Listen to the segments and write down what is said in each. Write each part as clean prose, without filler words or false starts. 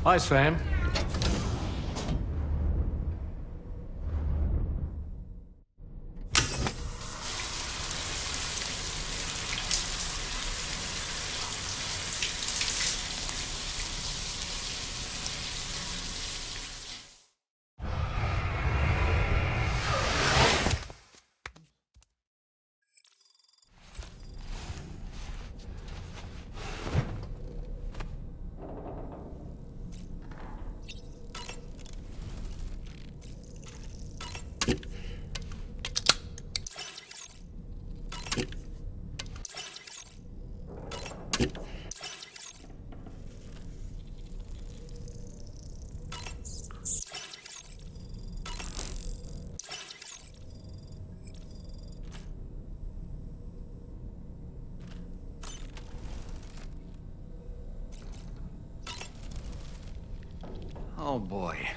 Hi, Sam. Oh boy,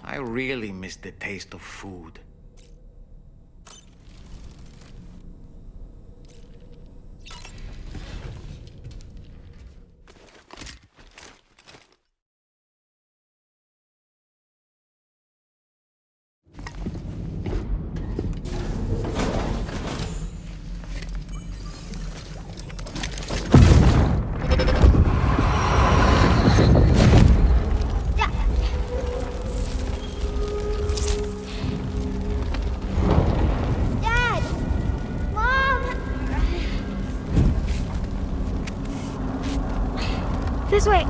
I really miss the taste of food. Dad! Mom! This way.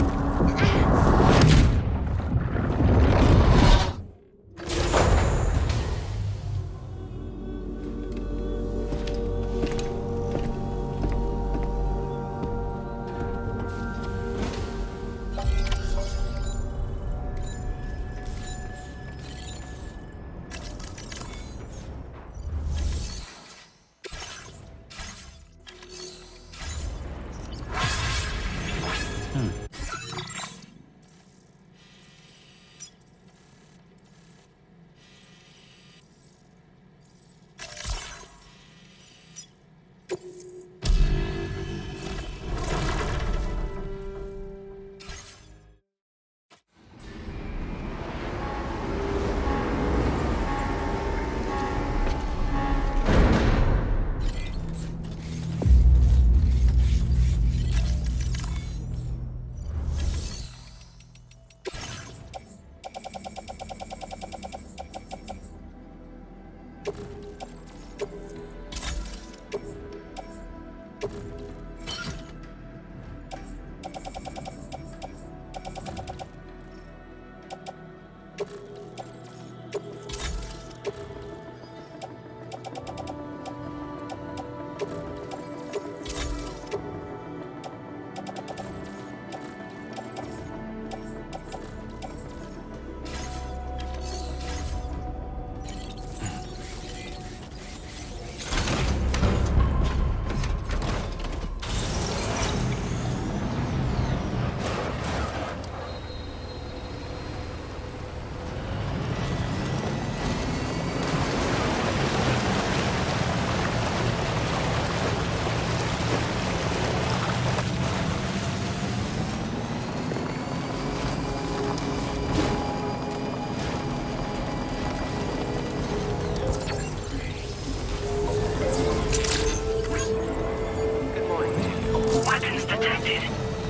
Good morning, team. Weapons detected.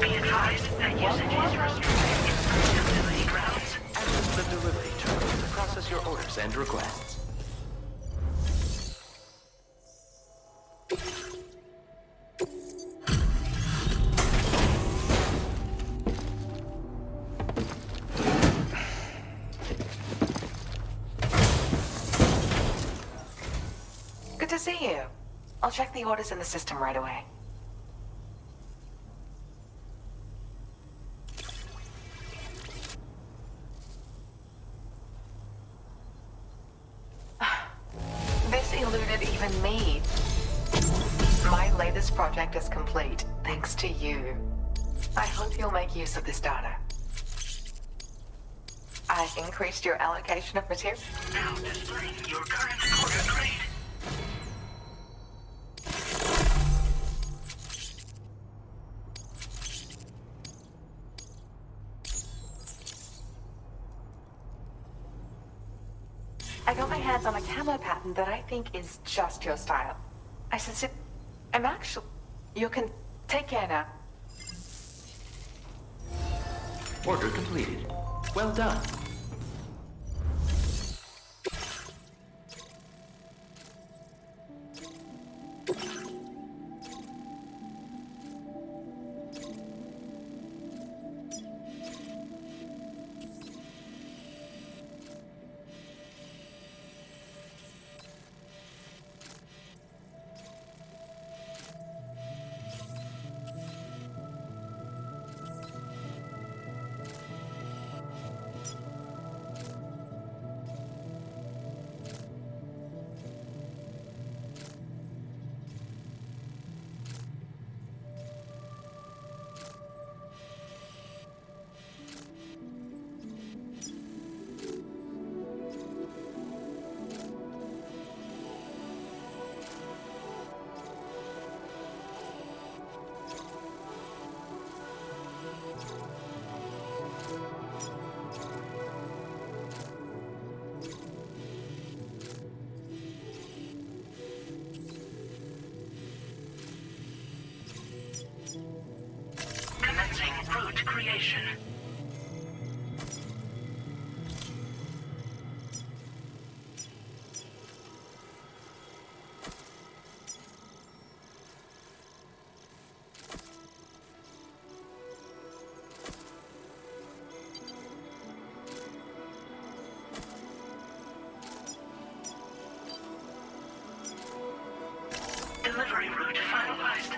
Be advised that usage is restricted in facility grounds. Access the delivery terminal to process your orders and requests. Good to see you. I'll check the orders in the system right away. This eluded even me. My latest project is complete, thanks to you. I hope you'll make use of this data. I've increased your allocation of material. Now displaying your current order grade. I got my hands on a camo pattern that I think is just your style. I said, I'm actually... You can take care now. Order completed. Well done. Commencing route creation. Delivery route finalized.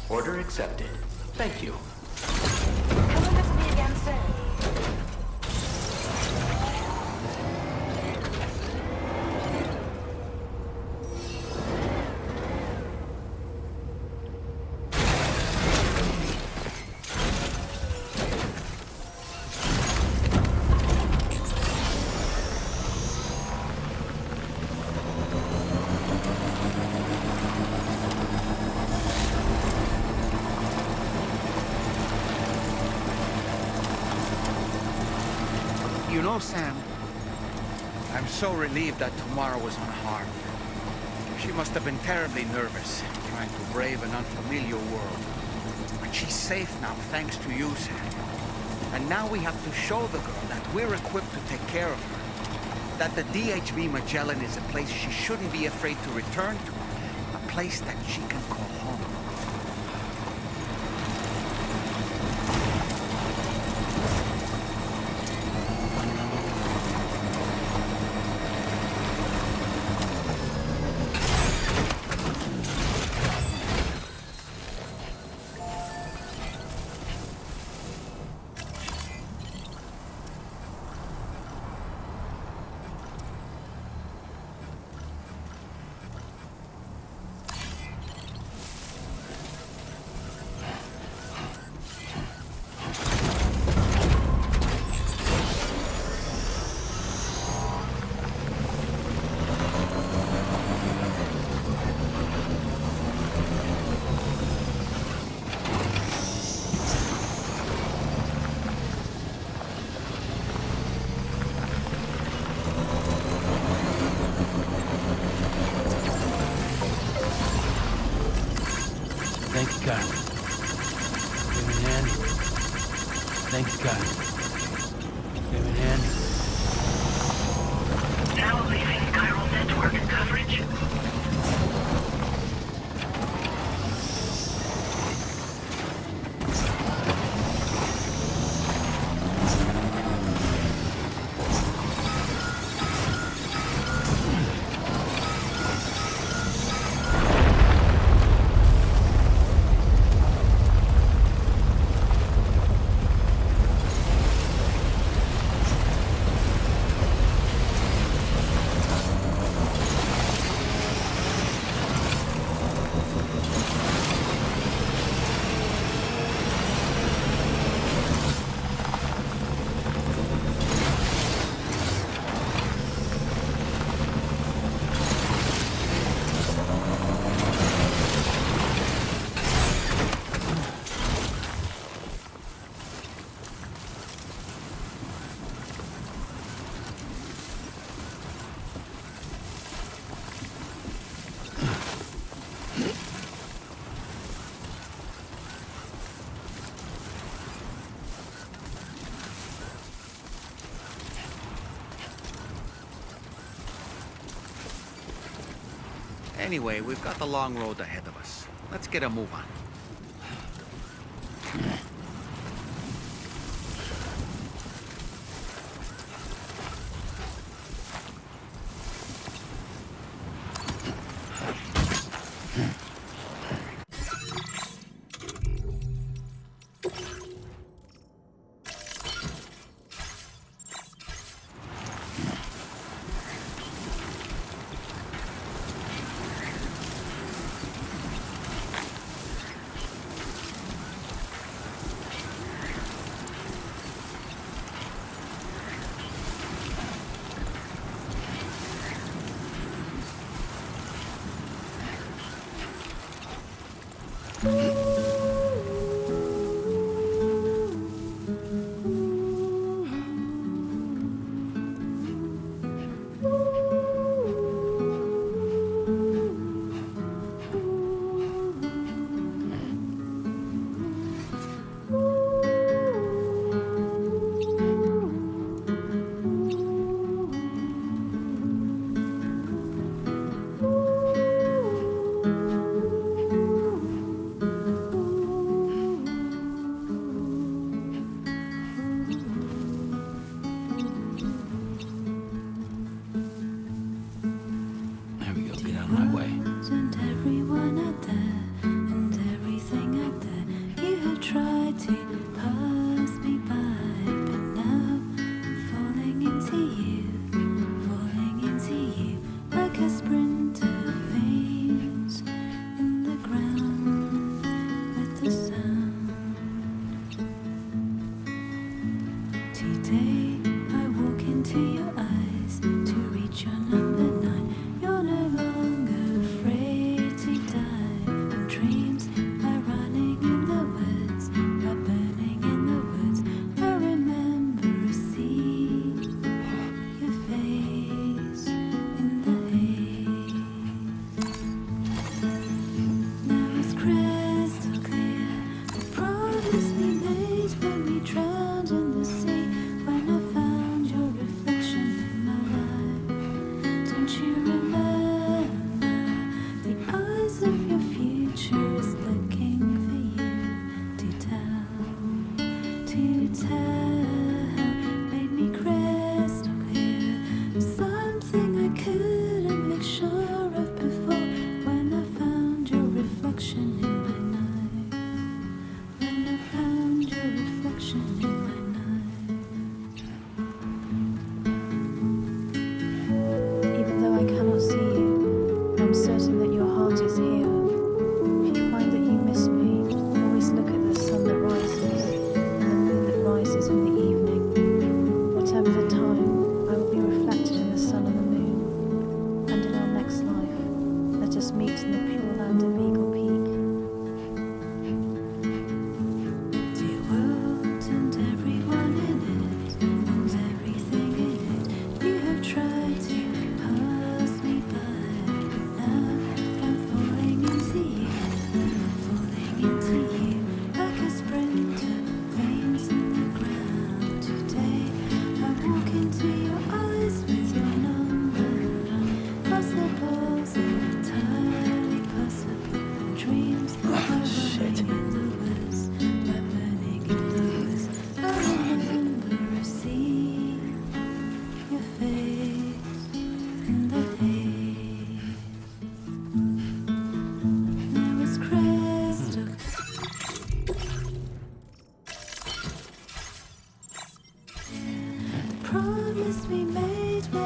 Order accepted. Thank you. Come and visit me again soon. You know, Sam, I'm so relieved that tomorrow was unharmed. She must have been terribly nervous, trying to brave an unfamiliar world. But she's safe now, thanks to you, Sam. And now we have to show the girl that we're equipped to take care of her. That the DHV Magellan is a place she shouldn't be afraid to return to. A place that she can call home. Thank you, God. Give me a hand. Thank you, God. Give me a hand. Now leaving chiral network coverage. Anyway, we've got the long road ahead of us. Let's get a move on. There we go. Get out of my way. And everyone out there, and everything out there, you have tried to pass me by, but now I'm falling into you, like a sprint of veins in the ground with the sound. Today I walk into your eyes to reach your number 9. You're no longer afraid to die. And dreams are running in the woods, by burning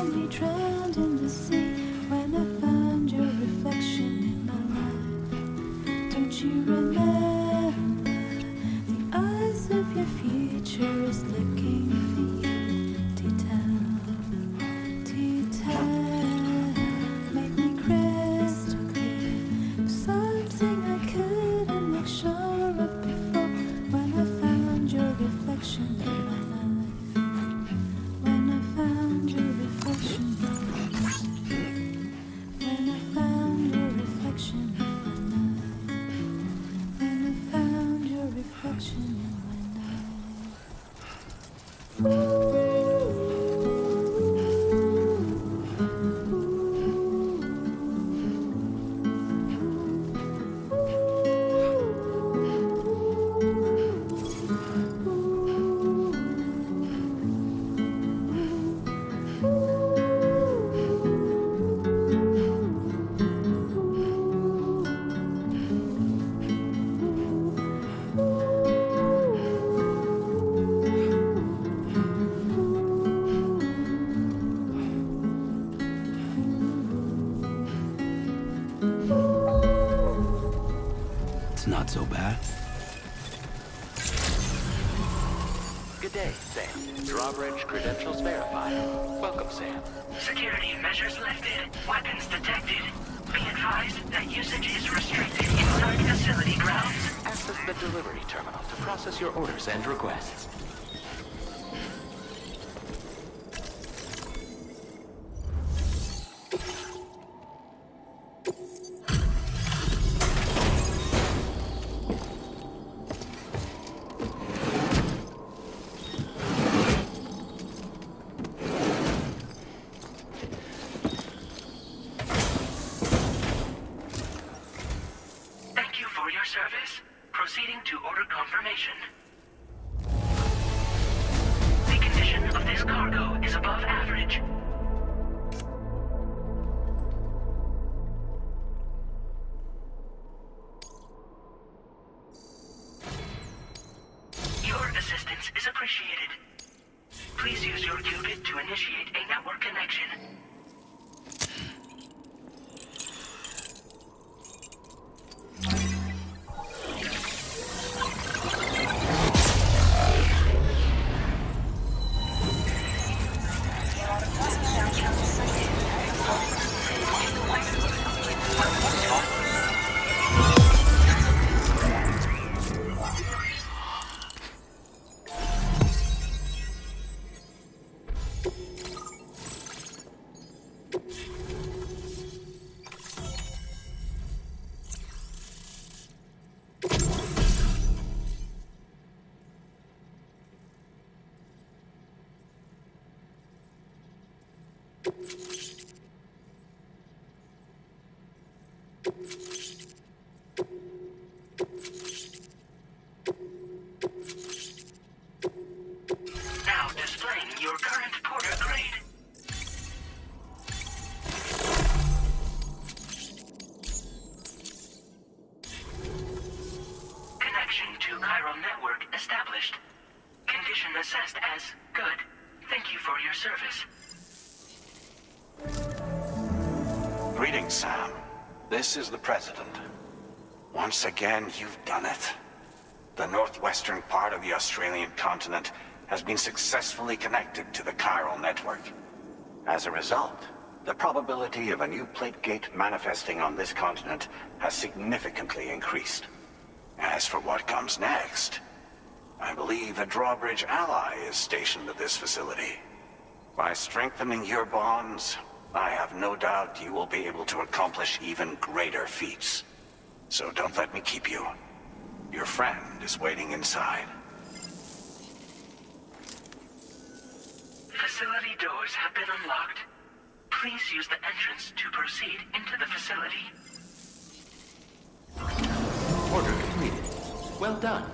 saw me drowned in the sea when I found your reflection in my life. Don't you remember? The eyes of your future is looking for you to tell, make me crystal clear. Something I couldn't make sure of before when I found your reflection in my life. When I found your reflection in my life. When I found your reflection in my life. When I found your reflection in my It's not so bad. Good day, Sam. Drawbridge credentials verified. Welcome, Sam. Security measures lifted. Weapons detected. Be advised that usage is restricted inside facility grounds. Access the delivery terminal to process your orders and requests. Thank you for your service. Proceeding to order confirmation. The condition of this cargo is above average. Your assistance is appreciated. Please use your qubit to initiate a network connection. Now displaying your current porter grade. Connection to chiral network established. Condition assessed as good. Thank you for your service. Greetings, Sam. This is the President. Once again, you've done it. The northwestern part of the Australian continent has been successfully connected to the chiral network. As a result, the probability of a new plate gate manifesting on this continent has significantly increased. As for what comes next, I believe a drawbridge ally is stationed at this facility. By strengthening your bonds, I have no doubt you will be able to accomplish even greater feats. So don't let me keep you. Your friend is waiting inside. Facility doors have been unlocked. Please use the entrance to proceed into the facility. Order completed. Well done.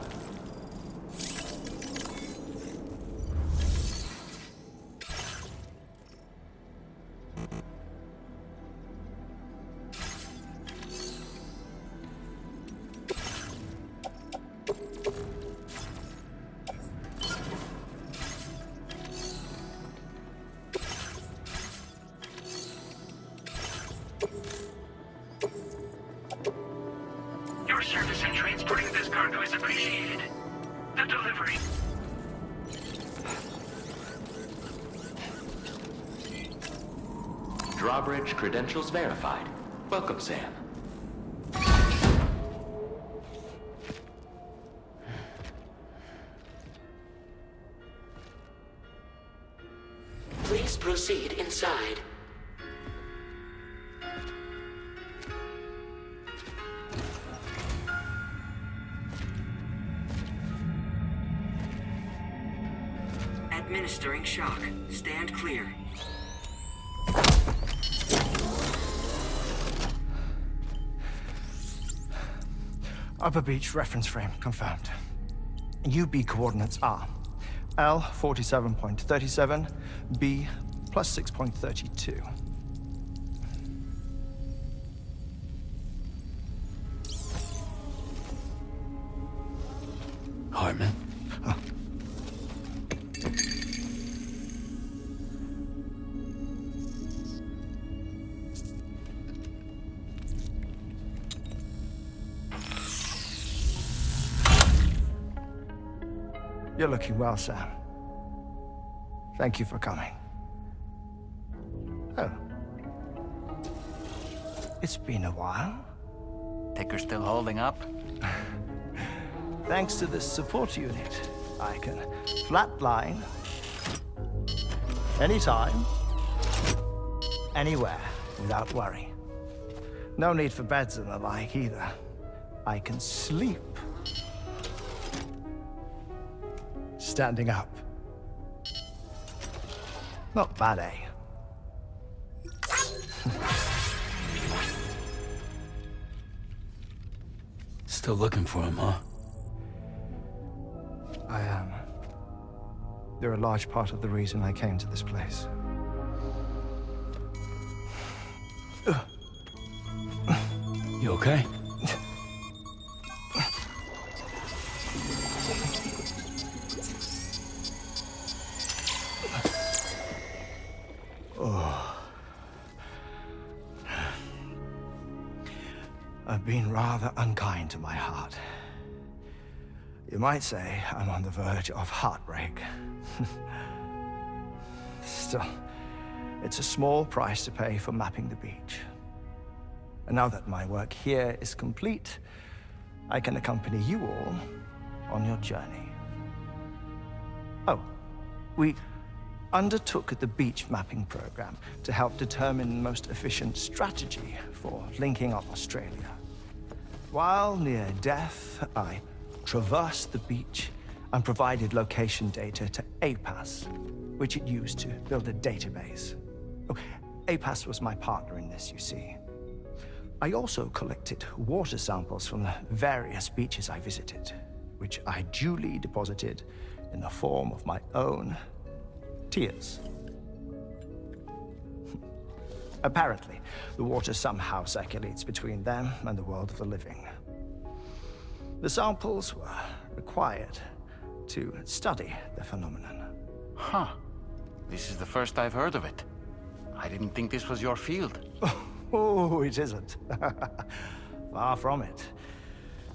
the delivery. Drawbridge credentials verified. Welcome, Sam. Please proceed inside. Administering shock. Stand clear. Upper Beach reference frame confirmed. UB coordinates are L 47.37, B plus 6.32. Hartman? You're looking well, Sam. Thank you for coming. Oh. It's been a while. Ticker still holding up? Thanks to this support unit, I can flatline anytime, anywhere, without worry. No need for beds and the like either. I can sleep standing up. Not bad, eh? Still looking for him, huh? I am. They're a large part of the reason I came to this place. You okay? I've been rather unkind to my heart. You might say I'm on the verge of heartbreak. Still, it's a small price to pay for mapping the beach. And now that my work here is complete, I can accompany you all on your journey. Oh, we undertook the beach mapping program to help determine the most efficient strategy for linking up Australia. While near death, I traversed the beach and provided location data to APAS, which it used to build a database. Oh, APAS was my partner in this, you see. I also collected water samples from the various beaches I visited, which I duly deposited in the form of my own tears. Apparently, the water somehow circulates between them and the world of the living. The samples were required to study the phenomenon. Huh. This is the first I've heard of it. I didn't think this was your field. Oh, it isn't. Far from it.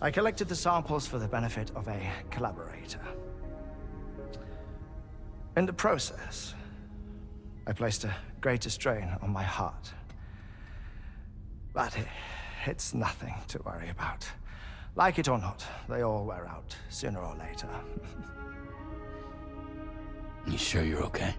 I collected the samples for the benefit of a collaborator. In the process, I placed a greater strain on my heart. But it's nothing to worry about. Like it or not, they all wear out, sooner or later. You sure you're okay?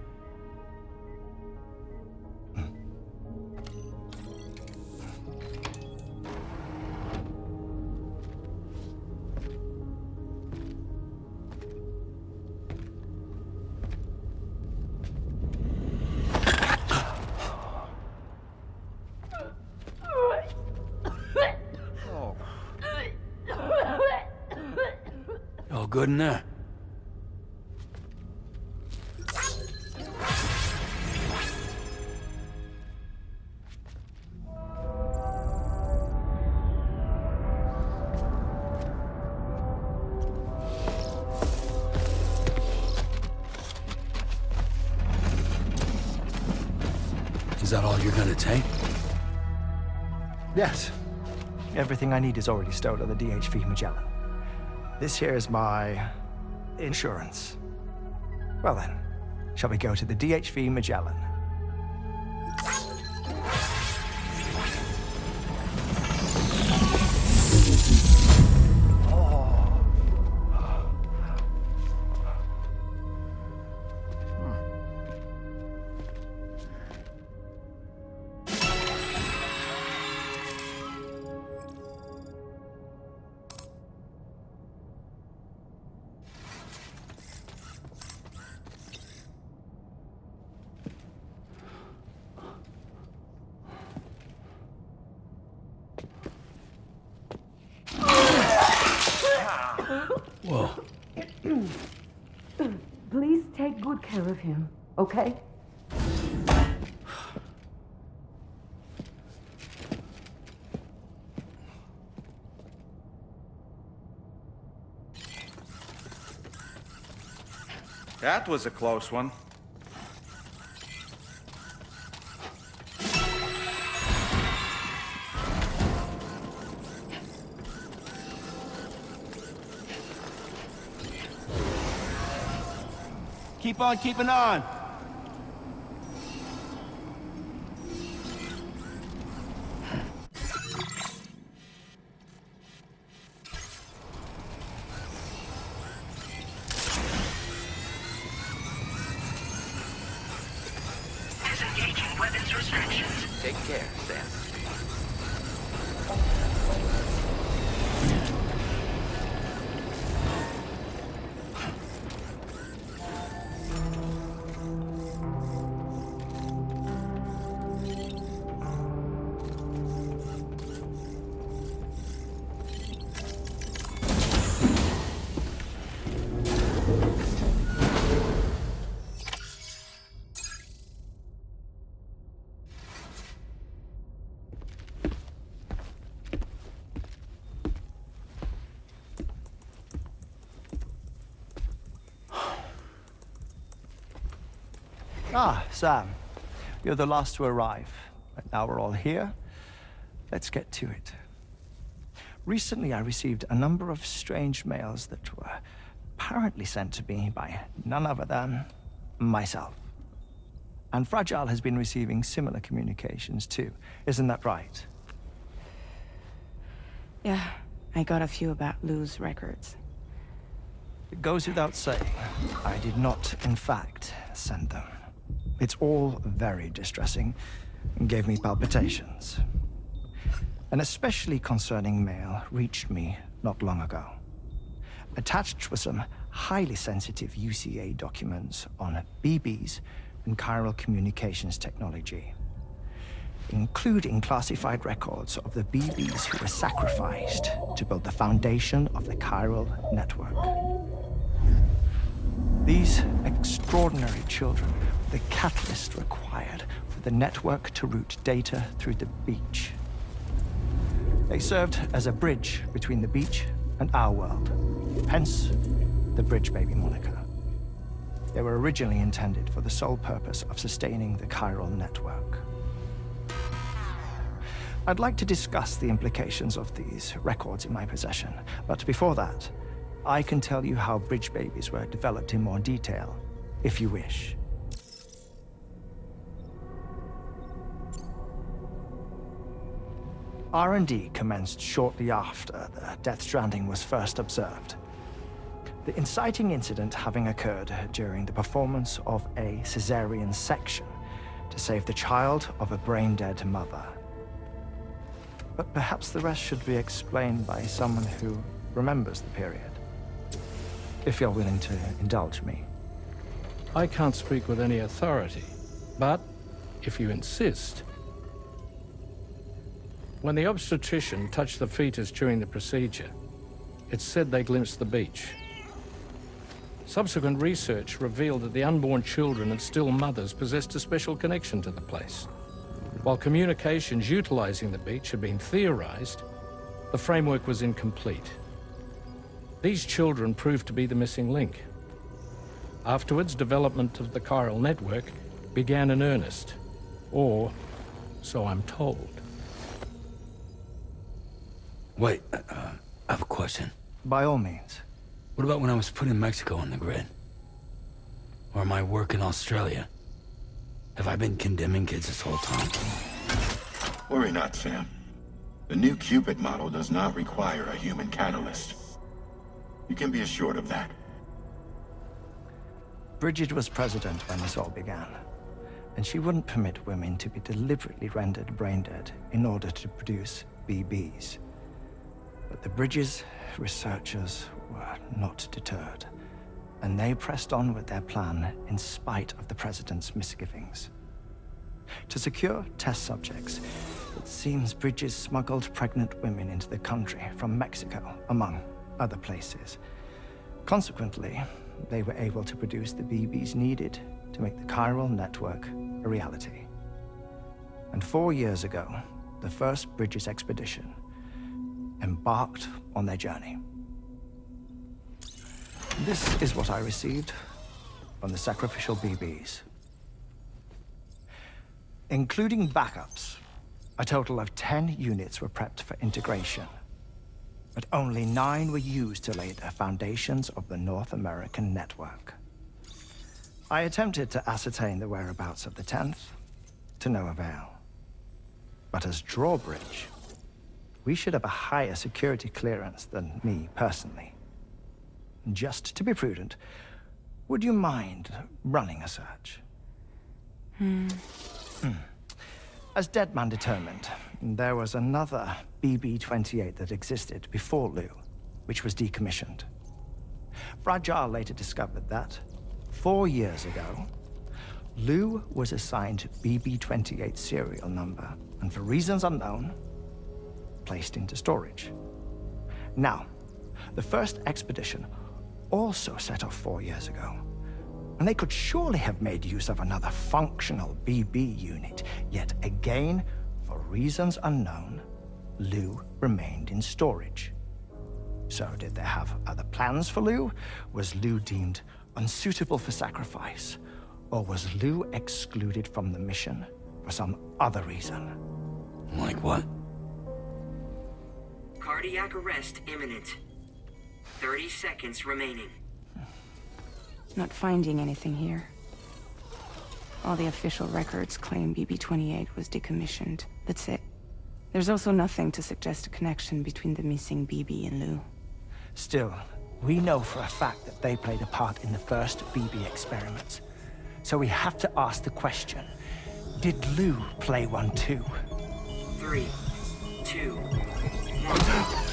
All good in there? Is that all you're gonna take? Yes. Everything I need is already stowed on the DHV Magellan. This here is my insurance. Well then, shall we go to the DHV Magellan? Whoa. Please take good care of him, okay? That was a close one. Keep on keeping on. Disengaging weapons restrictions. Take care, Sam. Ah, Sam. You're the last to arrive. But now we're all here. Let's get to it. Recently, I received a number of strange mails that were apparently sent to me by none other than myself. And Fragile has been receiving similar communications too. Isn't that right? Yeah, I got a few about Lou's records. It goes without saying, I did not, in fact, send them. It's all very distressing and gave me palpitations. An especially concerning mail reached me not long ago. Attached were some highly sensitive UCA documents on BBs and chiral communications technology, including classified records of the BBs who were sacrificed to build the foundation of the chiral network. These extraordinary children were the catalyst required for the network to route data through the beach. They served as a bridge between the beach and our world, hence the Bridge Baby moniker. They were originally intended for the sole purpose of sustaining the chiral network. I'd like to discuss the implications of these records in my possession, but before that, I can tell you how Bridge Babies were developed in more detail, if you wish. R&D commenced shortly after the Death Stranding was first observed. The inciting incident having occurred during the performance of a cesarean section to save the child of a brain-dead mother. But perhaps the rest should be explained by someone who remembers the period. If you're willing to indulge me. I can't speak with any authority, but if you insist. When the obstetrician touched the fetus during the procedure, it's said they glimpsed the beach. Subsequent research revealed that the unborn children and still mothers possessed a special connection to the place. While communications utilizing the beach had been theorized, the framework was incomplete. These children proved to be the missing link. Afterwards, development of the chiral network began in earnest, or so I'm told. Wait, I have a question. By all means. What about when I was putting Mexico on the grid? Or my work in Australia? Have I been condemning kids this whole time? Worry not, Sam. The new Cupid model does not require a human catalyst. You can be assured of that. Bridget was president when this all began, and she wouldn't permit women to be deliberately rendered brain dead in order to produce BBs. But the Bridges researchers were not deterred, and they pressed on with their plan in spite of the president's misgivings. To secure test subjects, it seems Bridges smuggled pregnant women into the country from Mexico, among other places. Consequently, they were able to produce the BBs needed to make the chiral network a reality. And 4 years ago, the first Bridges expedition embarked on their journey. This is what I received from the sacrificial BBs. Including backups, a total of 10 units were prepped for integration, but only 9 were used to lay the foundations of the North American network. I attempted to ascertain the whereabouts of the 10th, to no avail. But as drawbridge, we should have a higher security clearance than me personally. Just to be prudent, would you mind running a search? As Deadman determined, there was another BB-28 that existed before Lou, which was decommissioned. Fragile later discovered that, 4 years ago, Lou was assigned BB-28 serial number, and for reasons unknown, placed into storage. Now, the first expedition also set off 4 years ago, and they could surely have made use of another functional BB unit, yet again, for reasons unknown, Lou remained in storage. So did they have other plans for Lou? Was Lou deemed unsuitable for sacrifice? Or was Lou excluded from the mission for some other reason? Like what? Cardiac arrest imminent. 30 seconds remaining. Not finding anything here. All the official records claim BB-28 was decommissioned. That's it. There's also nothing to suggest a connection between the missing BB and Lou. Still, we know for a fact that they played a part in the first BB experiments. So we have to ask the question, did Lou play one too? 3, 2, 1.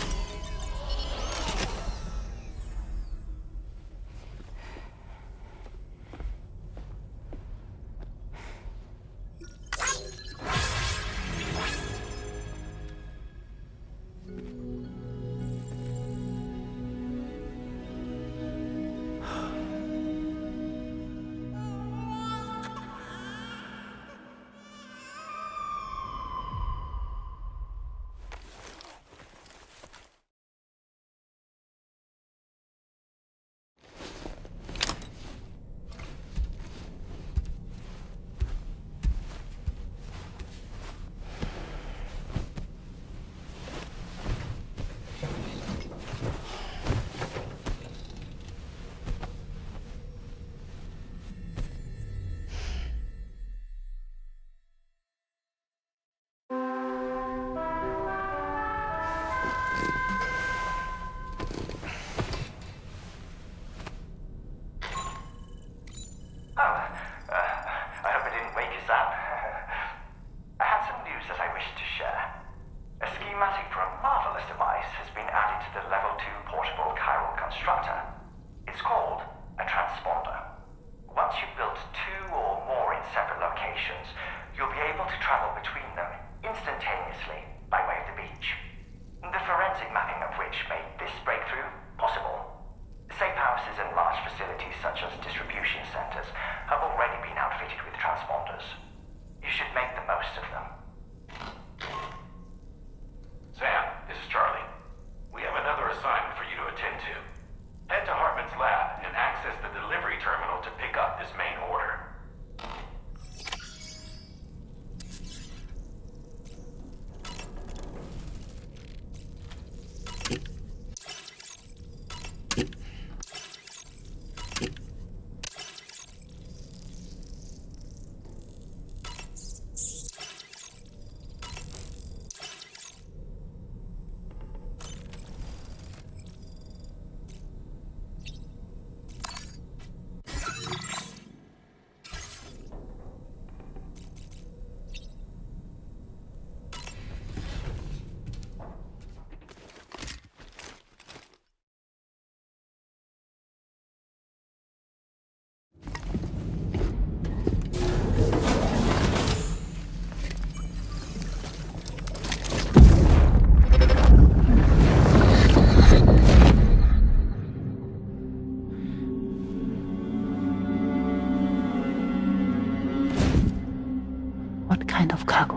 kind of cargo?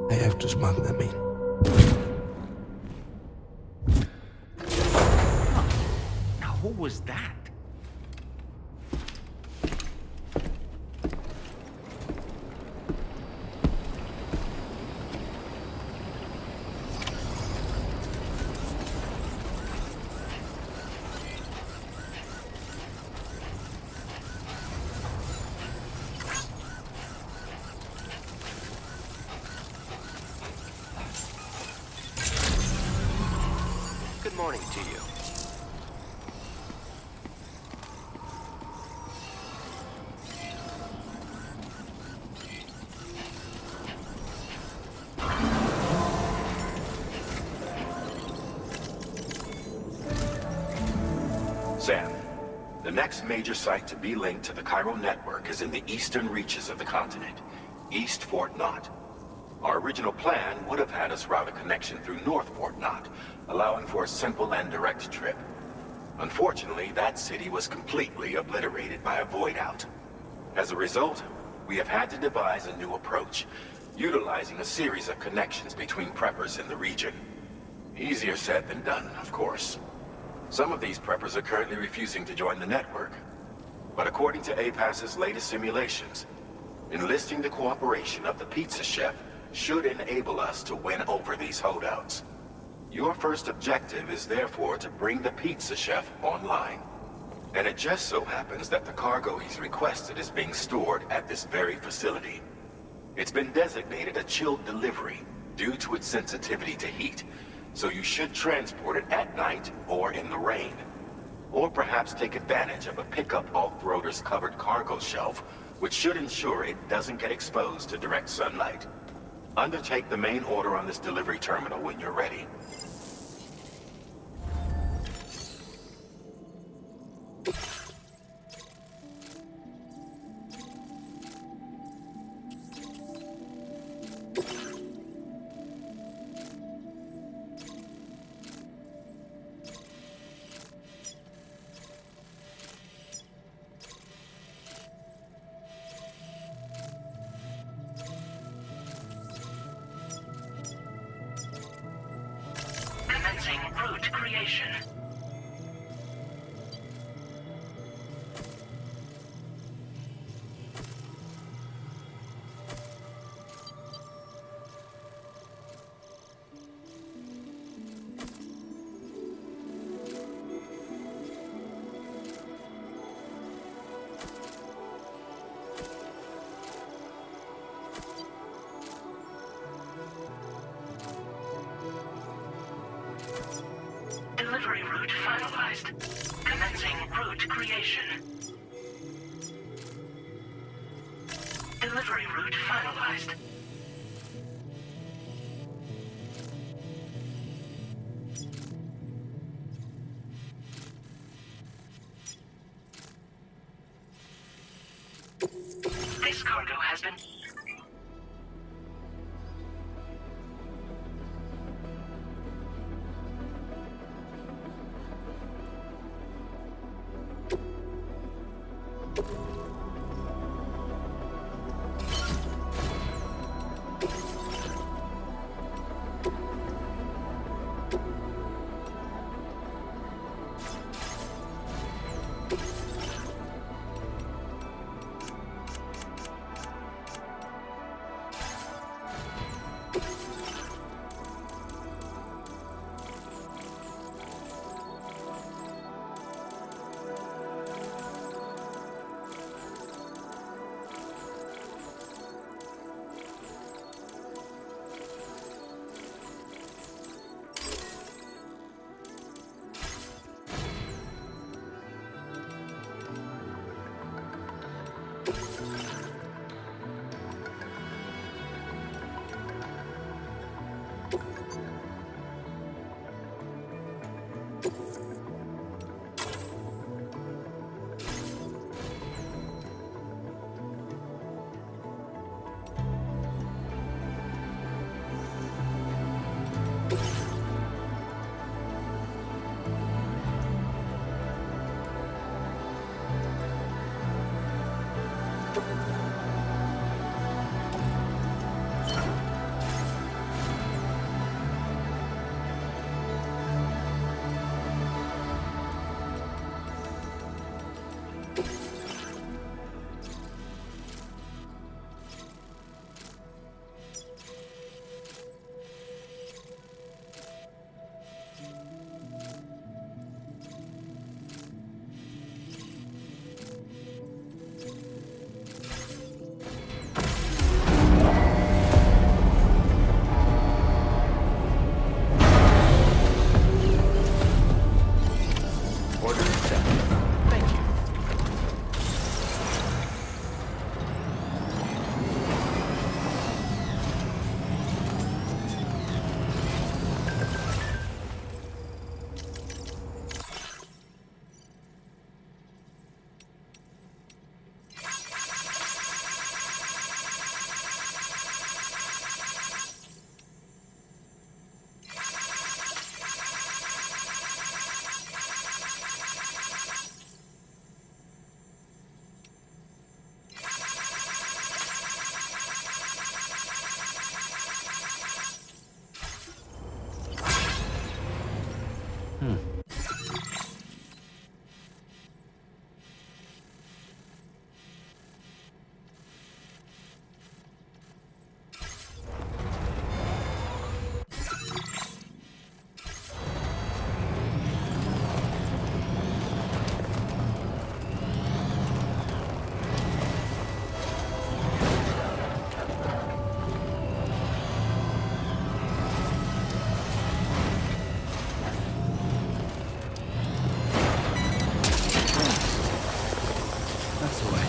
I have to smuggle them in. Now, who was that? Good morning to you. Sam, the next major site to be linked to the Cairo network is in the eastern reaches of the continent, East Fort Knott. Our original plan would have had us route a connection through North Fort Knott, allowing for a simple and direct trip. Unfortunately, that city was completely obliterated by a void out. As a result, we have had to devise a new approach, utilizing a series of connections between preppers in the region. Easier said than done, of course. Some of these preppers are currently refusing to join the network. But according to APAS's latest simulations, enlisting the cooperation of the pizza chef should enable us to win over these holdouts. Your first objective is therefore to bring the pizza chef online. And it just so happens that the cargo he's requested is being stored at this very facility. It's been designated a chilled delivery due to its sensitivity to heat, so you should transport it at night or in the rain. Or perhaps take advantage of a pickup off-roader's covered cargo shelf, which should ensure it doesn't get exposed to direct sunlight. Undertake the main order on this delivery terminal when you're ready. Commencing route creation. Delivery route finalized. Commencing route creation. Delivery route finalized. This cargo has been... That's the way.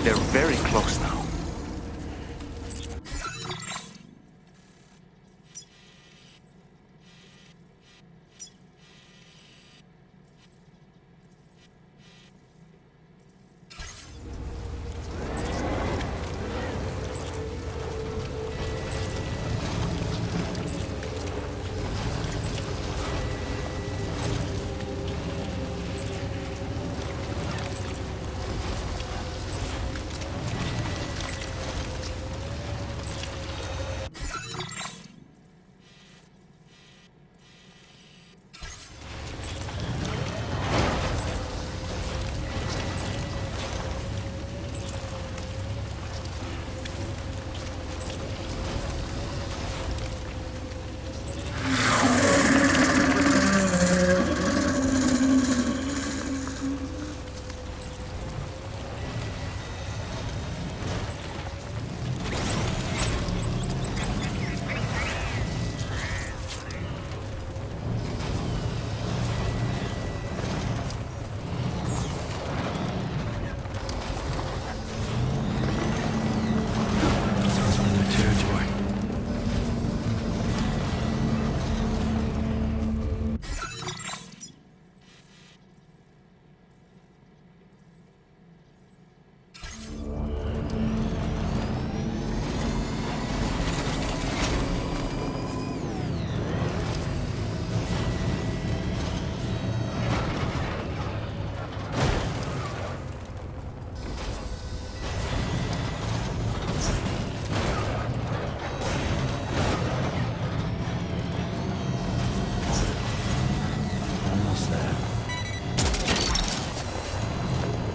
They're very close now.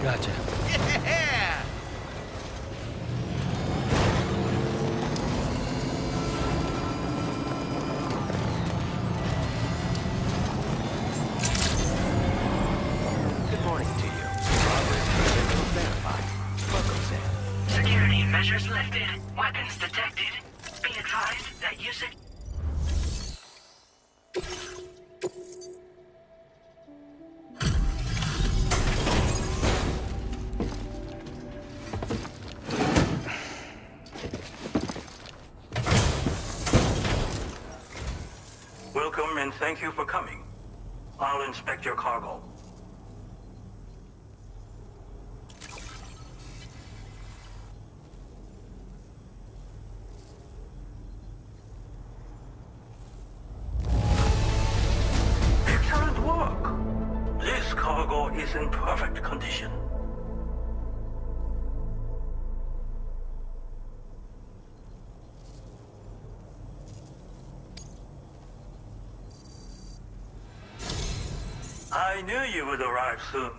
Gotcha. Yeah! Good morning to you. Verify. Welcome, Sam. Security measures lifted. Weapons detected. Be advised that usage... Welcome and thank you for coming. I'll inspect your cargo. Excellent work! This cargo is in perfect condition. I knew you would arrive soon.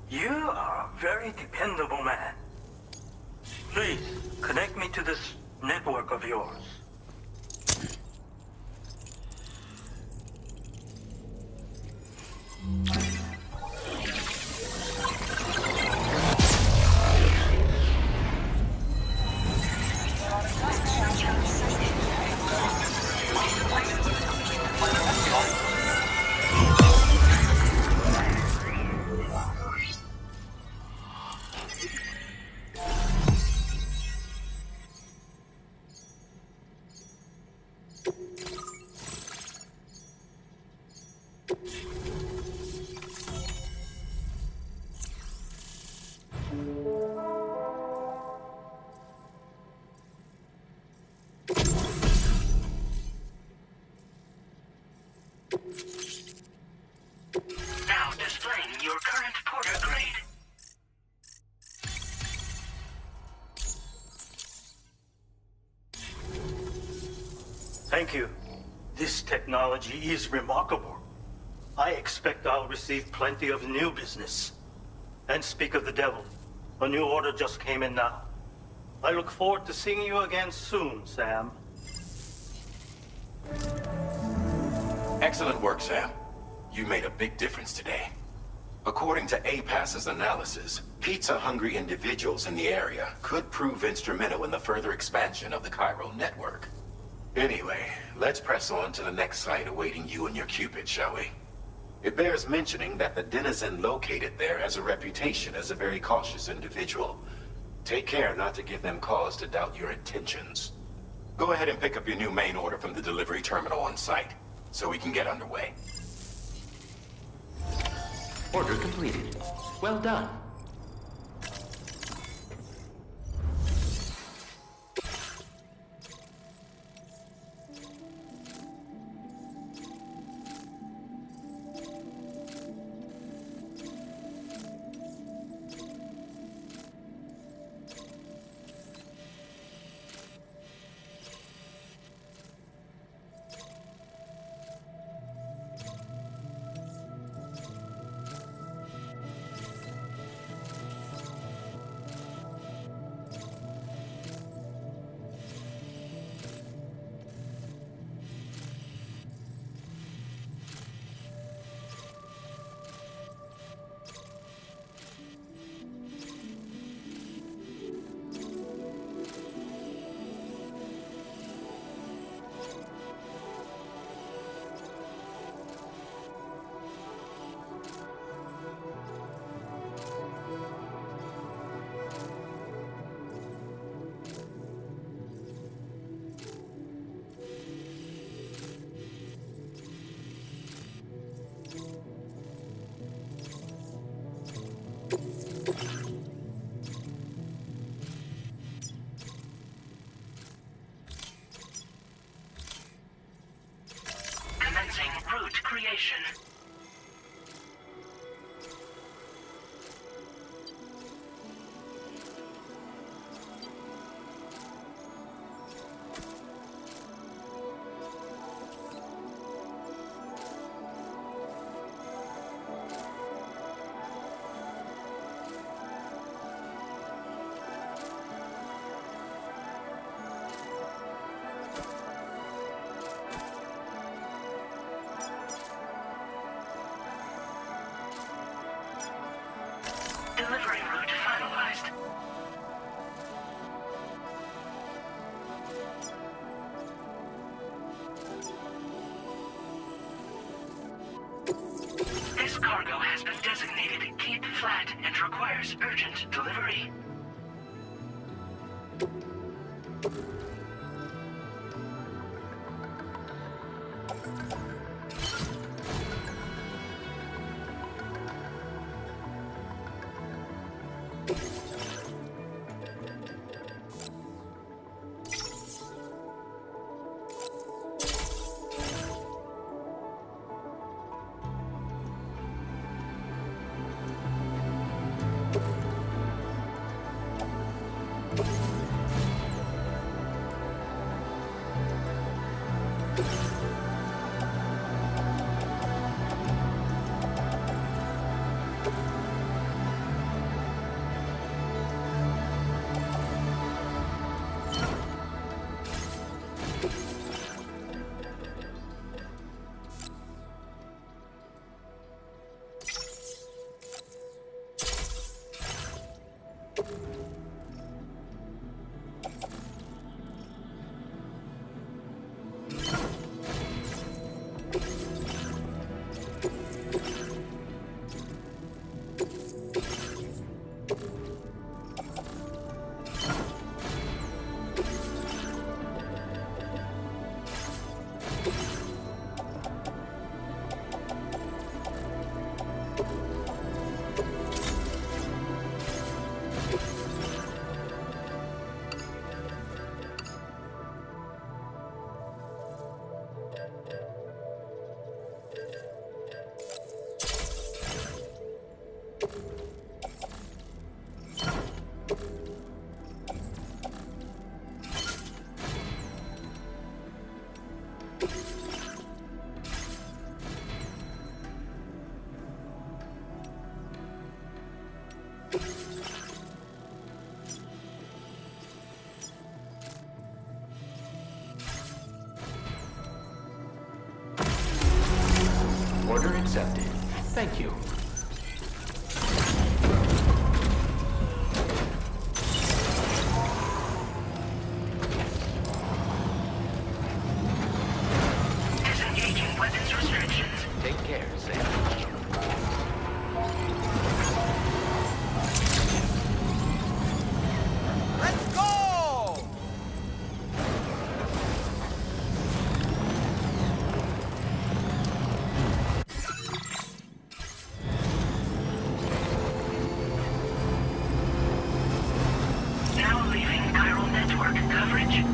You are a very dependable man. Please, connect me to this network of yours. Now displaying your current porter grade. Thank you. This technology is remarkable. I expect I'll receive plenty of new business. And speak of the devil, a new order just came in now. I look forward to seeing you again soon, Sam. Excellent work, Sam. You made a big difference today. According to APAS's analysis, pizza-hungry individuals in the area could prove instrumental in the further expansion of the Cairo network. Anyway, let's press on to the next site awaiting you and your Cupid, shall we? It bears mentioning that the denizen located there has a reputation as a very cautious individual. Take care not to give them cause to doubt your intentions. Go ahead and pick up your new main order from the delivery terminal on site, so we can get underway. Order completed. Well done. Commencing route creation. Delivery route finalized. This cargo has been designated Cape Flat and requires urgent delivery. Order accepted. Thank you. Disengaging weapons restrictions. Take care, Sam. Let's go! Now leaving chiral network coverage.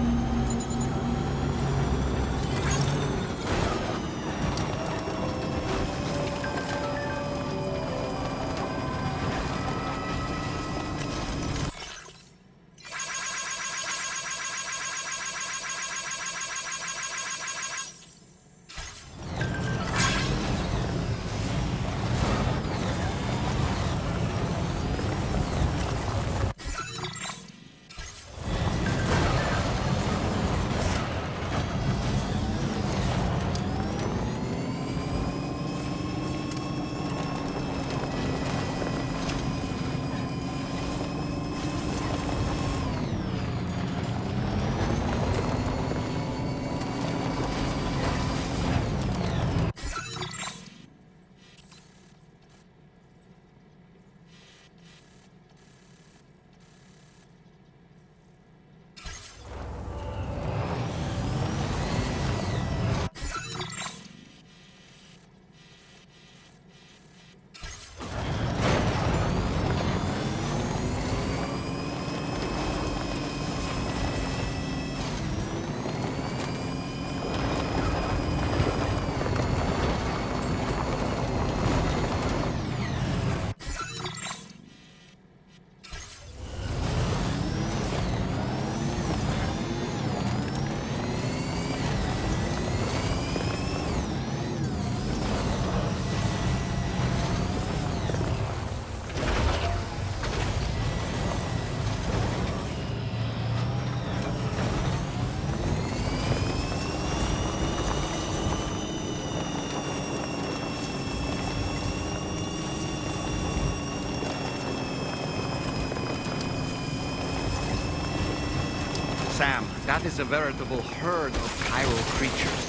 Sam, that is a veritable herd of chiral creatures.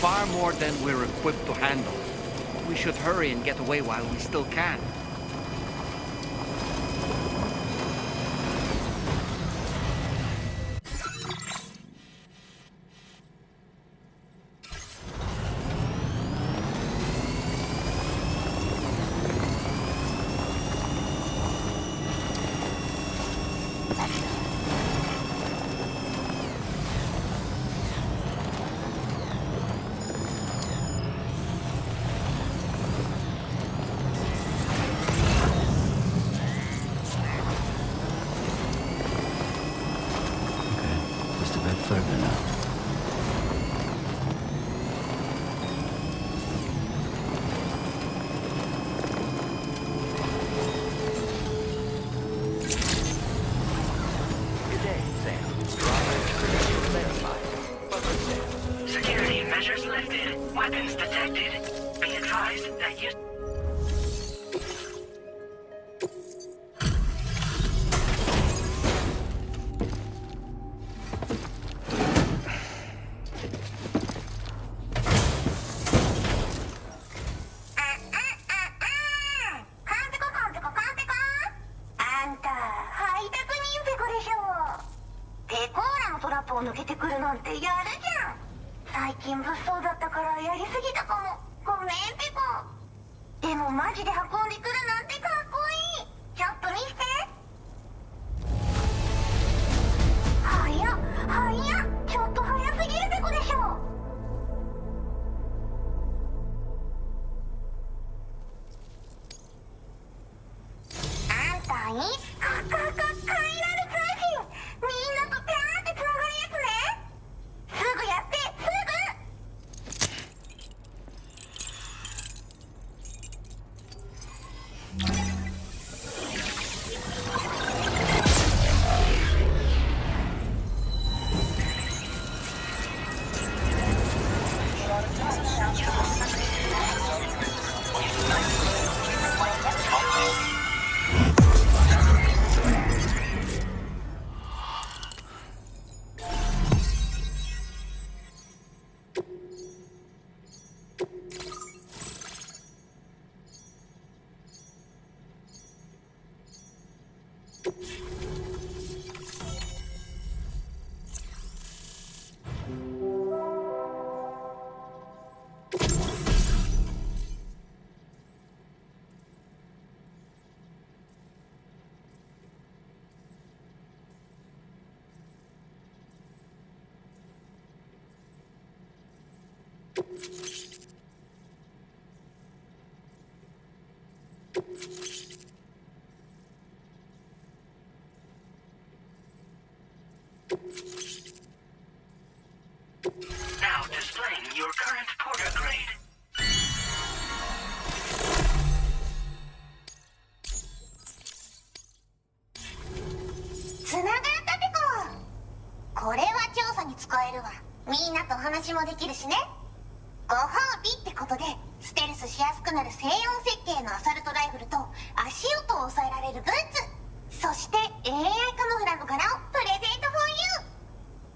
Far more than we're equipped to handle. We should hurry and get away while we still can. Just a bit further now. Good day, Sam. Drawbridge credentials verified. Welcome, Sam. Security measures lifted. Weapons detected. Be advised that you... いいかかか快楽配信みんなとペアってつながるやつねすぐやってすぐNow displaying your current porter grade. つながったペコこれは調査に使えるわみんなと話もできるしねご褒美ってことでステルスしやすくなる静音設計のアサルトライフルと足音を抑えられるブーツそして AI カモフラの柄をプレゼント for you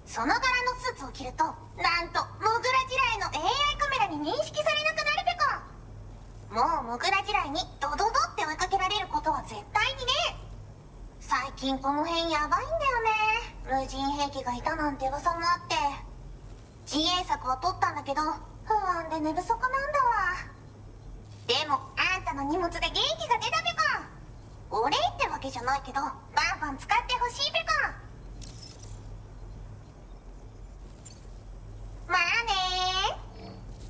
その柄のスーツを着るとなんとモグラ地雷の AI カメラに認識されなくなるペコもうモグラ地雷にドドドって追いかけられることは絶対にね最近この辺ヤバいんだよね無人兵器がいたなんて噂もあって自衛策は取ったんだけど不安で寝不足なんだわでもあんたの荷物で元気が出たペコお礼ってわけじゃないけどバンバン使ってほしいペコまあね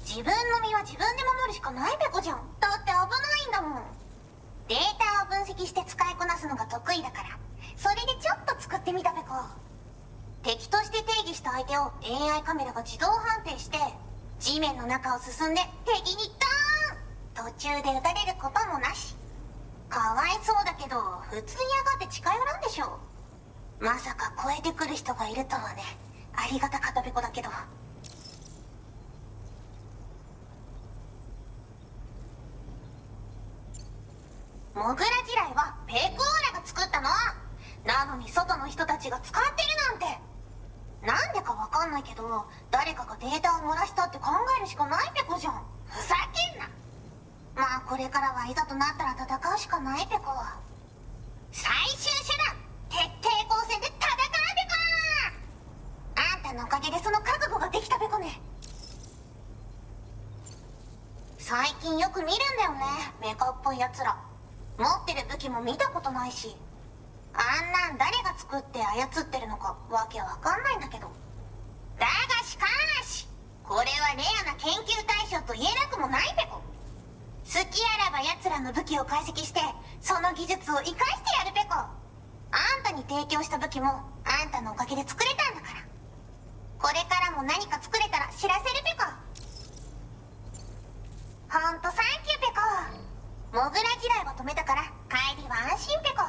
自分の身は自分で守るしかないペコじゃんだって危ないんだもんデータを分析して使いこなすのが得意だからそれでちょっと作ってみたペコ敵として定義した相手を AI カメラが自動判定して地面の中を進んで敵にドーン途中で撃たれることもなしかわいそうだけど普通に上がって近寄らんでしょまさか超えてくる人がいるとはねありがたかったペコだけどモグラ地雷はペコーラが作ったのなのに外の人たちが使ってるなんてなんでかわかんないけど誰かがデータを漏らしたって考えるしかないペコじゃんふざけんなまあこれからはいざとなったら戦うしかないペコ最終手段徹底抗戦で戦うペコあんたのおかげでその覚悟ができたペコね最近よく見るんだよねメカっぽいやつら持ってる武器も見たことないしあんなん誰が作って操ってるのかわけわかんないんだけどだがしかしこれはレアな研究対象と言えなくもないペコ好きあらば奴らの武器を解析してその技術を生かしてやるペコあんたに提供した武器もあんたのおかげで作れたんだからこれからも何か作れたら知らせるペコほんとサンキューペコモグラ地雷は止めたから帰りは安心ペコ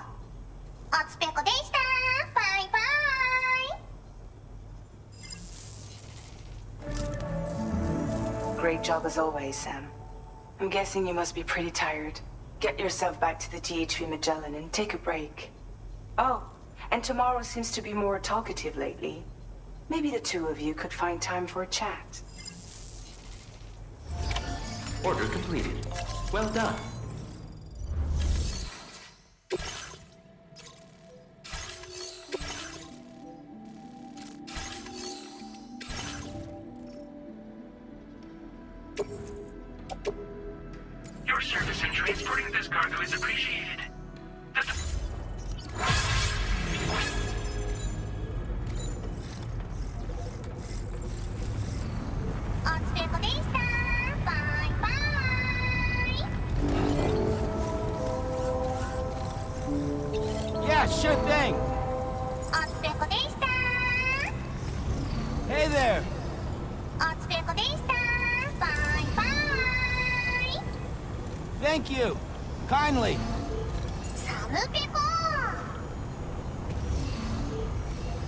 おつペコでしたバイバイ Great job as always, Sam. I'm guessing you must be pretty tired. Get yourself back to the GHV Magellan and take a break. Oh, and tomorrow seems to be more talkative lately. Maybe the two of you could find time for a chat. Order completed. Well done. Your service in transporting this cargo is appreciated. sure thing. おつぺこでした。 Hey there. おつぺこでした。バイバイ。 Thank you. Kindly. サムペコ。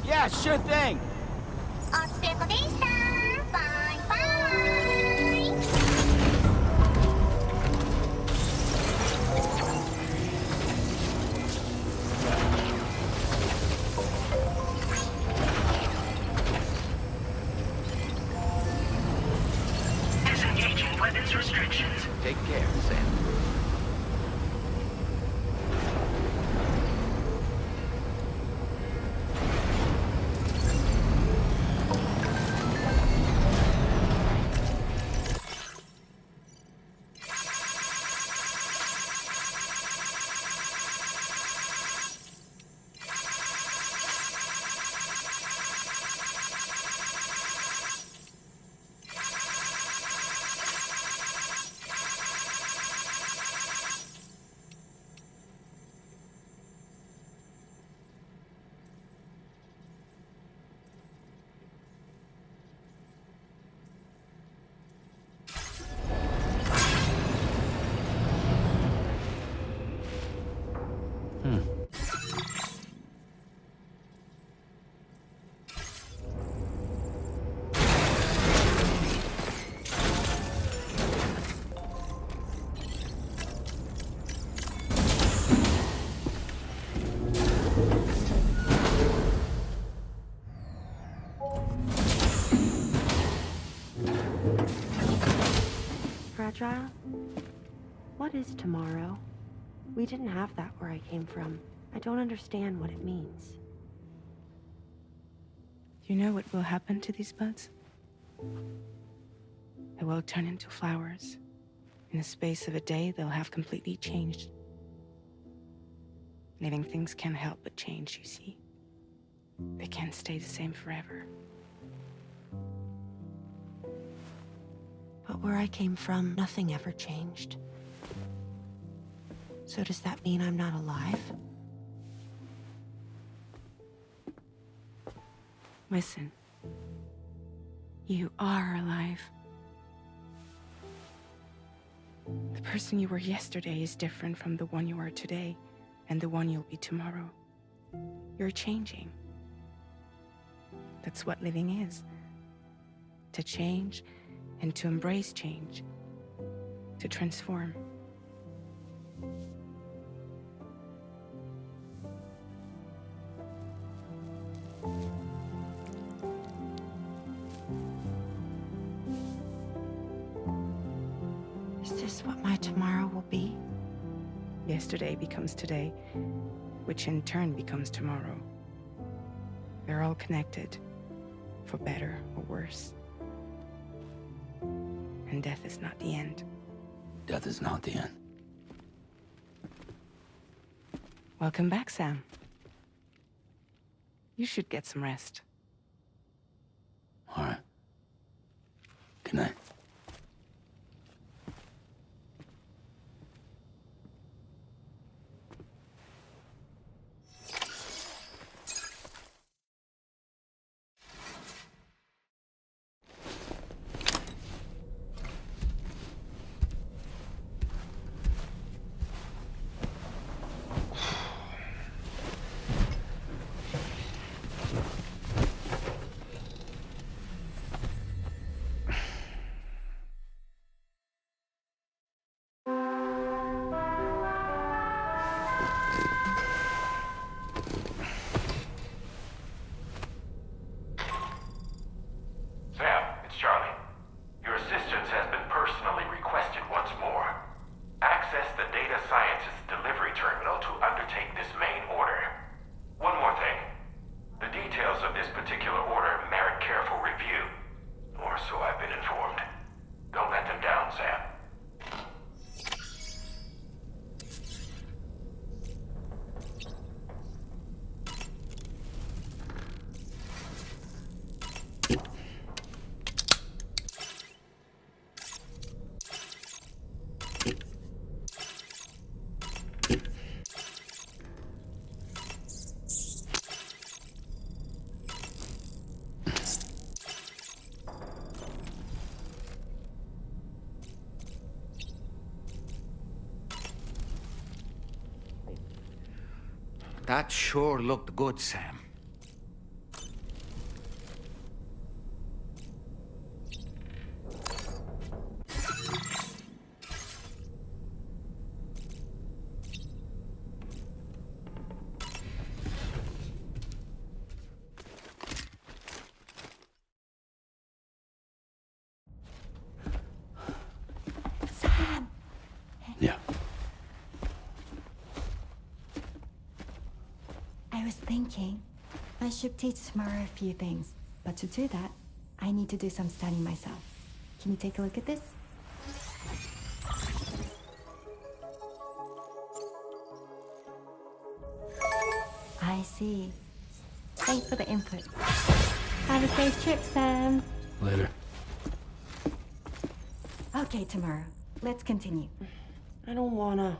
Yeah, sure thing. おつぺこでした。バイバイ。 Disengaging weapons restrictions. Take care, Sam. Fragile? What is tomorrow? We didn't have that where I came from. I don't understand what it means. You know what will happen to these buds? They will turn into flowers. In the space of a day, they'll have completely changed. Living things can't help but change, you see. They can't stay the same forever. But where I came from, nothing ever changed. So does that mean I'm not alive? Listen. You are alive. The person you were yesterday is different from the one you are today, and the one you'll be tomorrow. You're changing. That's what living is. To change, and to embrace change. To transform. Is this what my tomorrow will be? Yesterday becomes today, which in turn becomes tomorrow. They're all connected, for better or worse. And death is not the end. Death is not the end. Welcome back, Sam. You should get some rest. All right. Good night. Sam, it's Charlie. Your assistance has been personally requested once more. Access the Data Sciences delivery terminal to undertake this main order. One more thing. The details of this particular order merit careful review. Or so I've been informed. Don't let them down, Sam. That sure looked good, Sam. Yeah. I was thinking I should teach tomorrow a few things, but to do that, I need to do some studying myself. Can you take a look at this? I see. Thanks for the input. Have a safe trip, Sam. Later. Okay, tomorrow. Let's continue. I don't wanna.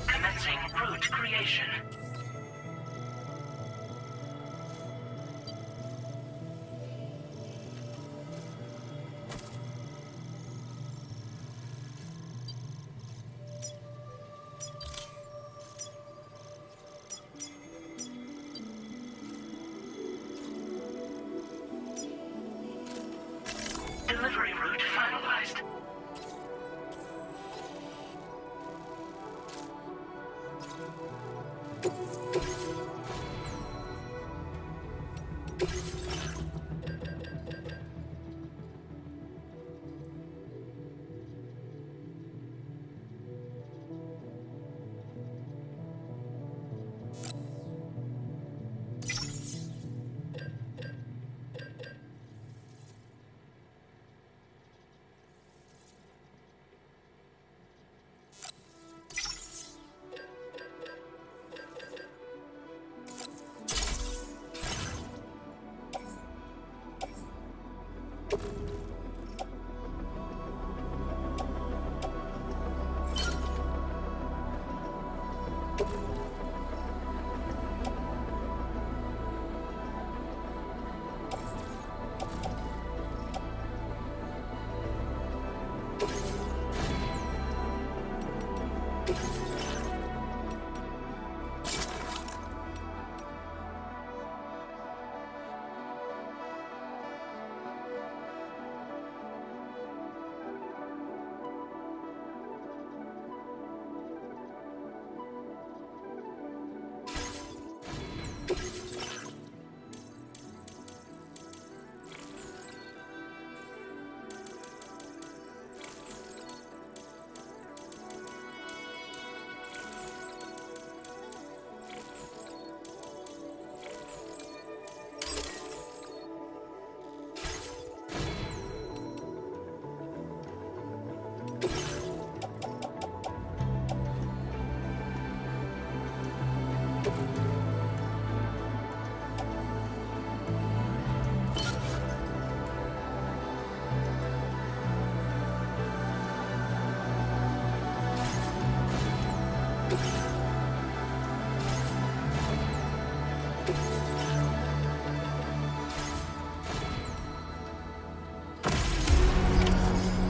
Commencing route creation. Delivery route finalized.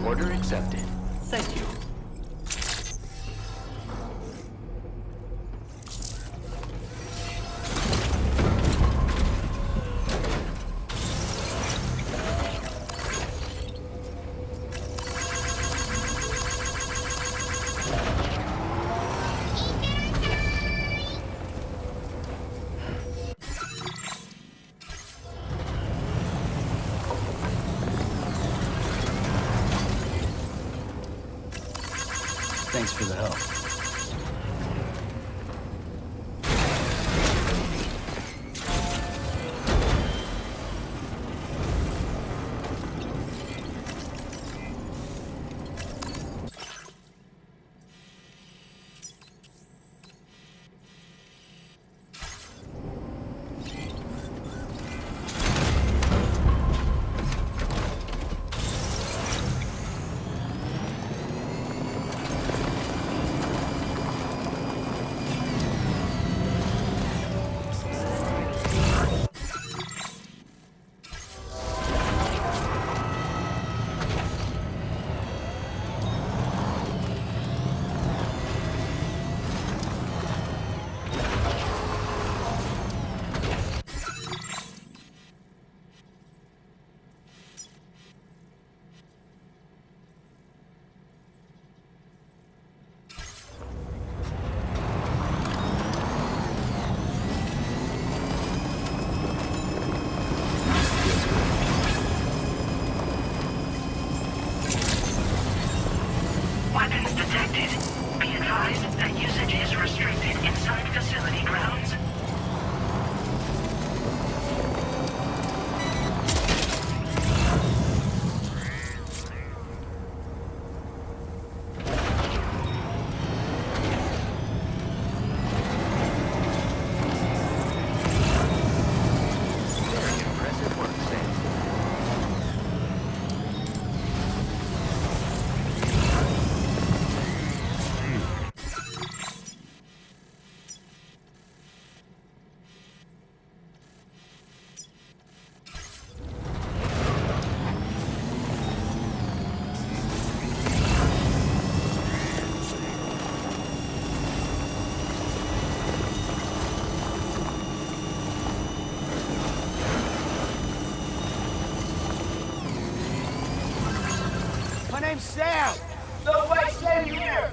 Order accepted. Thank you. Thanks for the help. Weapons detected. Be advised that usage is restricted inside facility grounds. My name's Sam. No way, stay here.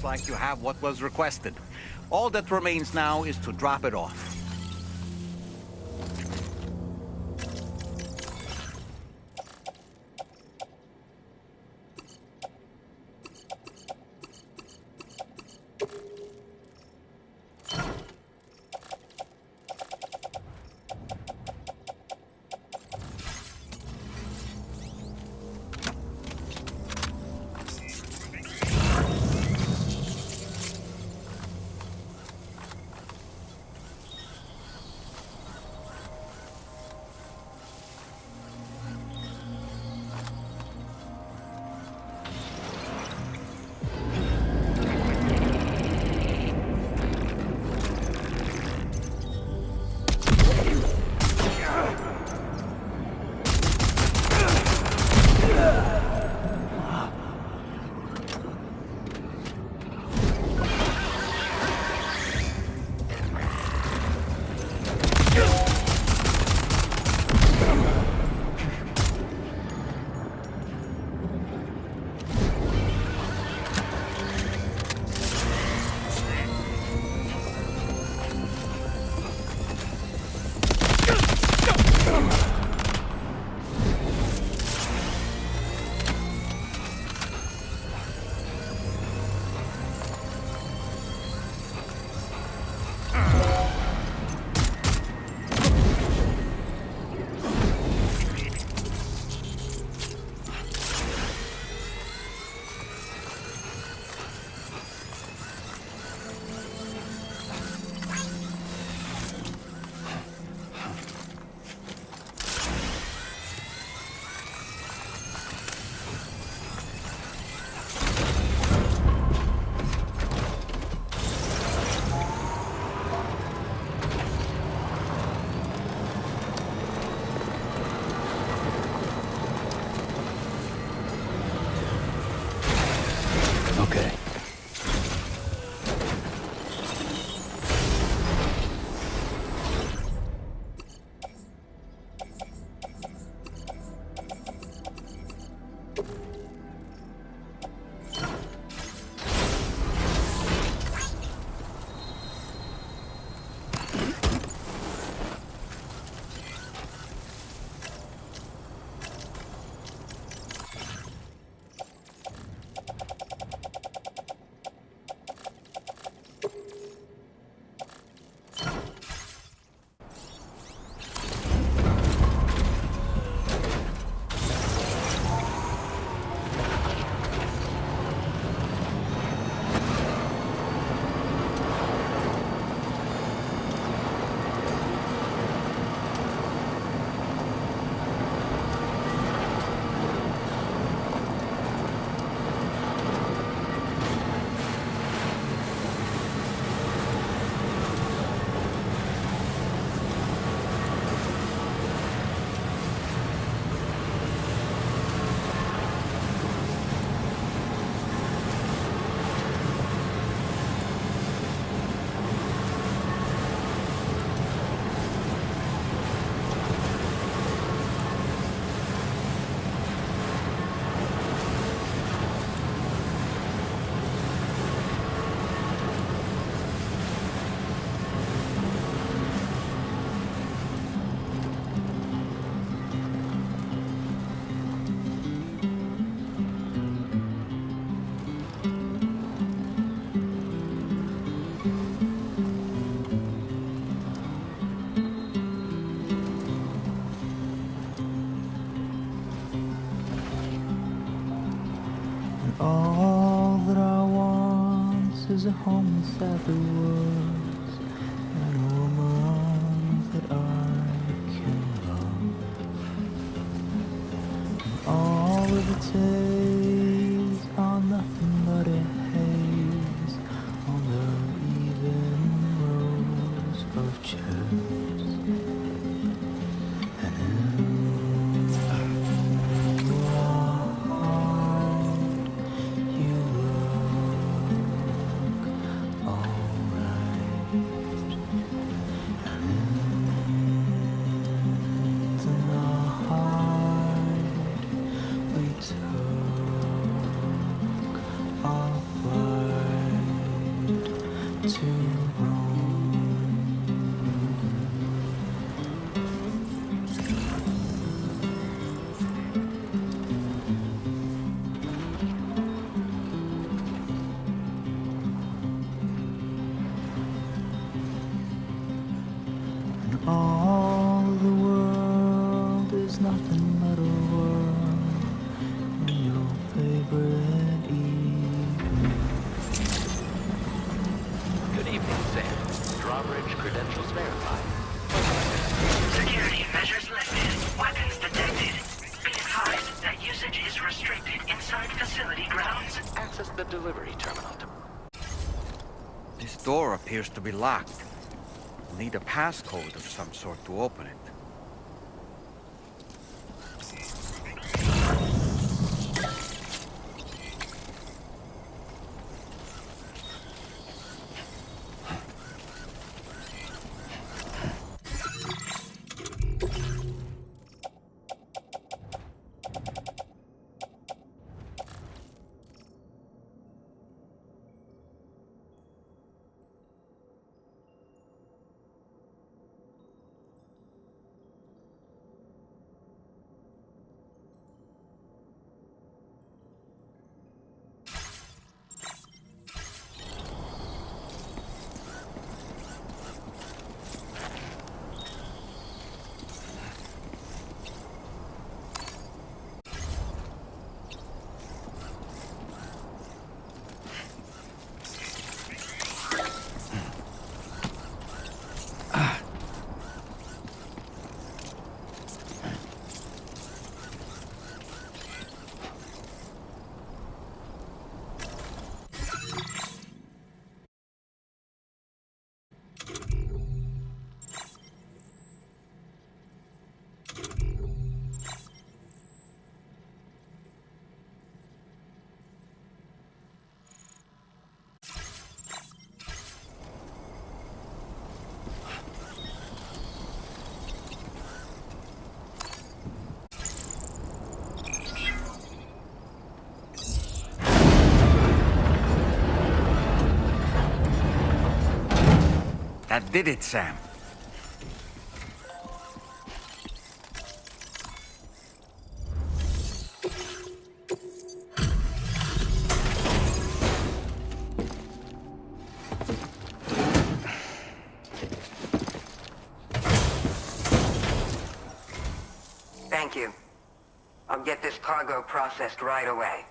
like you have what was requested. All that remains now is to drop it off. All that I want is a home inside the woods and a woman that I can love. And all of the days are nothing but a haze on the even rows of chairs. And in we took Access the delivery terminal. This door appears to be locked. We'll need a passcode of some sort to open it. That did it, Sam. Thank you. I'll get this cargo processed right away.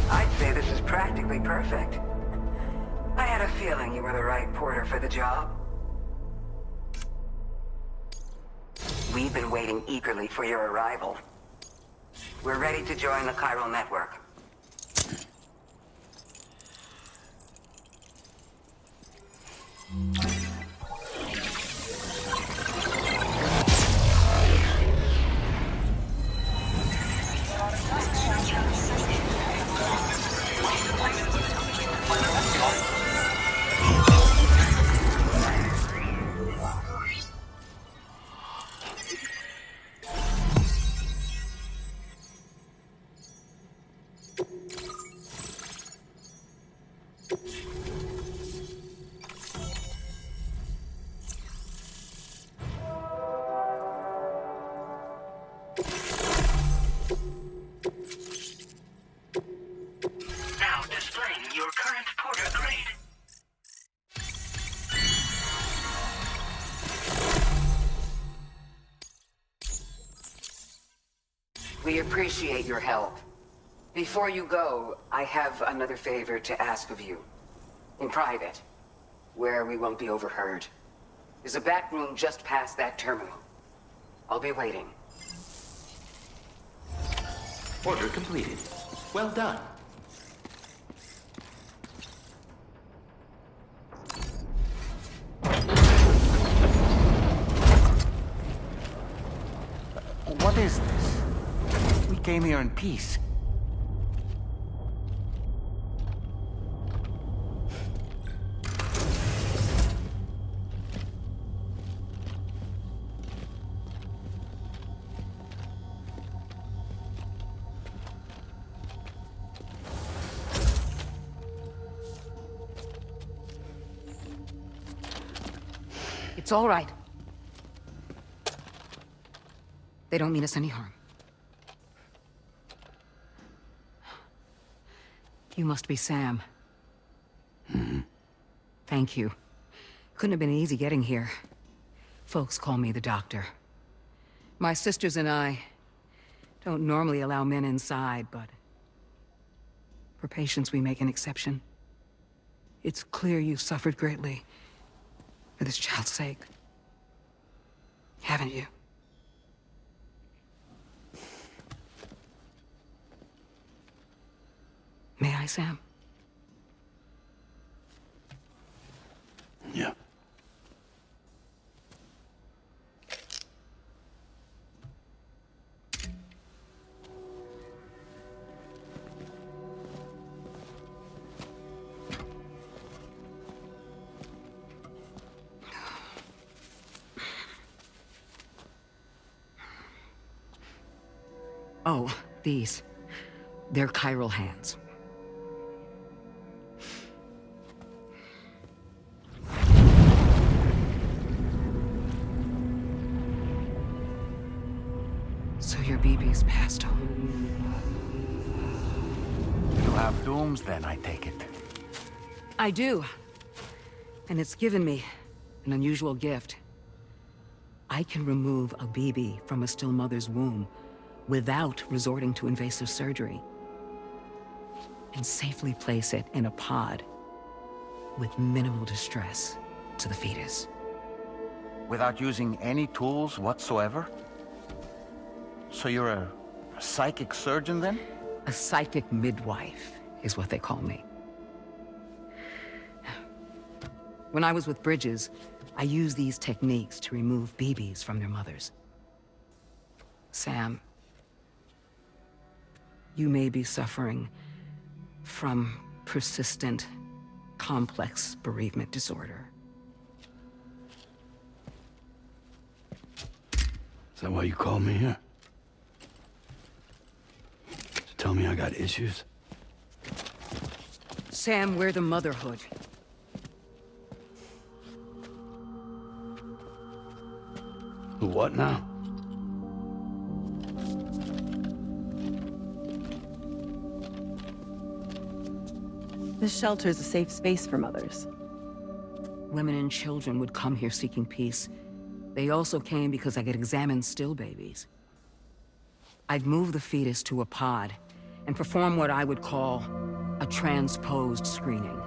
I'd say this is practically perfect. I had a feeling you were the right porter for the job. We've been waiting eagerly for your arrival. We're ready to join the chiral network. Now displaying your current porter grade. We appreciate your help. Before you go, I have another favor to ask of you. In private, where we won't be overheard. There's a back room just past that terminal. I'll be waiting. Order completed. Well done. What is this? We came here in peace. It's all right. They don't mean us any harm. You must be Sam. Thank you. Couldn't have been easy getting here. Folks call me the doctor. My sisters and I don't normally allow men inside, but for patients we make an exception. It's clear you've suffered greatly for this child's sake. Haven't you? Hi, Sam. Yeah. Oh, these. They're chiral hands. So your BB's passed on. You have dooms then, I take it. I do. And it's given me an unusual gift. I can remove a BB from a still mother's womb without resorting to invasive surgery, and safely place it in a pod with minimal distress to the fetus. Without using any tools whatsoever? So you're a psychic surgeon then? A psychic midwife is what they call me. When I was with Bridges, I used these techniques to remove BBs from their mothers. Sam, you may be suffering from persistent, complex bereavement disorder. Is that why you called me here? To tell me I got issues? Sam, we're the motherhood. The what now? This shelter is a safe space for mothers. Women and children would come here seeking peace. They also came because I could examine still babies. I'd move the fetus to a pod and perform what I would call a transposed screening.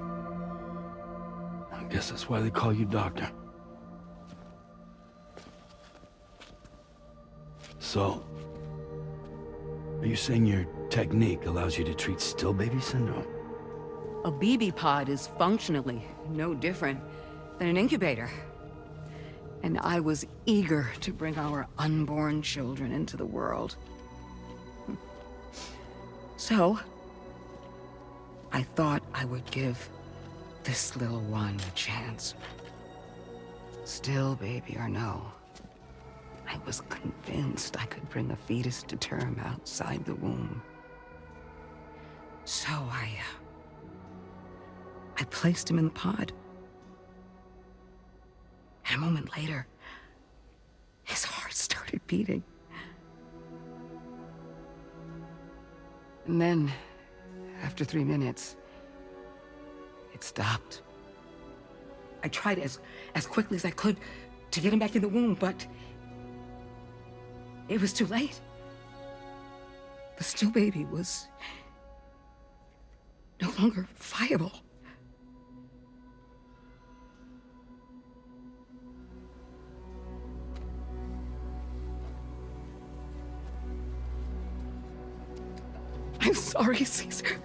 I guess that's why they call you doctor. So, are you saying your technique allows you to treat still baby syndrome? A BB pod is functionally no different than an incubator. And I was eager to bring our unborn children into the world. So, I thought I would give this little one a chance. Still baby or no, I was convinced I could bring a fetus to term outside the womb. So I placed him in the pod. And a moment later, his heart started beating. And then, after 3 minutes, it stopped. I tried as quickly as I could to get him back in the womb, but it was too late. The still baby was no longer viable. I'm sorry, Caesar.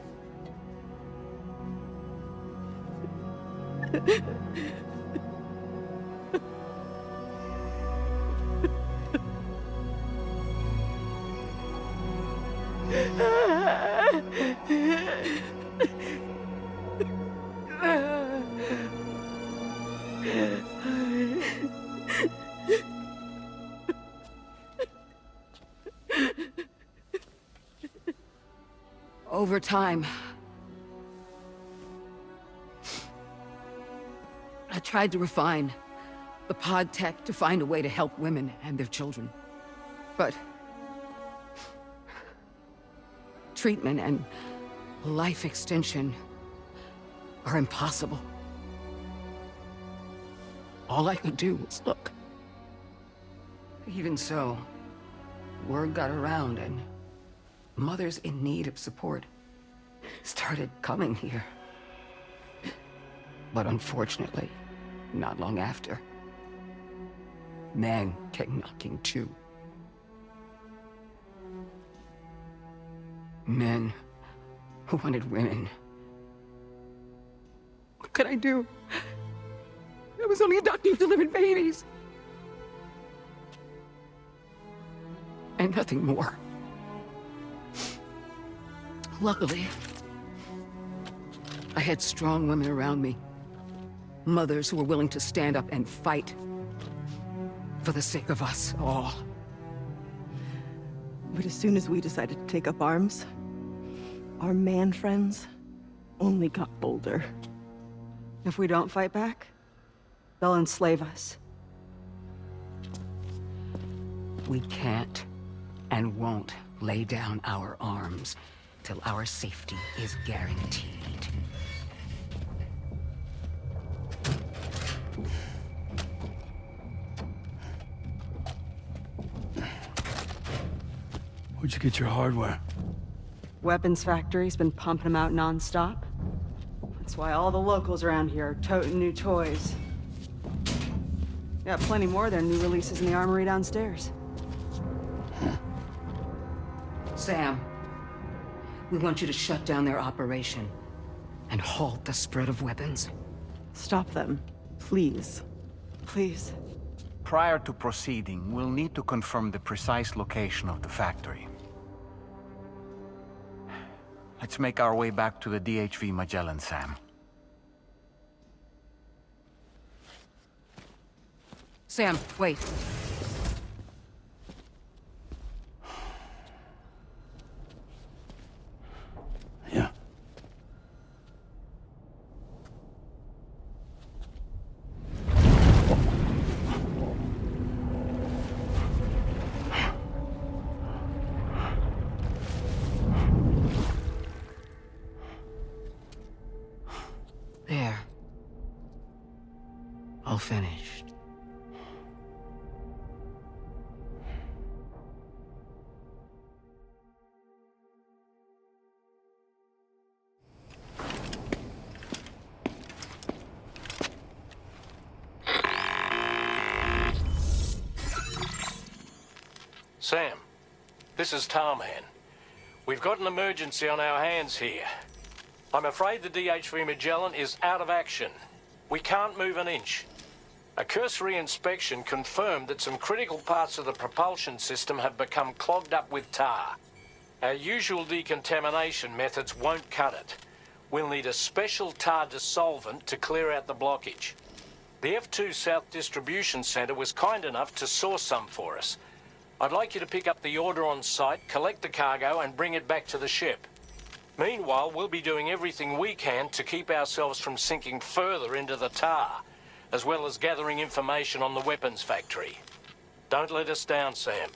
Over time, I tried to refine the pod tech to find a way to help women and their children. But treatment and life extension are impossible. All I could do was look. Even so, word got around and mothers in need of support started coming here. But unfortunately, not long after, men came knocking too. Men who wanted women. What could I do? I was only a doctor who delivered babies. And nothing more. Luckily, I had strong women around me. Mothers who were willing to stand up and fight for the sake of us all. But as soon as we decided to take up arms, our man friends only got bolder. If we don't fight back, they'll enslave us. We can't and won't lay down our arms till our safety is guaranteed. Where'd you get your hardware? Weapons factory's been pumping them out non-stop. That's why all the locals around here are toting new toys. Got plenty more of their new releases in the armory downstairs. Sam, we want you to shut down their operation and halt the spread of weapons. Stop them, please. Please. Prior to proceeding, we'll need to confirm the precise location of the factory. Let's make our way back to the DHV Magellan, Sam. Sam, wait. Yeah. There. All finished. Sam, this is Tarman. We've got an emergency on our hands here. I'm afraid the DHV Magellan is out of action. We can't move an inch. A cursory inspection confirmed that some critical parts of the propulsion system have become clogged up with tar. Our usual decontamination methods won't cut it. We'll need a special tar dissolvent to clear out the blockage. The F2 South Distribution Centre was kind enough to source some for us. I'd like you to pick up the order on site, collect the cargo, and bring it back to the ship. Meanwhile, we'll be doing everything we can to keep ourselves from sinking further into the tar, as well as gathering information on the weapons factory. Don't let us down, Sam.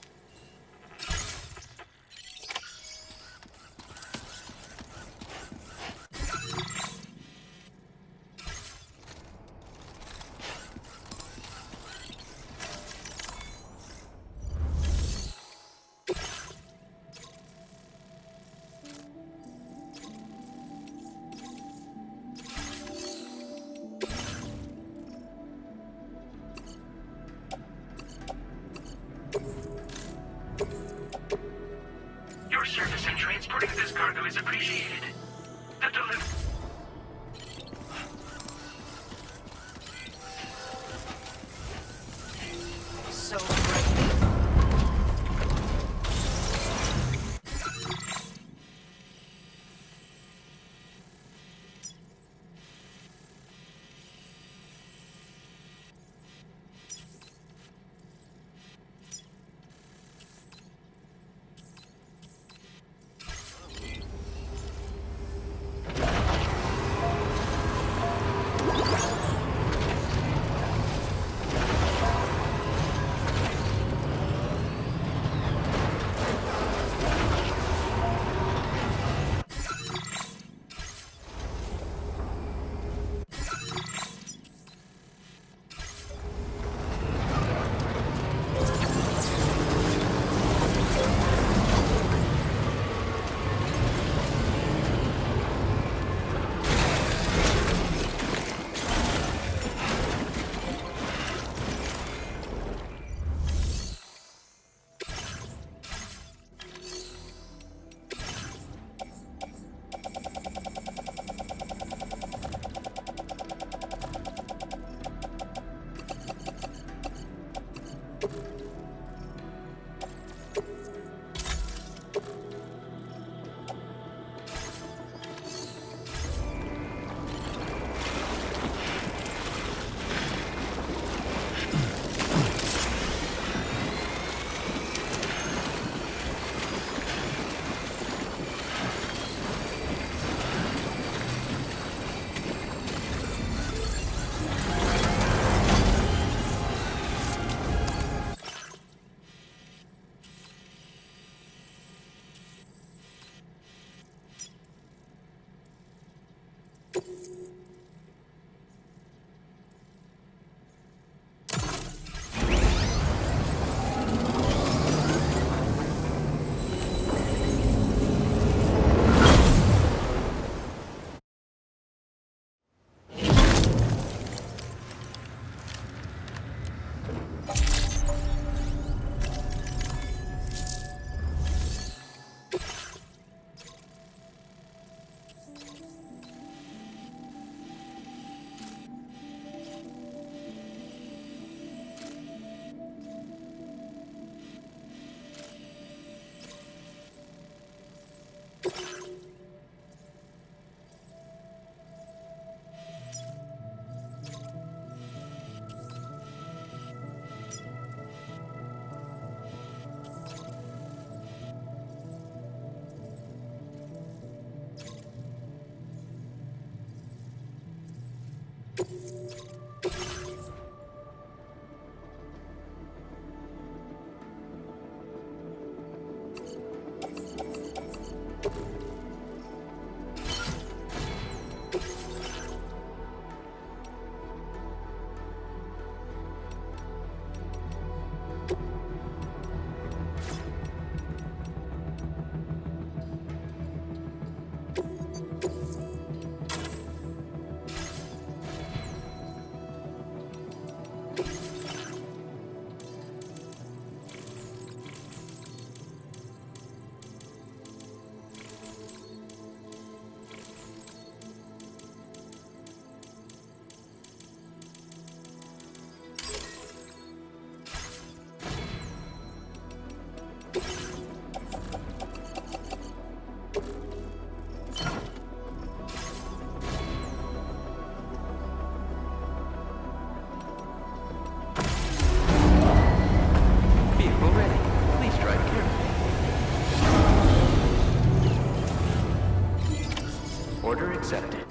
Your service in transporting this cargo is appreciated. The delivery... So Order accepted.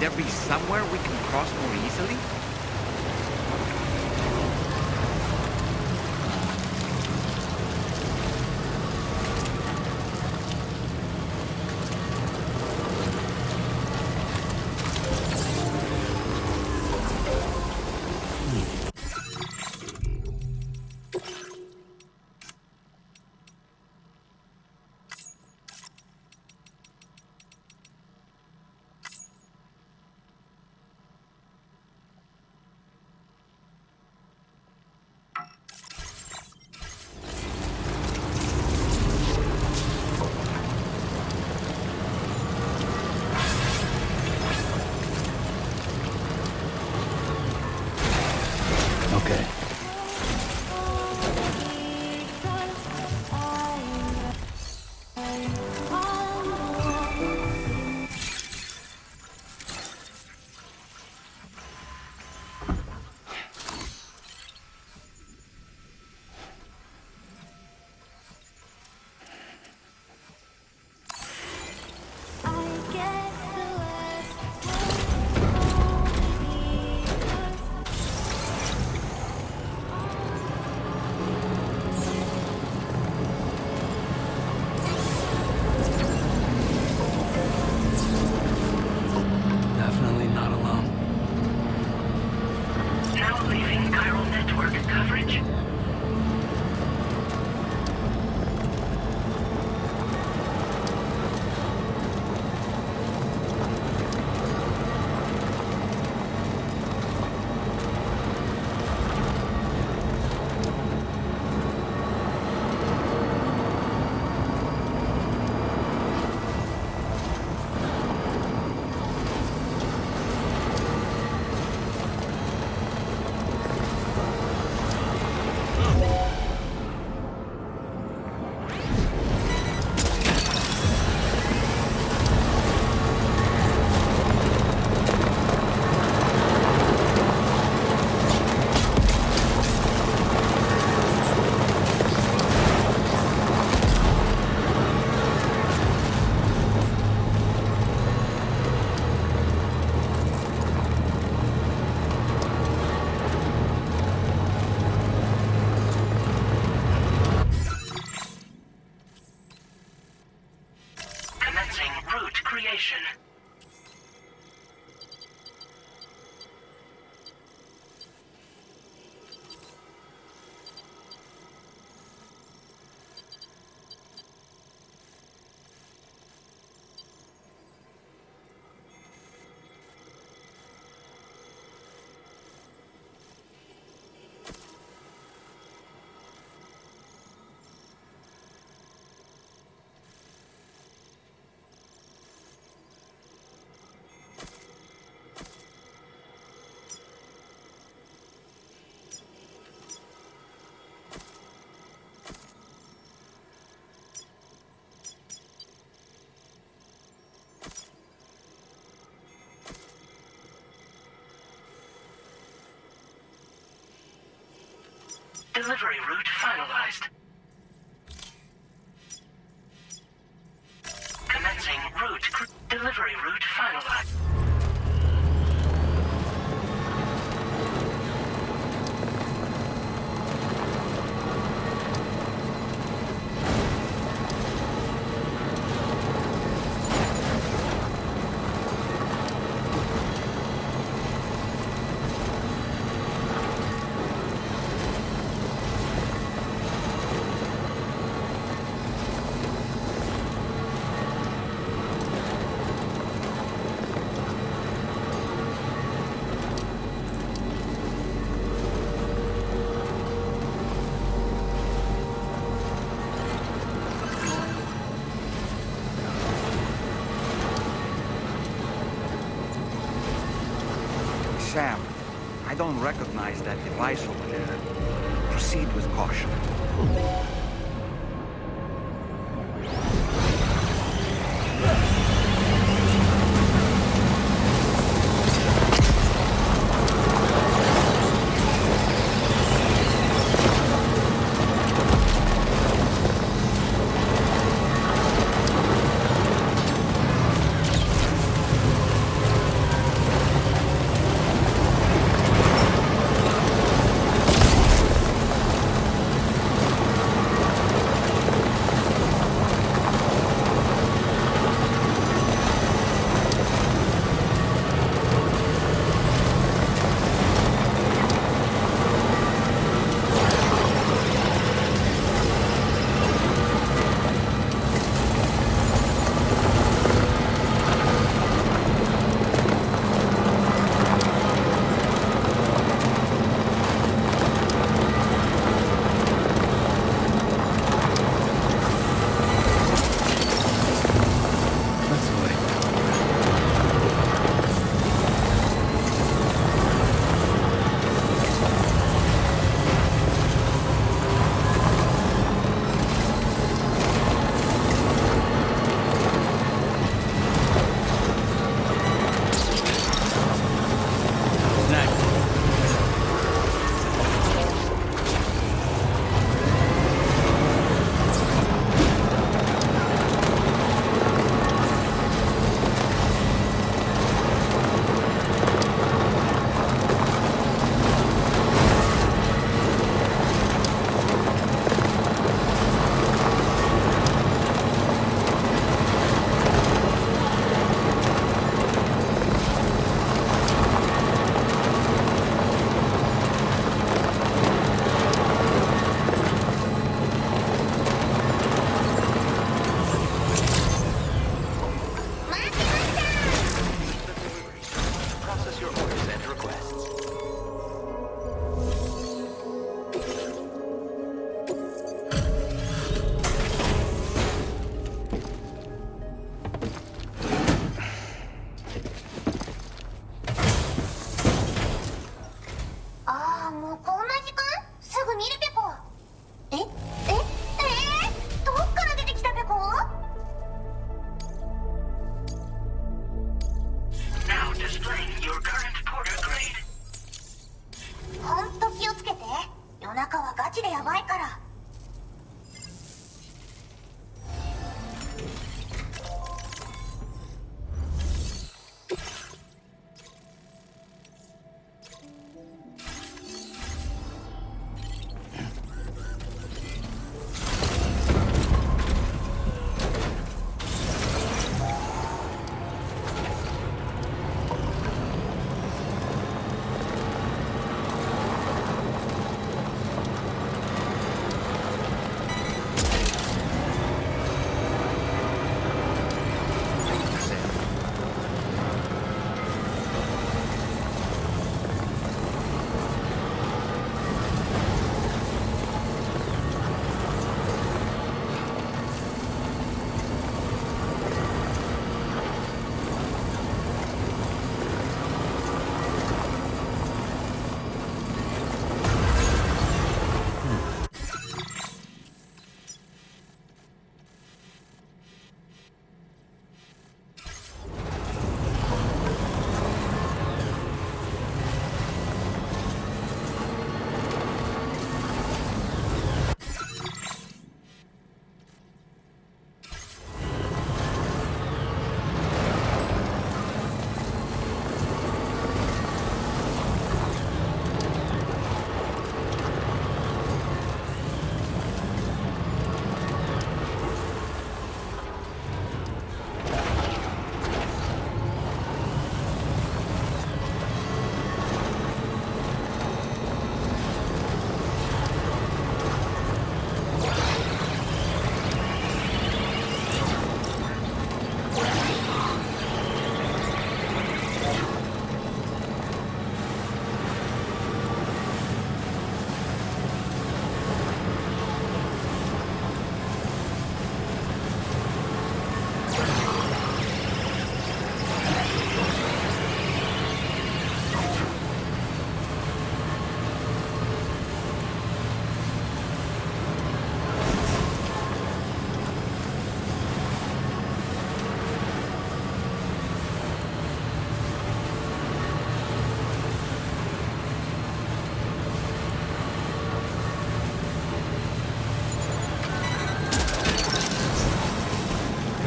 there be somewhere we can cross more easily? Okay. Definitely not alone. Now leaving chiral network coverage. Commencing route creation. Delivery route finalized. Commencing delivery route finalized. Sam, I don't recognize that device over there. Proceed with caution.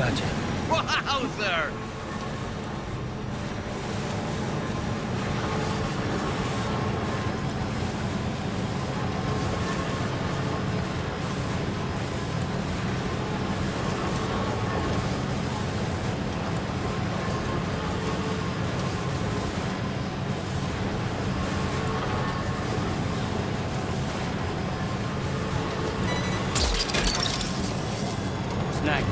Gotcha. Wowzer! Snag.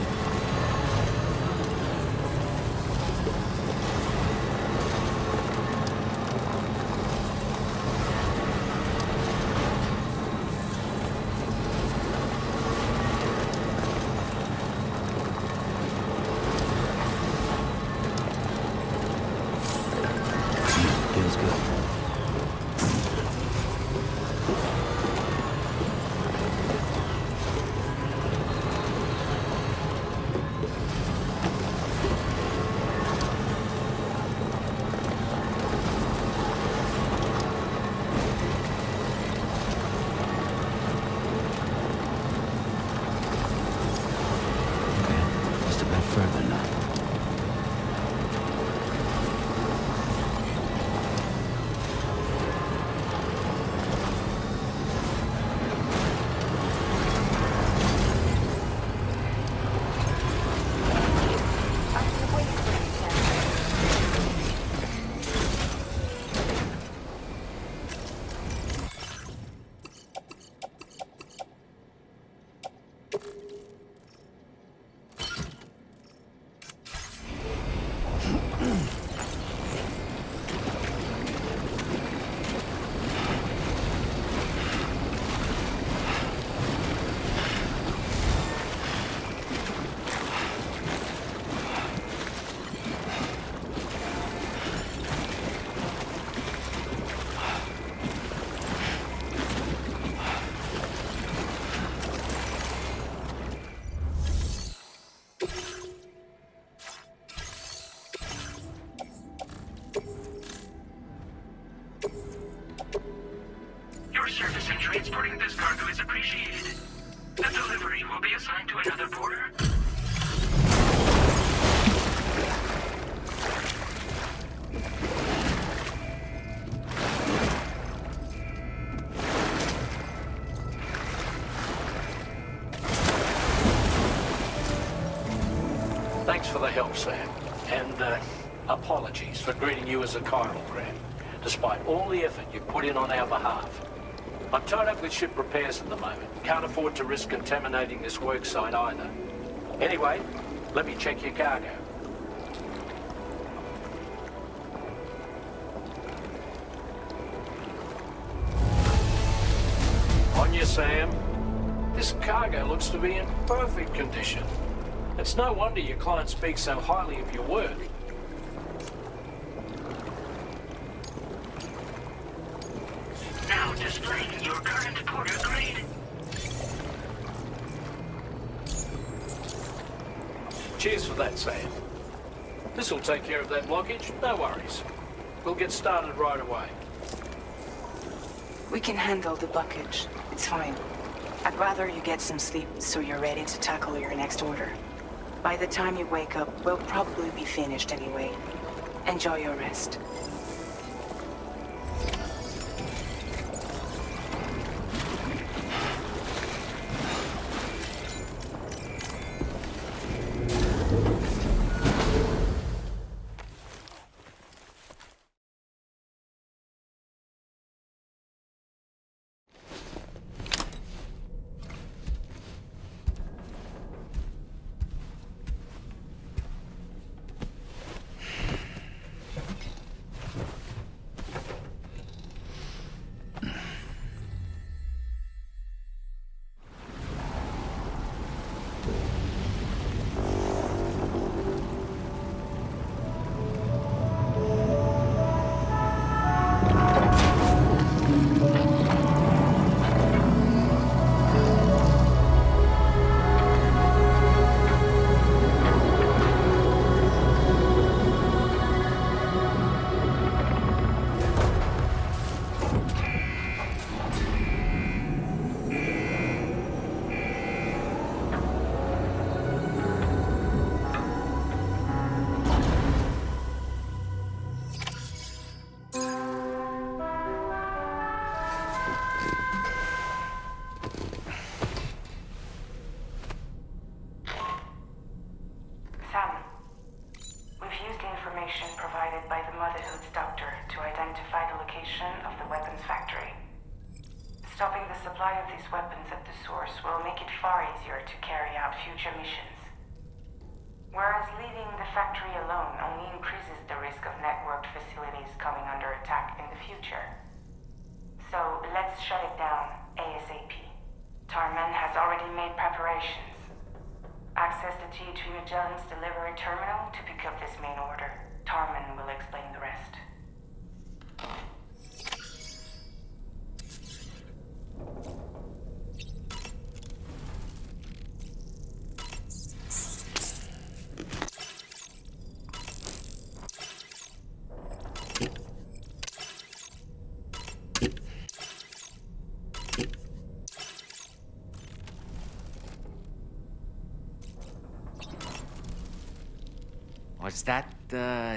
Feels good. Must have been further now. Your service in transporting this cargo is appreciated. The delivery will be assigned to another porter. Thanks for the help, Sam. And, apologies for greeting you as a chiral, Graham, despite all the effort you've put in on our behalf. I'm tied up with ship repairs at the moment. Can't afford to risk contaminating this work site either. Anyway, let me check your cargo. On you, Sam. This cargo looks to be in perfect condition. It's no wonder your client speaks so highly of your work. Now displaying your current porter grade. Cheers for that, Sam. This'll take care of that blockage, no worries. We'll get started right away. We can handle the blockage. It's fine. I'd rather you get some sleep so you're ready to tackle your next order. By the time you wake up, we'll probably be finished anyway. Enjoy your rest. prevent these weapons at the source will make it far easier to carry out future missions. Whereas leaving the factory alone only increases the risk of networked facilities coming under attack in the future. So let's shut it down ASAP. Tarman has already made preparations. Access the T2 Magellan's delivery terminal to pick up this main order. Tarman will explain the rest. Was that,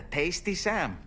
tasty, Sam?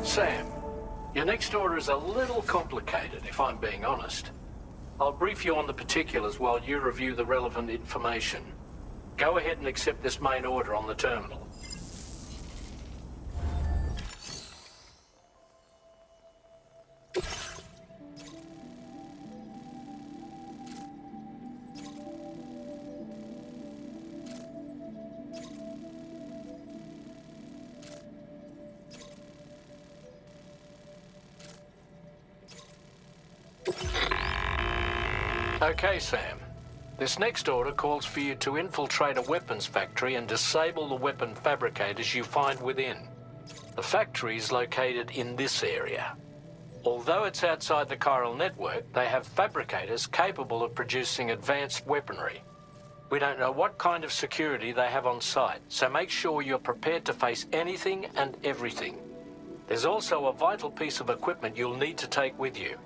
Sam, your next order is a little complicated, if I'm being honest. I'll brief you on the particulars while you review the relevant information. Go ahead and accept this main order on the terminal. Okay, Sam. This next order calls for you to infiltrate a weapons factory and disable the weapon fabricators you find within. The factory is located in this area. Although it's outside the chiral network, they have fabricators capable of producing advanced weaponry. We don't know what kind of security they have on site, so make sure you're prepared to face anything and everything. There's also a vital piece of equipment you'll need to take with you.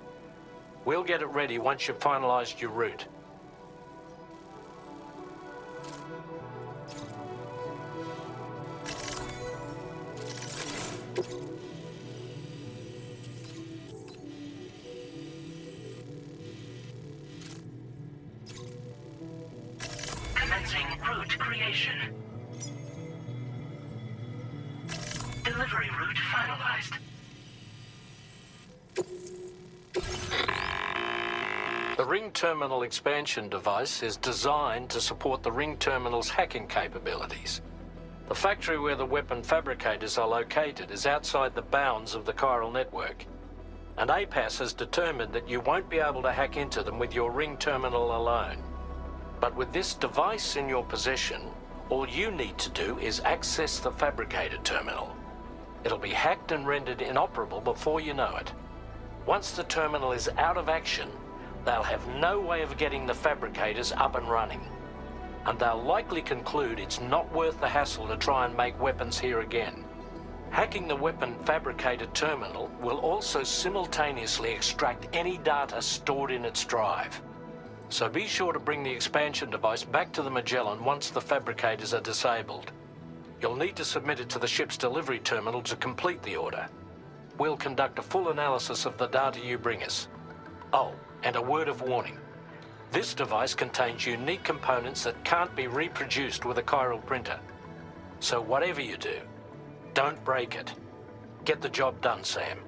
We'll get it ready once you've finalized your route. Commencing route creation. Delivery route finalized. The Ring Terminal expansion device is designed to support the Ring Terminal's hacking capabilities. The factory where the weapon fabricators are located is outside the bounds of the chiral network, and APAS has determined that you won't be able to hack into them with your Ring Terminal alone. But with this device in your possession, all you need to do is access the fabricator terminal. It'll be hacked and rendered inoperable before you know it. Once the terminal is out of action, they'll have no way of getting the fabricators up and running. And they'll likely conclude it's not worth the hassle to try and make weapons here again. Hacking the weapon fabricator terminal will also simultaneously extract any data stored in its drive. So be sure to bring the expansion device back to the Magellan once the fabricators are disabled. You'll need to submit it to the ship's delivery terminal to complete the order. We'll conduct a full analysis of the data you bring us. Oh, and a word of warning. This device contains unique components that can't be reproduced with a chiral printer. So whatever you do, don't break it. Get the job done, Sam.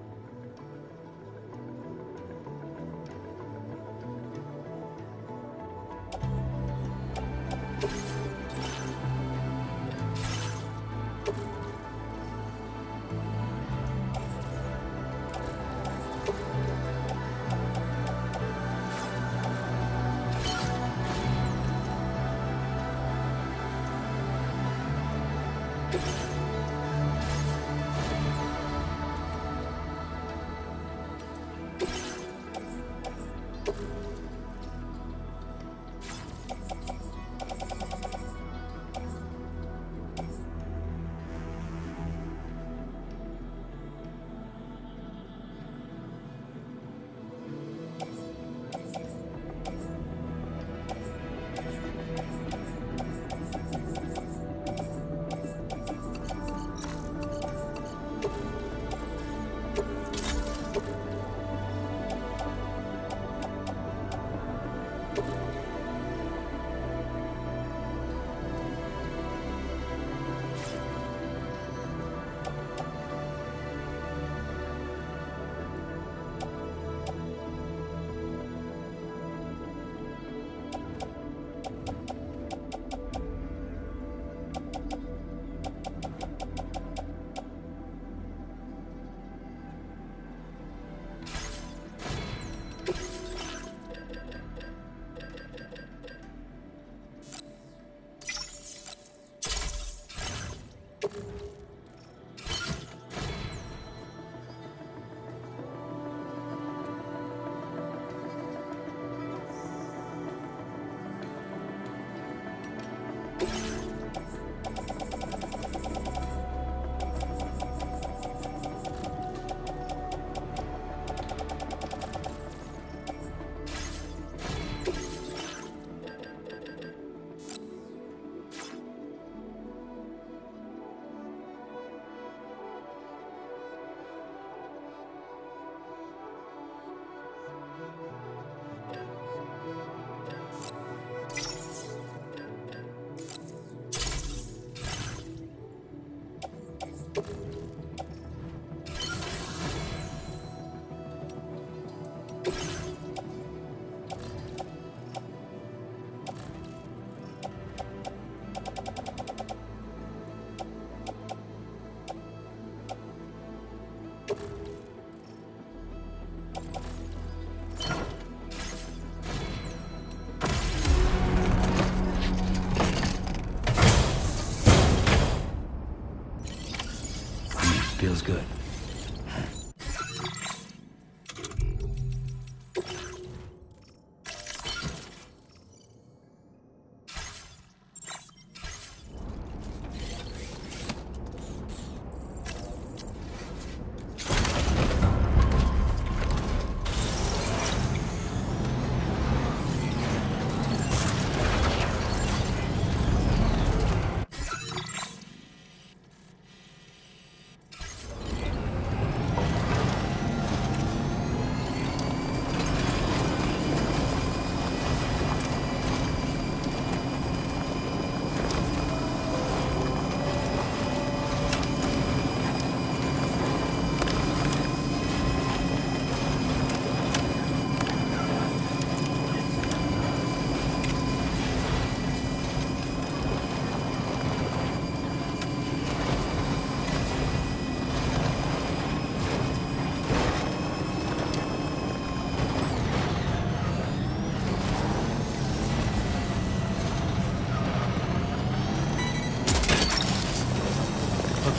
Feels good.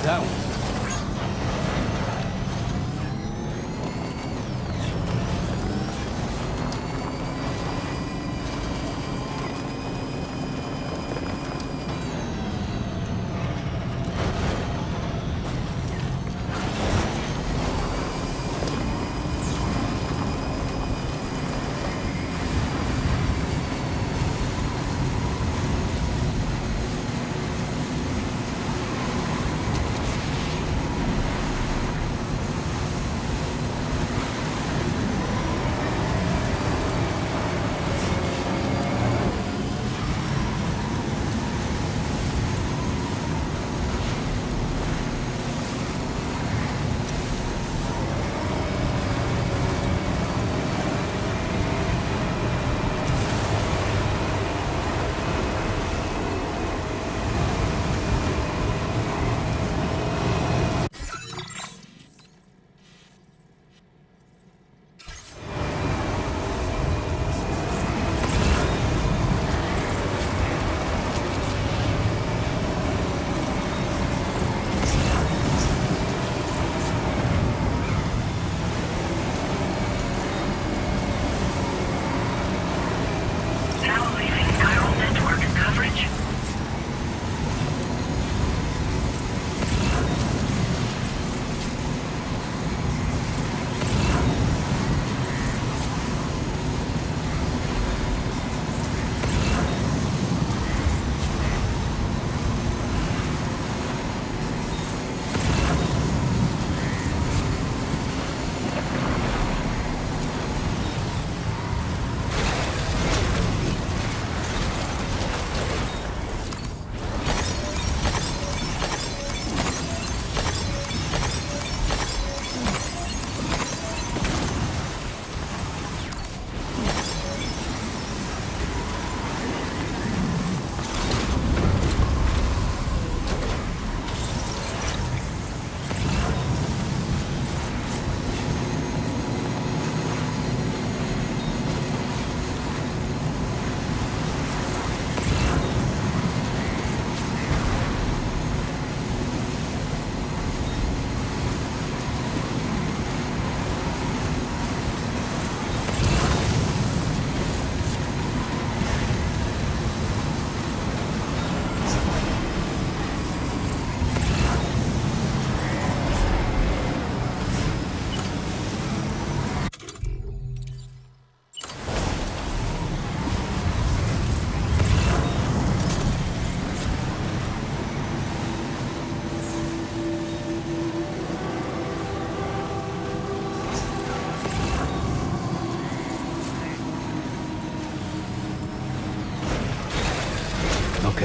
That one.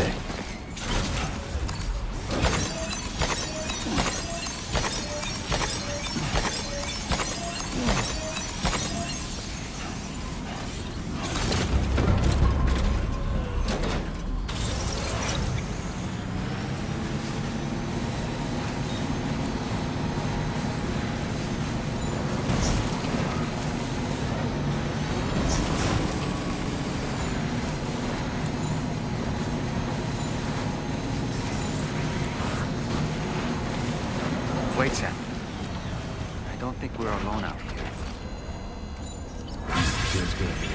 Okay. Wait, Sam. I don't think we're alone out here. Feels good.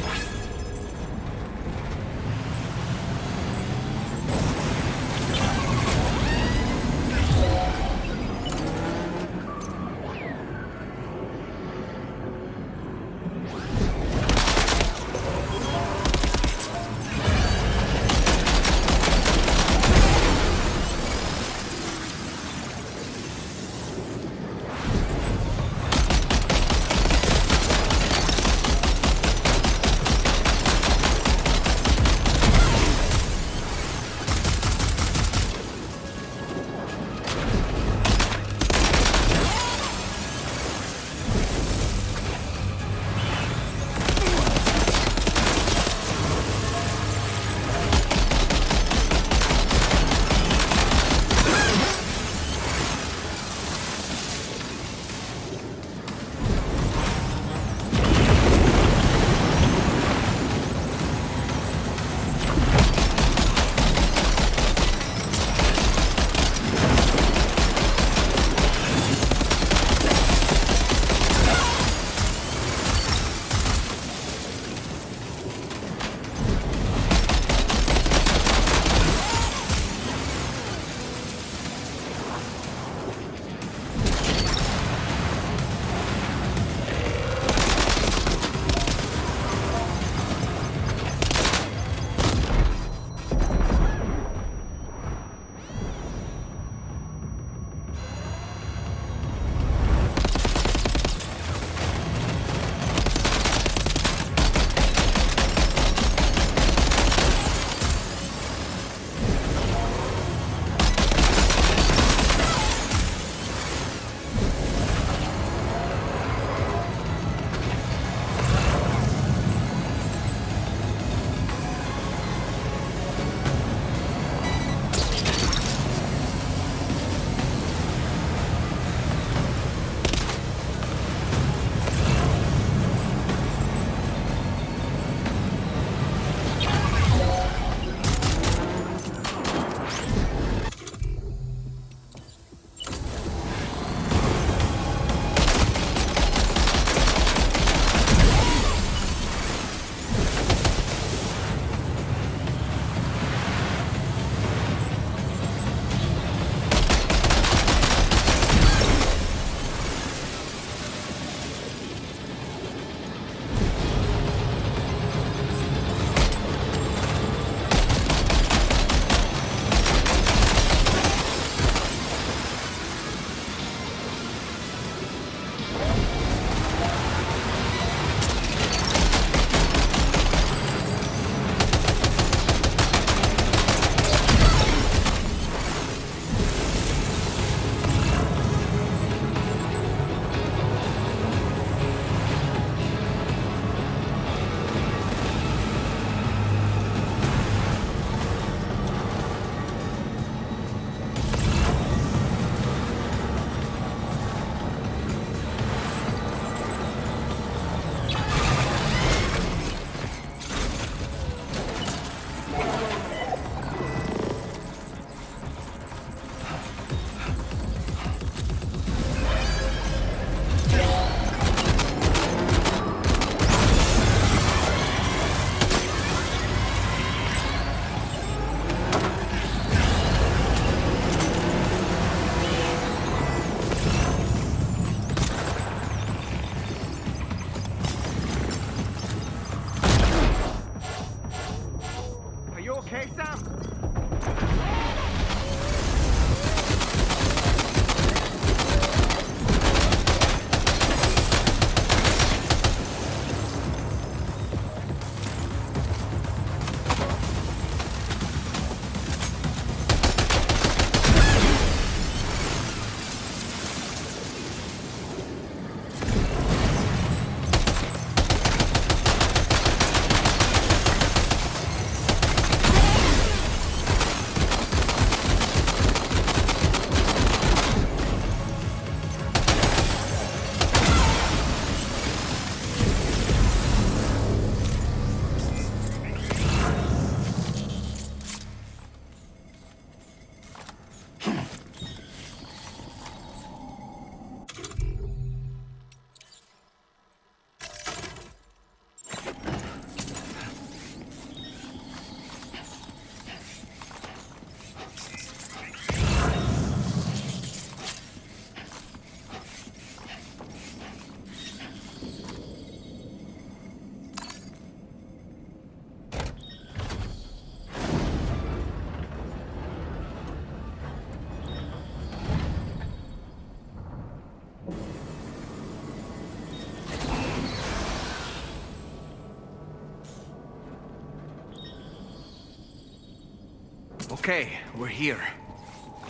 Okay, we're here.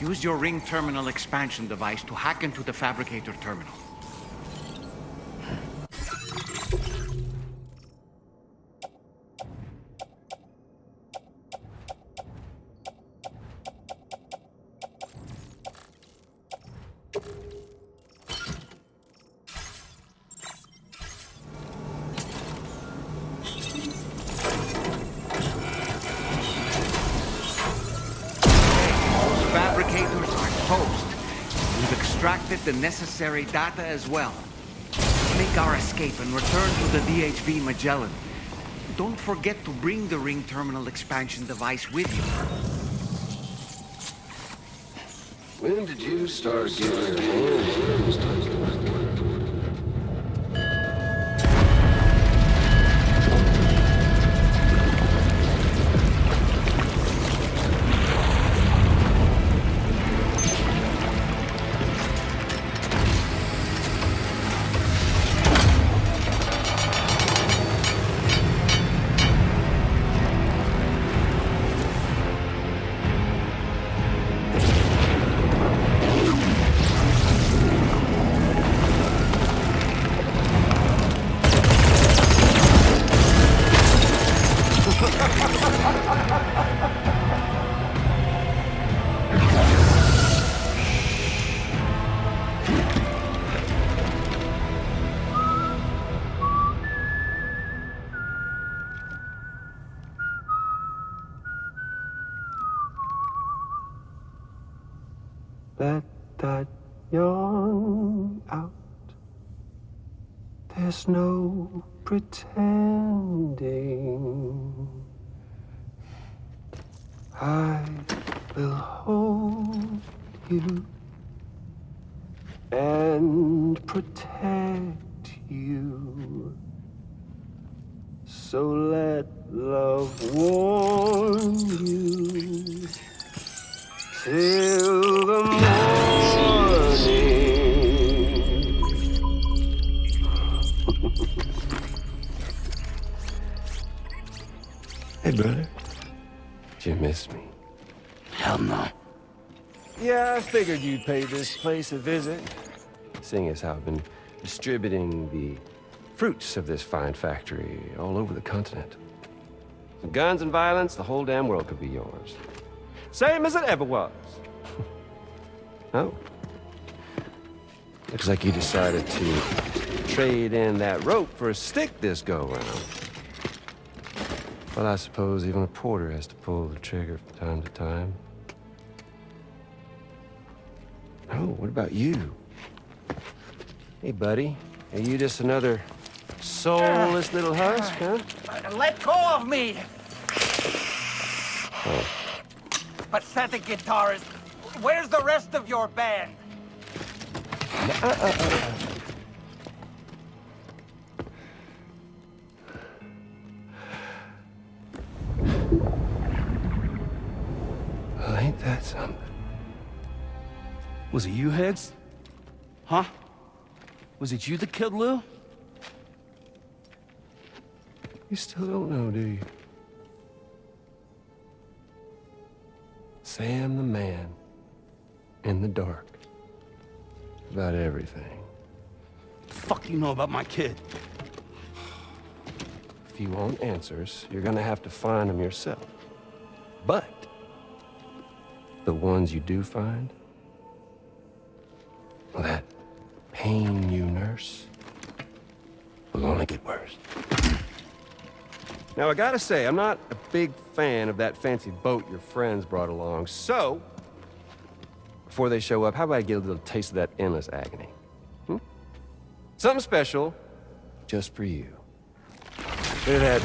Use your ring terminal expansion device to hack into the fabricator terminal. Fabricators are toast. We've extracted the necessary data as well. Let's make our escape and return to the DHV Magellan. Don't forget to bring the ring terminal expansion device with you. When did you start getting your hands dirty? Let that yawn out. There's no pretending. I will hold you and protect you. So let love warm you till the morning. Hey, brother. Did you miss me? Hell no. Yeah, I figured you'd pay this place a visit, seeing as how I've been distributing the fruits of this fine factory all over the continent. Some guns and violence, the whole damn world could be yours. Same as it ever was. Oh. Looks like you decided to trade in that rope for a stick this go-round. Well, I suppose even a porter has to pull the trigger from time to time. Oh, what about you? Hey, buddy. Are you just another soulless little husk, huh? Let go of me! Oh. Pathetic guitarist. Where's the rest of your band? Well, ain't that something? Was it you, Higgs? Huh? Was it you that killed Lou? You still don't know, do you? Sam the man. In the dark. About everything. The fuck you know about my kid? If you want answers, you're gonna have to find them yourself. But the ones you do find, well, that pain you nurse will only get worse. Now, I gotta say, I'm not a big fan of that fancy boat your friends brought along, so before they show up, how about I get a little taste of that endless agony? Something special just for you. Look at that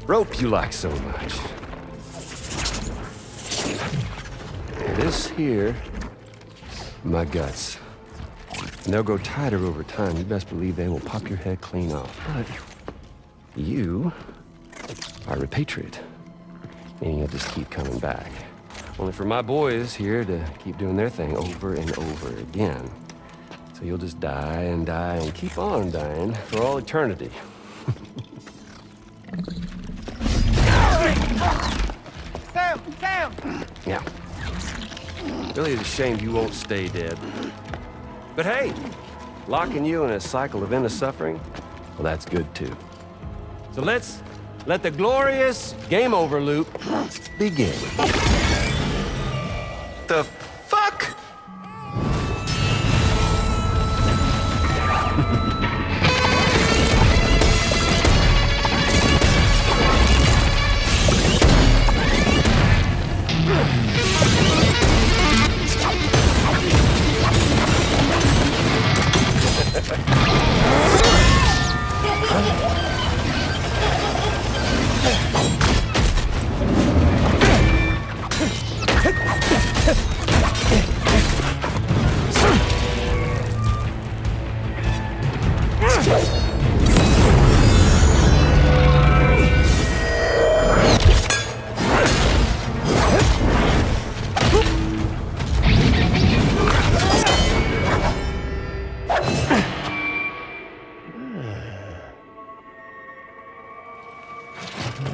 rope you like so much. This here, my guts. And they'll grow tighter over time. You best believe they will pop your head clean off. But you are repatriate, meaning you'll just keep coming back. Only for my boys here to keep doing their thing over and over again. So you'll just die and die and keep on dying for all eternity. Sam! Sam! Yeah. Really is a shame you won't stay dead. But hey, locking you in a cycle of endless suffering, well, that's good too. So let's let the glorious game over loop begin. The fuck?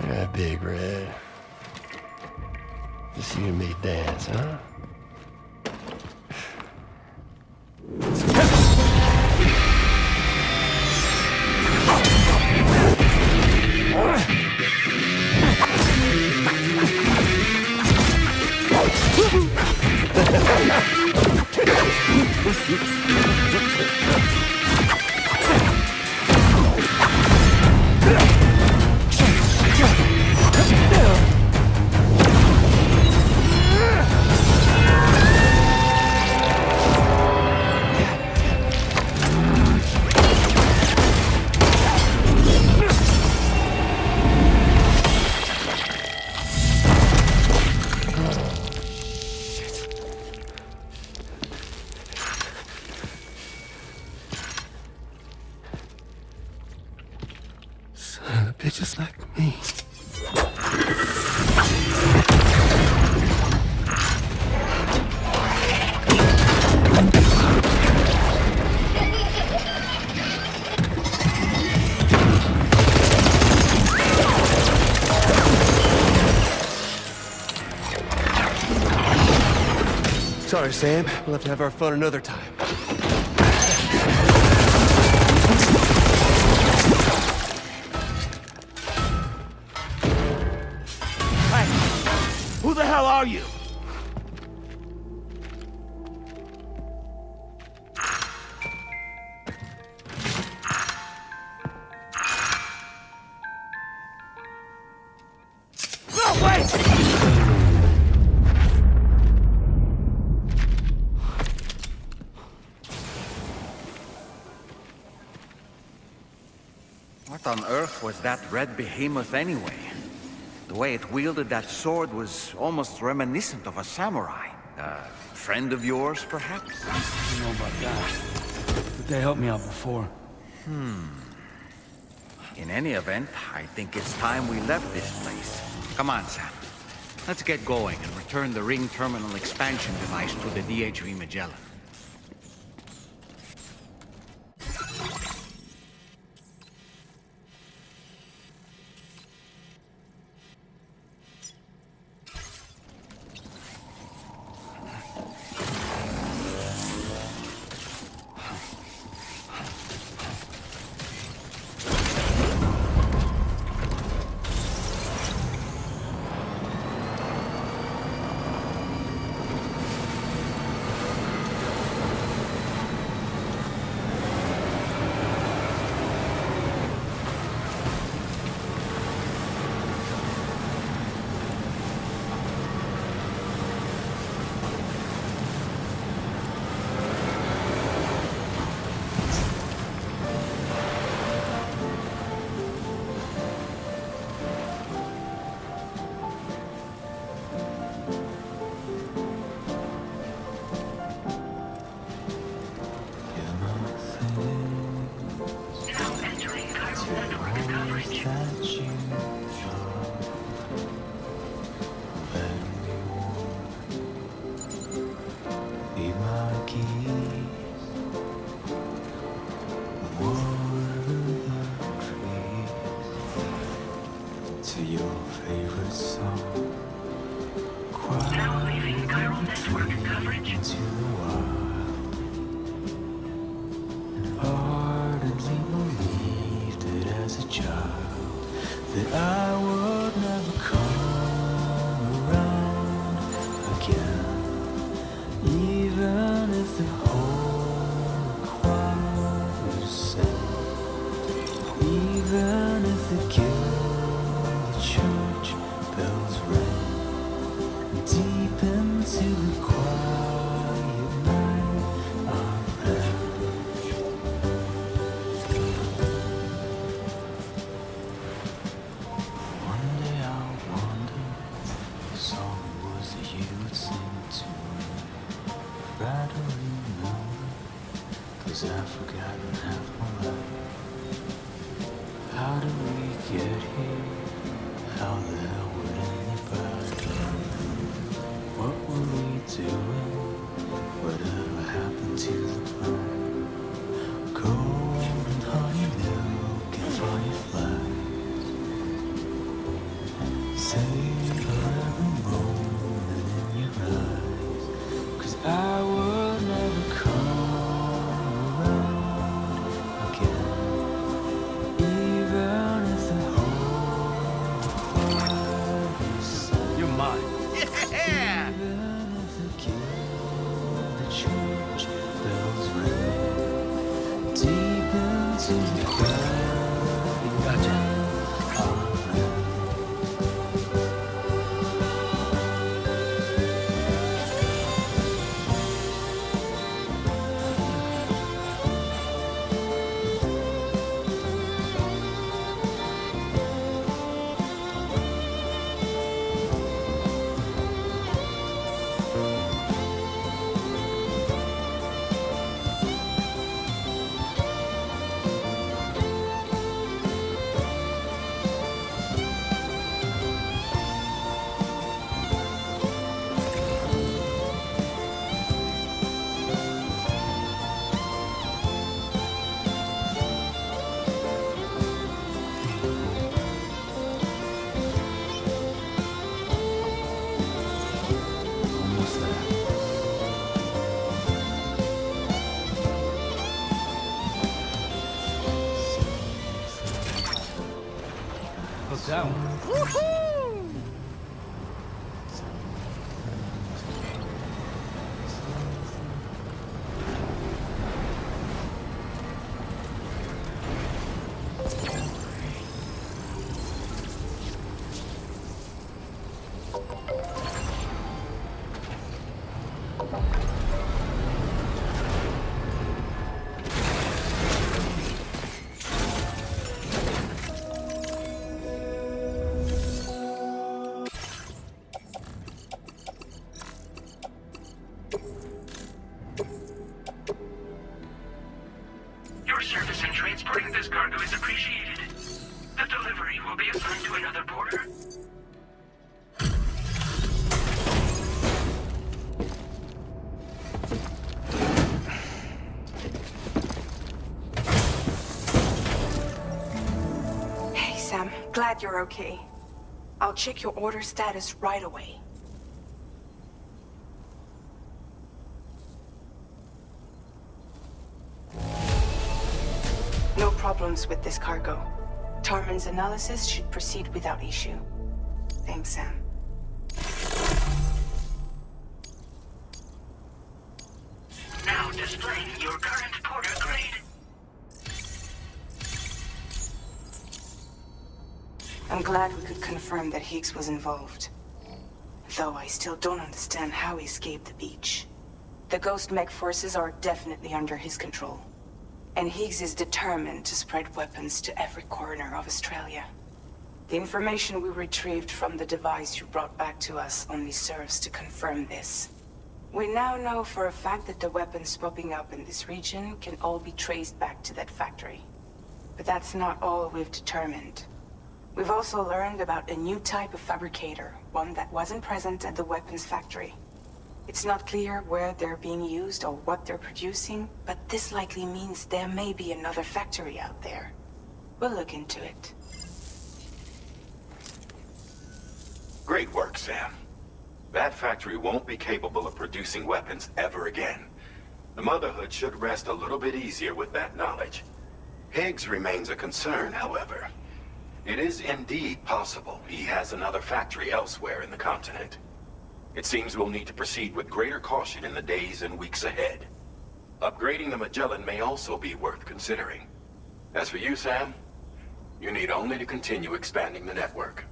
Yeah, Big Red. Just you and me dance, huh? Son of bitches like me. Sorry, Sam. We'll have to have our fun another time. Who the hell are you? No, wait! What on earth was that red behemoth anyway? The way it wielded that sword was almost reminiscent of a samurai. A friend of yours, perhaps? I don't know about that. But they helped me out before. In any event, I think it's time we left this place. Come on, Sam. Let's get going and return the ring terminal expansion device to the DHV Magellan. bridge. Into the wild, and ardently believed it as a child that I would never come around again, even if the whole choir was sang, even if the guild, the church bells rang, deep into the quiet night I ran. One day I wondered the song it was that you would sing to me. Try to remember, 'cause I've forgotten half my life. How did we get here? How the hell would anybody? What were we doing? Whatever happened to the plan? Gold and honey milk and fireflies. Savor every moment in your eyes, 'cause I would never come around again, even if the whole choir was sang. You're mine. Yeah! Even if the guild, the church bells ring, deep into the crowd. Gotcha. Almost there. Hooked down. Your service in transporting this cargo is appreciated. The delivery will be assigned to another border. Hey, Sam. Glad you're okay. I'll check your order status right away. No problems with this cargo. Tarman's analysis should proceed without issue. Thanks, Sam. Now displaying your current porter grade. I'm glad we could confirm that Higgs was involved. Though I still don't understand how he escaped the beach. The Ghost Mech forces are definitely under his control. And Higgs is determined to spread weapons to every corner of Australia. The information we retrieved from the device you brought back to us only serves to confirm this. We now know for a fact that the weapons popping up in this region can all be traced back to that factory. But that's not all we've determined. We've also learned about a new type of fabricator, one that wasn't present at the weapons factory. It's not clear where they're being used or what they're producing, but this likely means there may be another factory out there. We'll look into it. Great work, Sam. That factory won't be capable of producing weapons ever again. The Motherhood should rest a little bit easier with that knowledge. Higgs remains a concern, however. It is indeed possible he has another factory elsewhere in the continent. It seems we'll need to proceed with greater caution in the days and weeks ahead. Upgrading the Magellan may also be worth considering. As for you, Sam, you need only to continue expanding the network.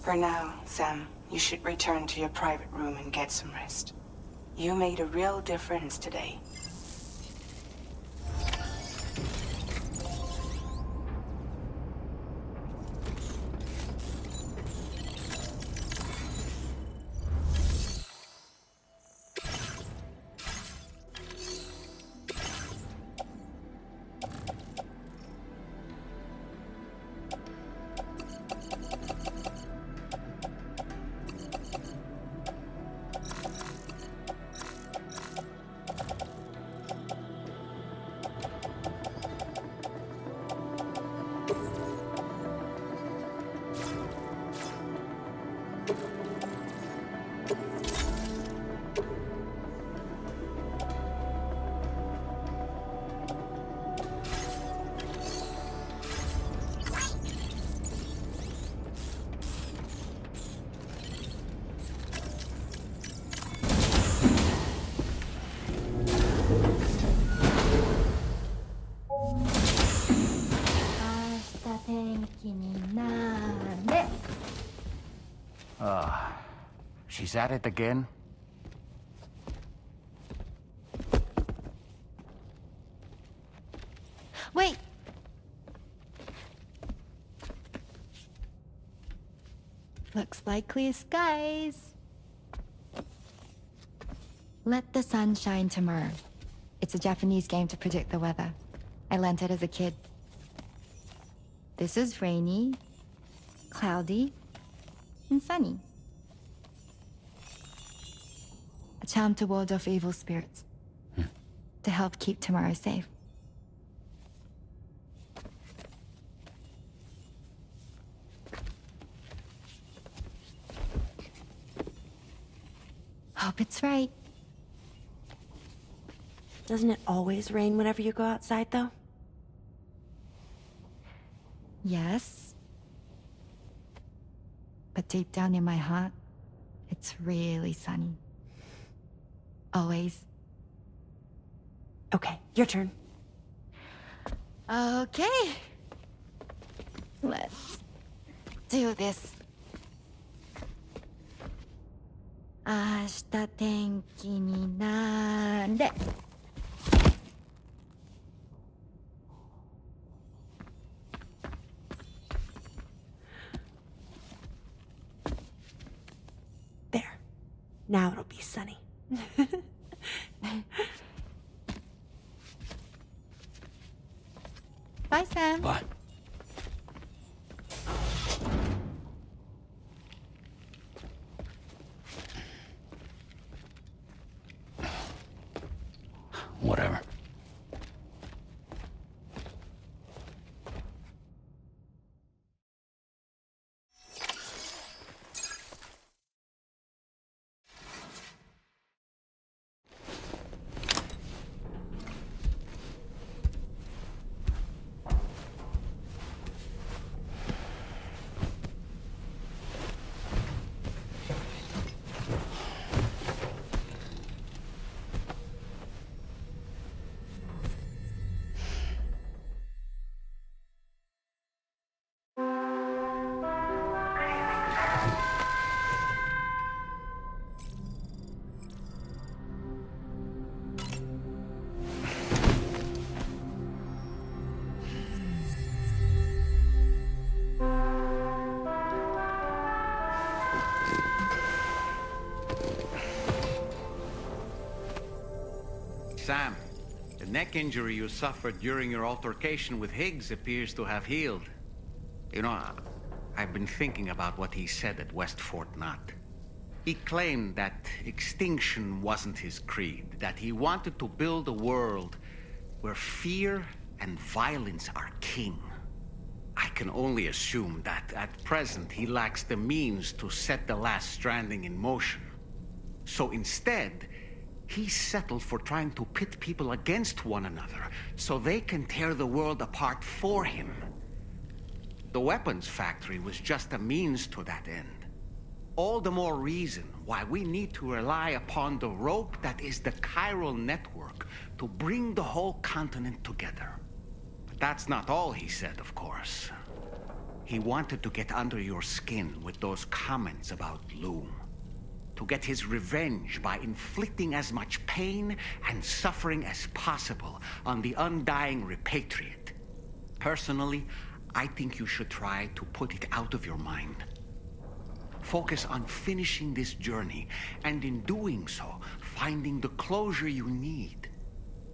For now, Sam, you should return to your private room and get some rest. You made a real difference today. She's at it again? Wait! Looks like clear skies. Let the sun shine tomorrow. It's a Japanese game to predict the weather. I learned it as a kid. This is rainy, cloudy, and sunny. A charm to ward off evil spirits. To help keep tomorrow safe. Hope it's right. Doesn't it always rain whenever you go outside, though? Yes. But deep down in my heart, it's really sunny. Always. Okay, your turn. Okay. Let's do this. 明日天気になれ。There. Now it'll be sunny. Bye, Sam. Bye. Whatever. Sam, the neck injury you suffered during your altercation with Higgs appears to have healed. You know, I've been thinking about what he said at West Fort Knot. He claimed that extinction wasn't his creed, that he wanted to build a world where fear and violence are king. I can only assume that at present he lacks the means to set the last Stranding in motion. So instead, he settled for trying to pit people against one another so they can tear the world apart for him. The weapons factory was just a means to that end. All the more reason why we need to rely upon the rope that is the chiral network to bring the whole continent together. But that's not all he said, of course. He wanted to get under your skin with those comments about Loom. To get his revenge by inflicting as much pain and suffering as possible on the undying repatriate. Personally, I think you should try to put it out of your mind. Focus on finishing this journey, and in doing so, finding the closure you need.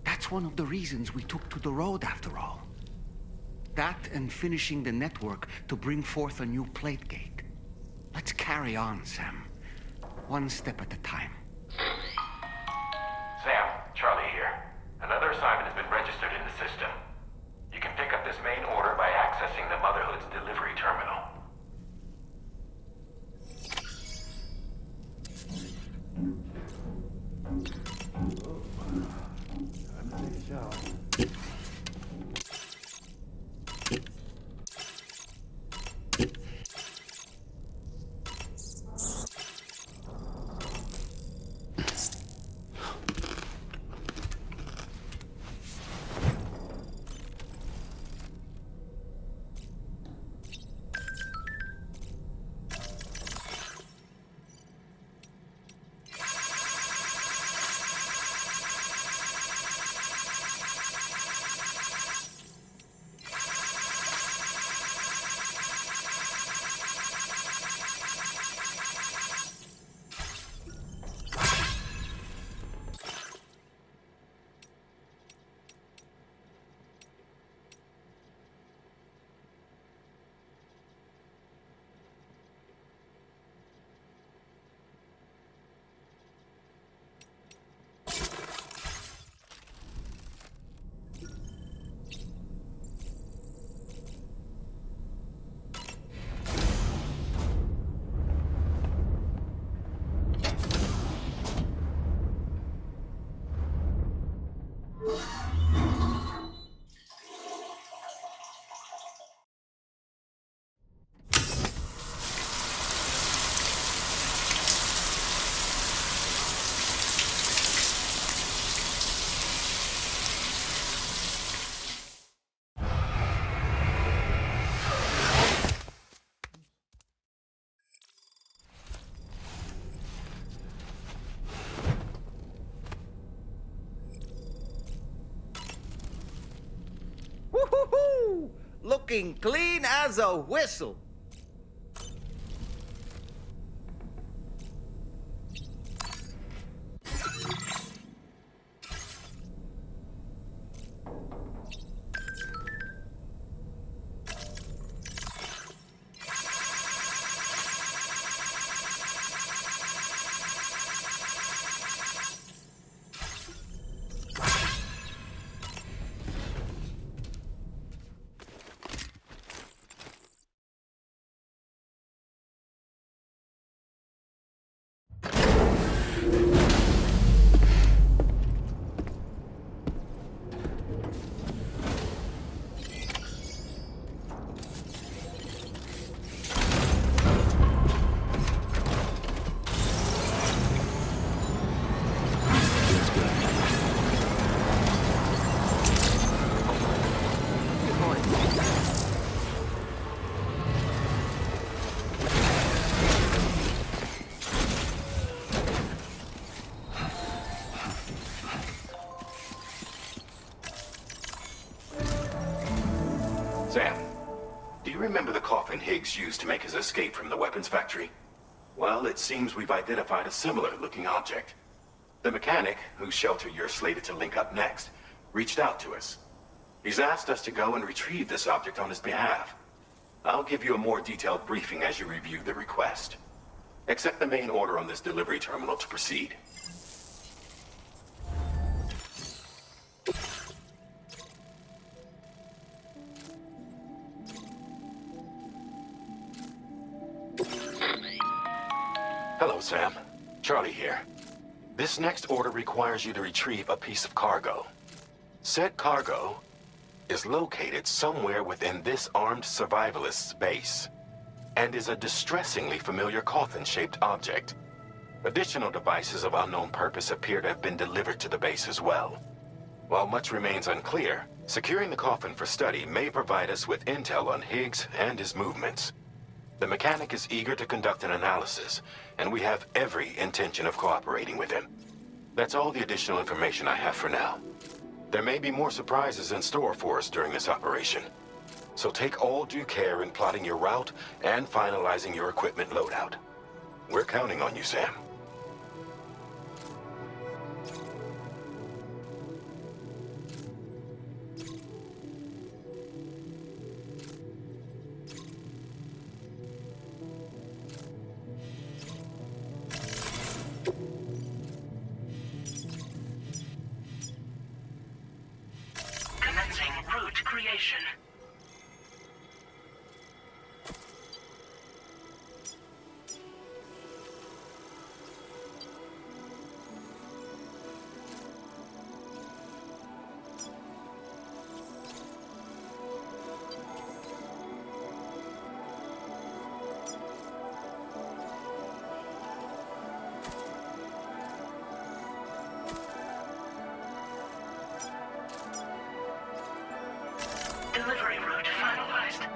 That's one of the reasons we took to the road, after all. That and finishing the network to bring forth a new plate gate. Let's carry on, Sam. One step at a time. Sam, Charlie here. Another assignment has been registered in the system. You can pick up this main order by accessing the Motherhood's delivery terminal. Woo-hoo-hoo! Looking clean as a whistle. Sam, do you remember the coffin Higgs used to make his escape from the weapons factory? Well, it seems we've identified a similar-looking object. The mechanic, whose shelter you're slated to link up next, reached out to us. He's asked us to go and retrieve this object on his behalf. I'll give you a more detailed briefing as you review the request. Accept the main order on this delivery terminal to proceed. Hello, Sam. Charlie here. This next order requires you to retrieve a piece of cargo. Said cargo is located somewhere within this armed survivalist's base, and is a distressingly familiar coffin-shaped object. Additional devices of unknown purpose appear to have been delivered to the base as well. While much remains unclear, securing the coffin for study may provide us with intel on Higgs and his movements. The mechanic is eager to conduct an analysis, and we have every intention of cooperating with him. That's all the additional information I have for now. There may be more surprises in store for us during this operation, so take all due care in plotting your route and finalizing your equipment loadout. We're counting on you, Sam. Commencing route creation. Delivery route finalized.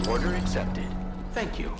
Order accepted. Thank you.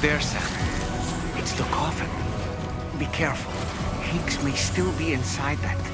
there, Sam. It's the coffin. Be careful. Hinks may still be inside that thing.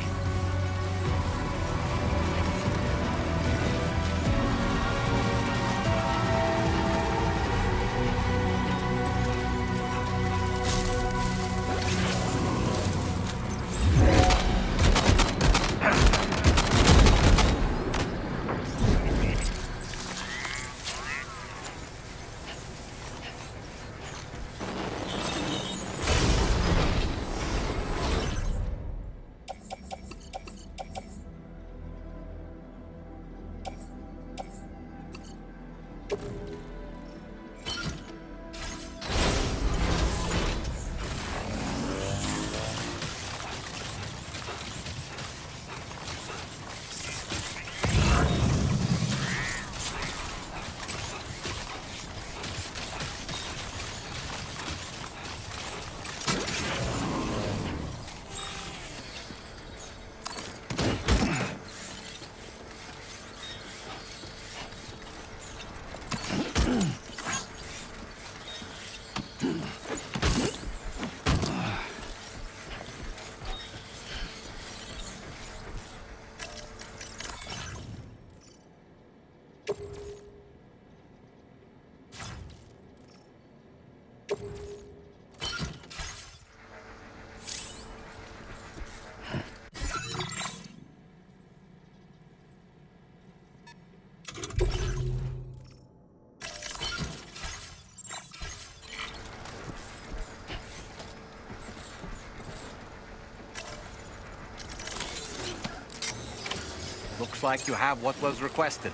Looks like you have what was requested.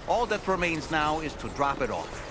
All that remains now is to drop it off.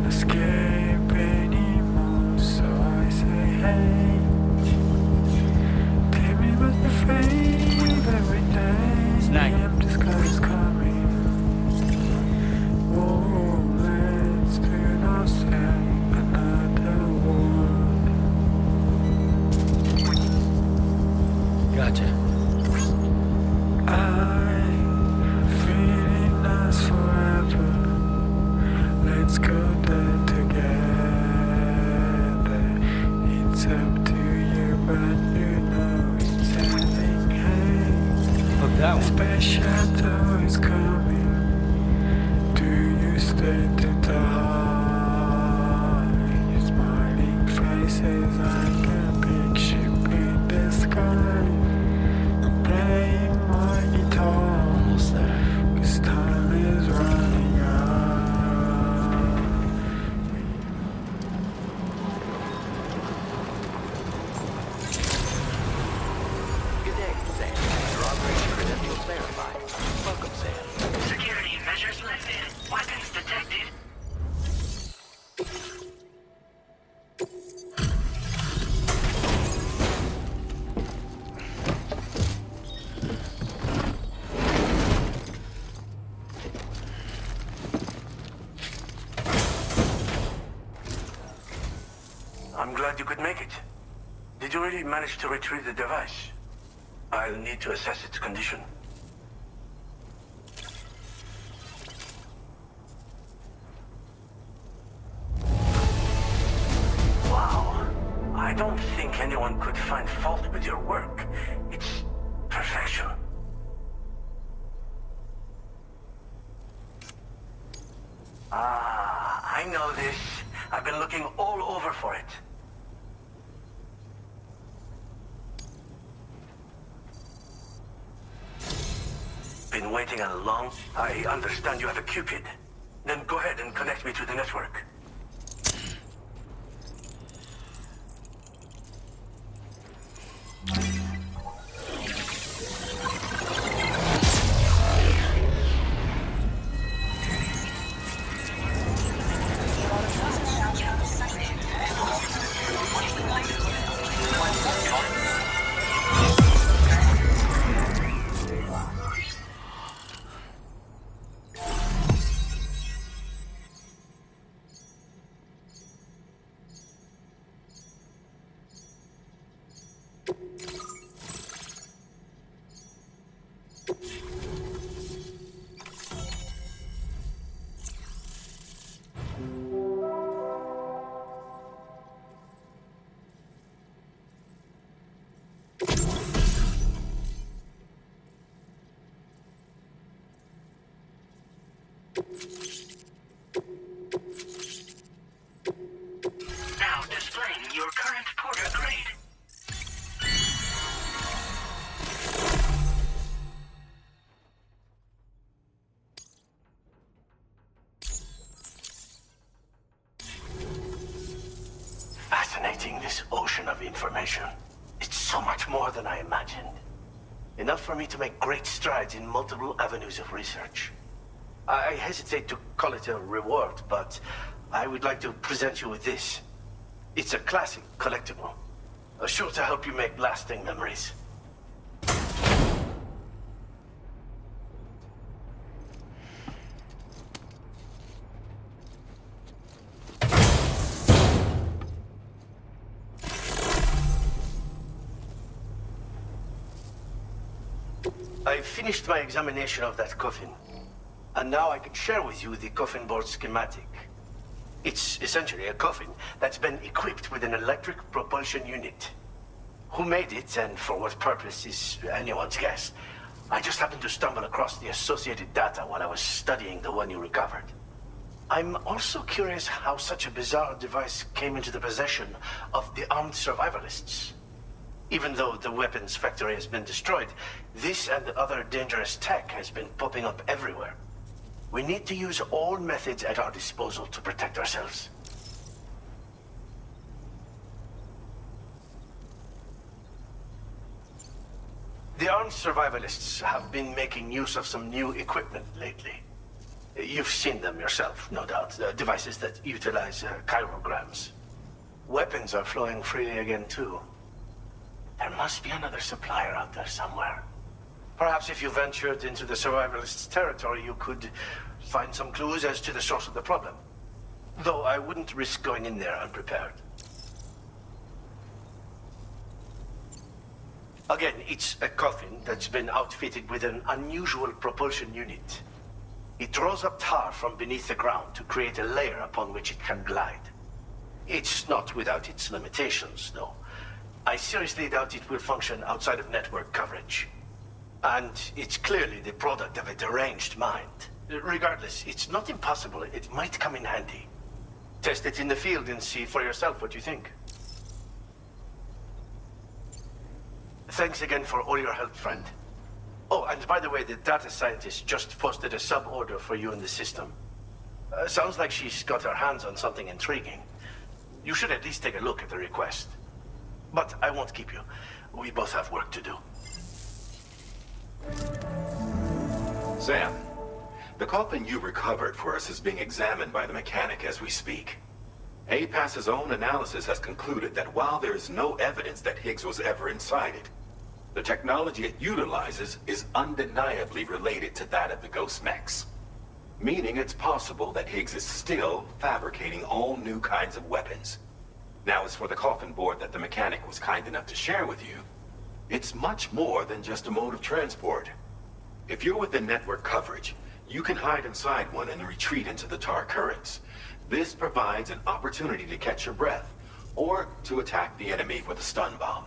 escape anymore, so I say hey. Take me with the fade every day. Snag. The empty sky is coming. Oh, let's do not say another word. Gotcha. Feeling us forever. Let's go there together. It's up to you, but you know it's ending. Hey, Look, that one. space shuttle is coming. Do you stay to die? Your smiling faces like a big ship in the sky. I'm playing my guitar. Almost there. 'Cause time is running out. Good day, Sam. Your operating credentials verified. Welcome, Sam. Security measures lifted. Weapons detected. I'm glad you could make it. Did you really manage to retrieve the device? I'll need to assess its condition. Wow. I don't think anyone could find fault with your work. It's perfection. I know this. I've been looking all over for it. Been waiting a long... I understand you have a Cupid. Then go ahead and connect me to the network. Now displaying your current porter grade. Fascinating, this ocean of information. It's so much more than I imagined. Enough for me to make great strides in multiple avenues of research. I hesitate to call it a reward, but I would like to present you with this. It's a classic collectible, sure to help you make lasting memories. I finished my examination of that coffin, and now I can share with you the coffin board schematic. It's essentially a coffin that's been equipped with an electric propulsion unit. Who made it and for what purpose is anyone's guess. I just happened to stumble across the associated data while I was studying the one you recovered. I'm also curious how such a bizarre device came into the possession of the armed survivalists. Even though the weapons factory has been destroyed, this and other dangerous tech has been popping up everywhere. We need to use all methods at our disposal to protect ourselves. The armed survivalists have been making use of some new equipment lately. You've seen them yourself, no doubt. Devices that utilize chirograms. Weapons are flowing freely again, too. There must be another supplier out there somewhere. Perhaps if you ventured into the survivalists' territory, you could find some clues as to the source of the problem. Though I wouldn't risk going in there unprepared. Again, it's a coffin that's been outfitted with an unusual propulsion unit. It draws up tar from beneath the ground to create a layer upon which it can glide. It's not without its limitations, though. I seriously doubt it will function outside of network coverage. And it's clearly the product of a deranged mind. Regardless, it's not impossible. It might come in handy. Test it in the field and see for yourself what you think. Thanks again for all your help, friend. Oh, and by the way, the data scientist just posted a sub-order for you in the system. Sounds like she's got her hands on something intriguing. You should at least take a look at the request. But I won't keep you. We both have work to do. Sam, the coffin you recovered for us is being examined by the mechanic as we speak. APAS's own analysis has concluded that while there is no evidence that Higgs was ever inside it, the technology it utilizes is undeniably related to that of the Ghost Mechs. Meaning it's possible that Higgs is still fabricating all new kinds of weapons. Now, as for the coffin board that the mechanic was kind enough to share with you, it's much more than just a mode of transport. If you're within network coverage, you can hide inside one and retreat into the tar currents. This provides an opportunity to catch your breath, or to attack the enemy with a stun bomb.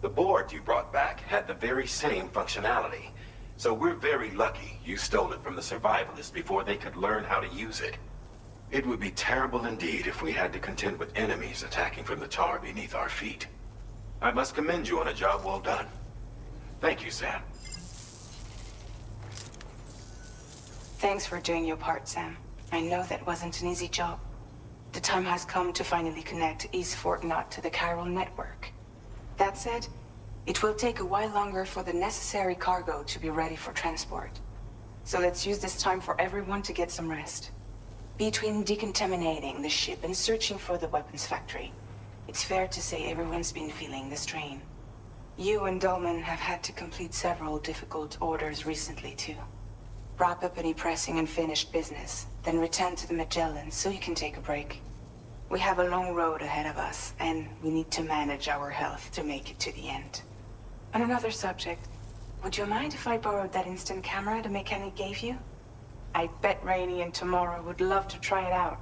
The board you brought back had the very same functionality, so we're very lucky you stole it from the survivalists before they could learn how to use it. It would be terrible indeed if we had to contend with enemies attacking from the tar beneath our feet. I must commend you on a job well done. Thank you, Sam. Thanks for doing your part, Sam. I know that wasn't an easy job. The time has come to finally connect East Fort Knot to the chiral network. That said, it will take a while longer for the necessary cargo to be ready for transport. So let's use this time for everyone to get some rest. Between decontaminating the ship and searching for the weapons factory, it's fair to say everyone's been feeling the strain. You and Dolman have had to complete several difficult orders recently, too. Wrap up any pressing and finished business, then return to the Magellan so you can take a break. We have a long road ahead of us, and we need to manage our health to make it to the end. On another subject, would you mind if I borrowed that instant camera the mechanic gave you? I bet Rainey and Tamara would love to try it out.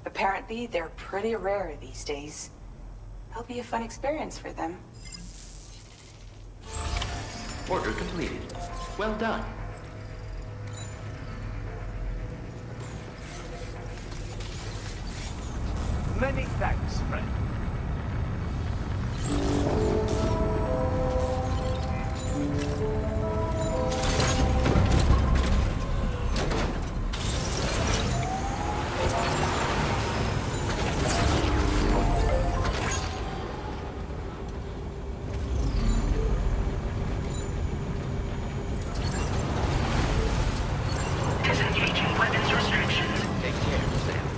Apparently, they're pretty rare these days. It'll be a fun experience for them. Order completed. Well done. Many thanks, friend. Disengaging weapons restrictions. Take care, Sam.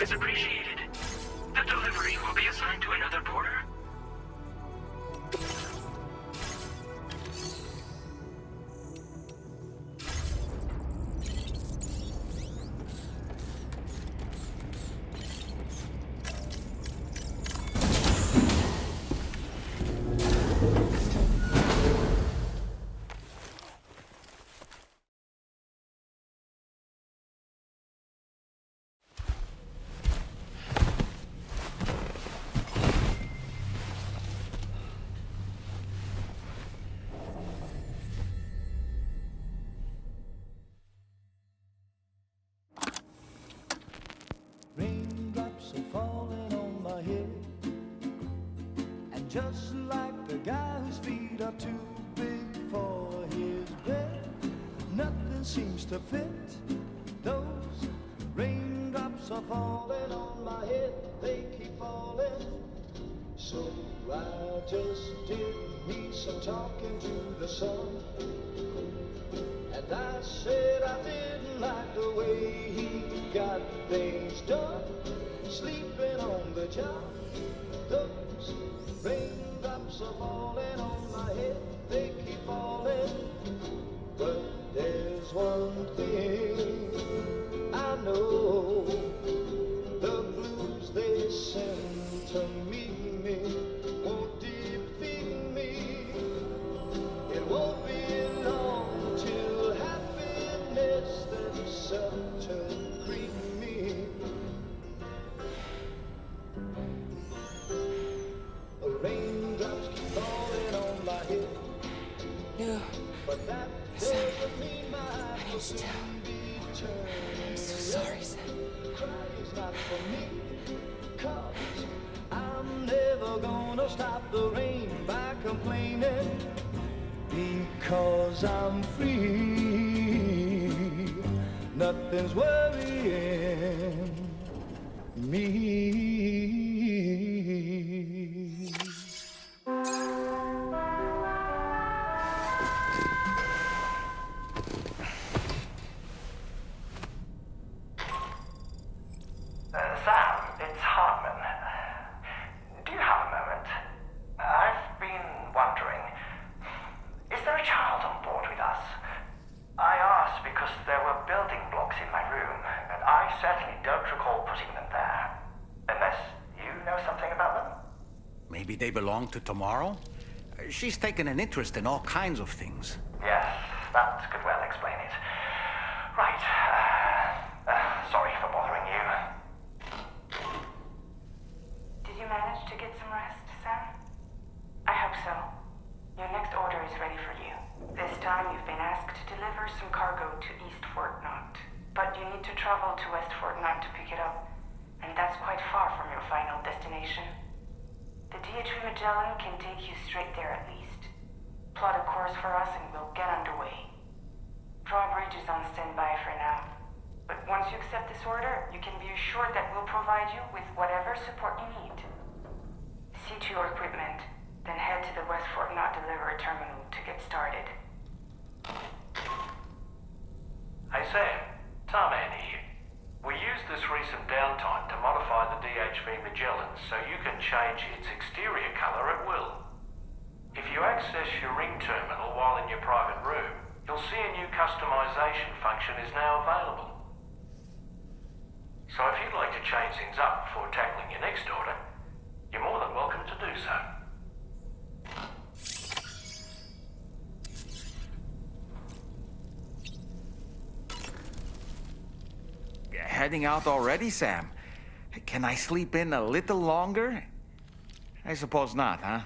is appreciated. The delivery will be assigned to another porter. Raindrops are falling on my head, and just like the guy whose feet are too big for his bed, nothing seems to fit. Those raindrops are falling on my head, they keep falling. So I just did me some talking to the sun, and I said I didn't like the way he got things done, sleeping on the job. Those raindrops are falling on my head, they keep falling. But there's one thing I know, the blues they send to me won't defeat me. It won't be long till happiness themselves turn creamy. Raindrops keep falling on my head. No. But that doesn't mean my eyes will soon be turning. I'm so sorry, Sam. Crying's not for me, 'cause I'm never gonna stop the rain by complaining, because I'm free. Nothing's worrying me. Sam, it's Hartman. Do you have a moment? I've been wondering, is there a child on board with us? I asked because there were building blocks in my room, and I certainly don't recall putting them there. Unless you know something about them? Maybe they belong to Tomorrow? She's taken an interest in all kinds of things. Yes, that could well explain it. Right. Sorry for bothering you. Did you manage to get some rest, Sam? I hope so. Your next order is ready for you. This time you've been asked to deliver some cargo to East Fort Knott. But you need to travel to West Fort Knott to pick it up. And that's quite far from your final destination. The DHV Magellan can take you straight there at least. Plot a course for us and we'll get underway. Drawbridge is on standby for now. But once you accept this order, you can be assured that we'll provide you with whatever support you need. See to your equipment, then head to the West Fort Knott delivery terminal to get started. Hey Sam, Tarman here. We used this recent downtime to modify the DHV Magellan so you can change its exterior colour at will. If you access your ring terminal while in your private room, you'll see a new customization function is now available. So if you'd like to change things up before tackling your next order, you're more than welcome to do so. Heading out already, Sam? Can I sleep in a little longer? I suppose not, huh?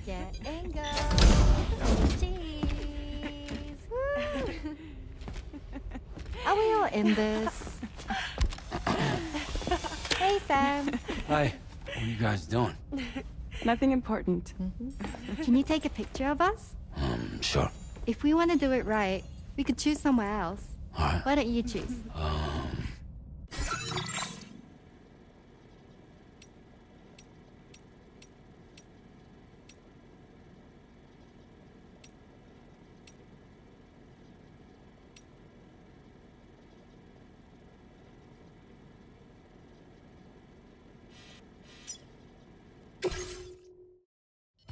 Get and go. Cheese. Woo. Are we all in this? Hey, Sam. Hi. What are you guys doing? Nothing important. Can you take a picture of us? Sure. If we want to do it right, we could choose somewhere else. All right. Why don't you choose?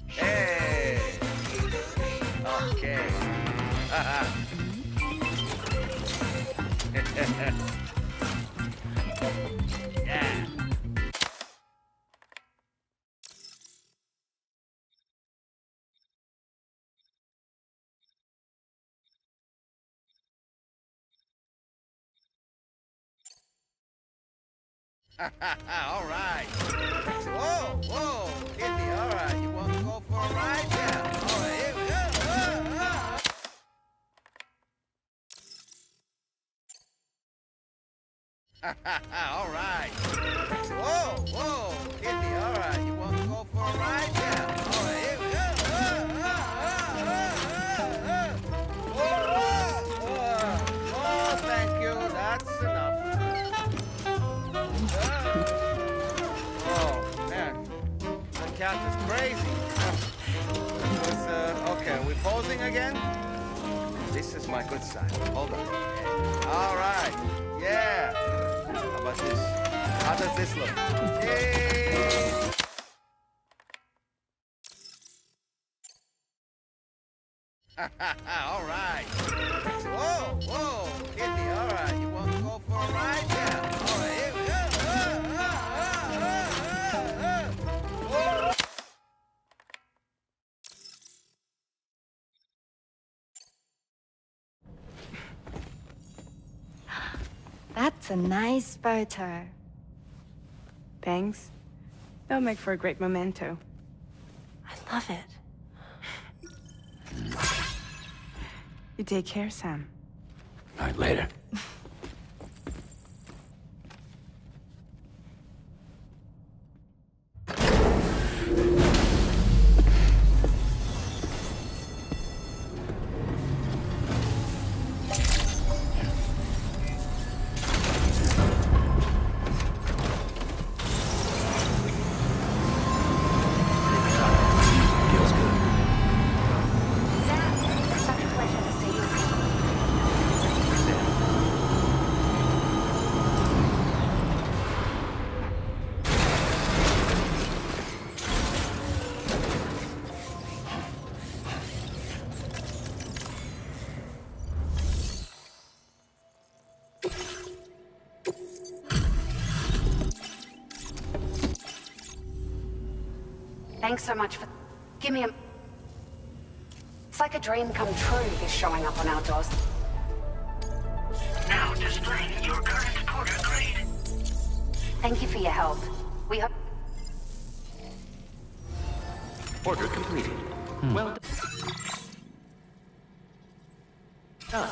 Hey! Okay. Yeah. All right. Whoa, whoa, Kitty, all right. You want to go for a ride? Yeah. All right, here we go. All right. Whoa, whoa, Kitty, all right. You want to go for a ride? Yeah. All right, here we go. Oh, thank you. That's enough. Oh, man. The cat is crazy. Okay, are we posing again? This is my good side. Hold on. All right. Yeah. How about this? How does this look? Yay! All right. Whoa, whoa, Kitty, all right. You want to go for a ride? Yeah. All right, here we go. That's a nice photo. Thanks. They'll make for a great memento. I love it. You take care, Sam. All right, later. Thanks so much for... Give me a... It's like a dream come true, this showing up on our doors. Now displaying your current porter grade. Thank you for your help. We hope... Order completed. Well done.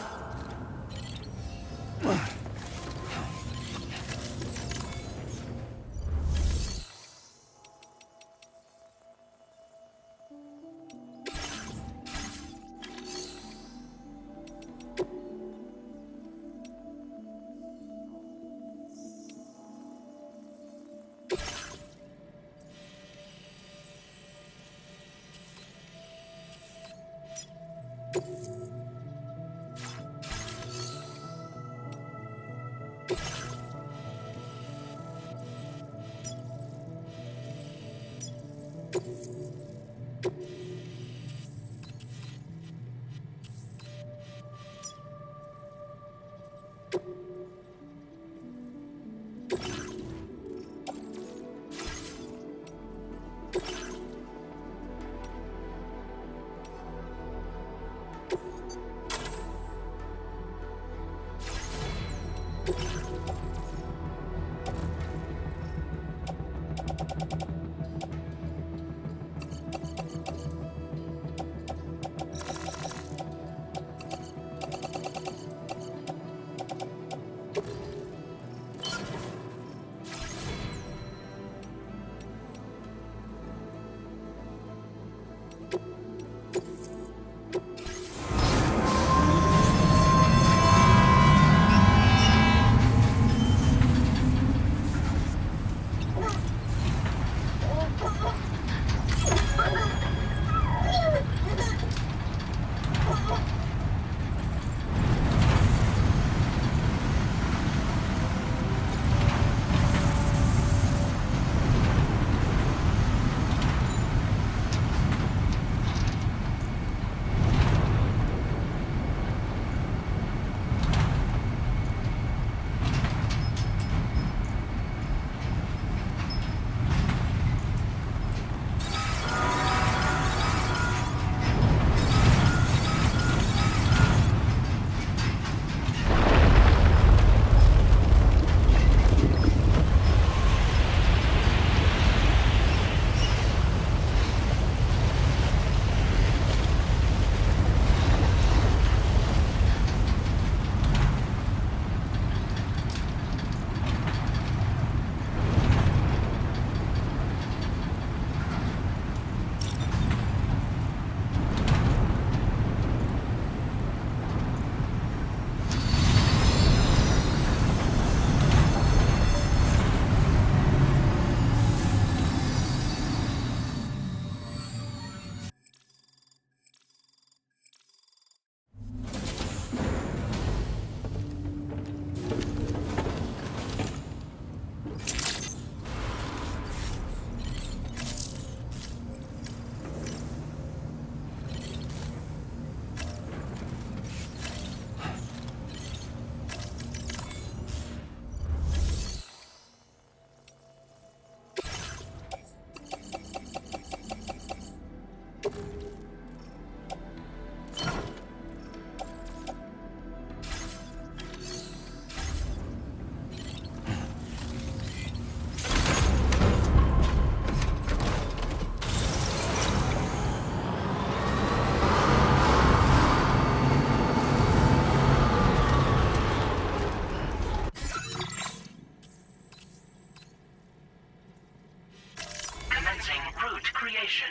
creation.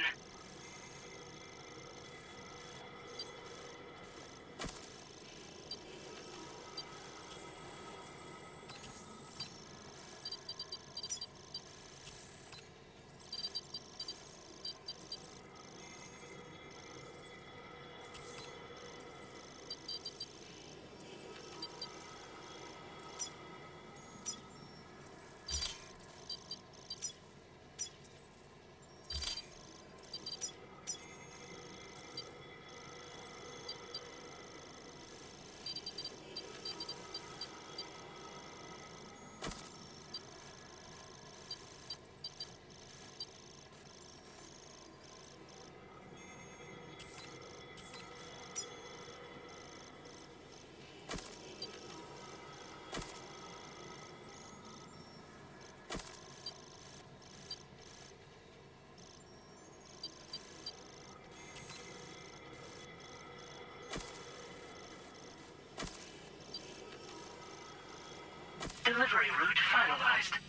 Delivery route finalized.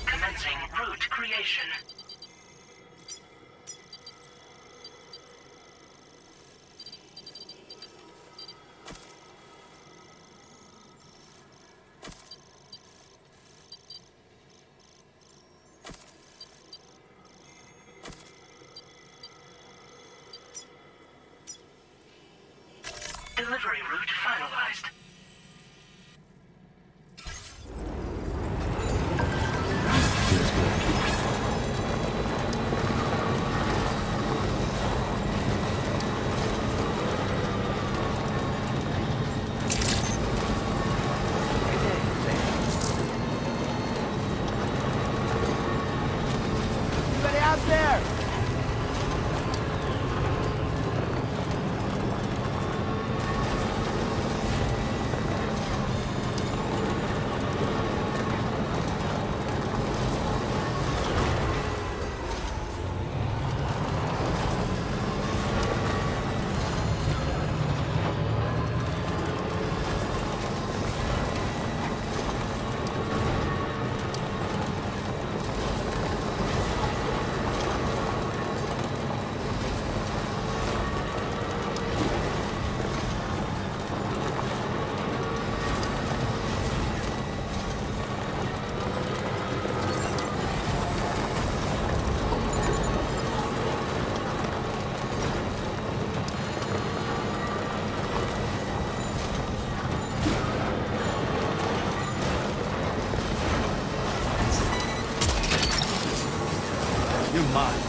Commencing route creation. Delivery route finalized. Anybody out there? You're mine.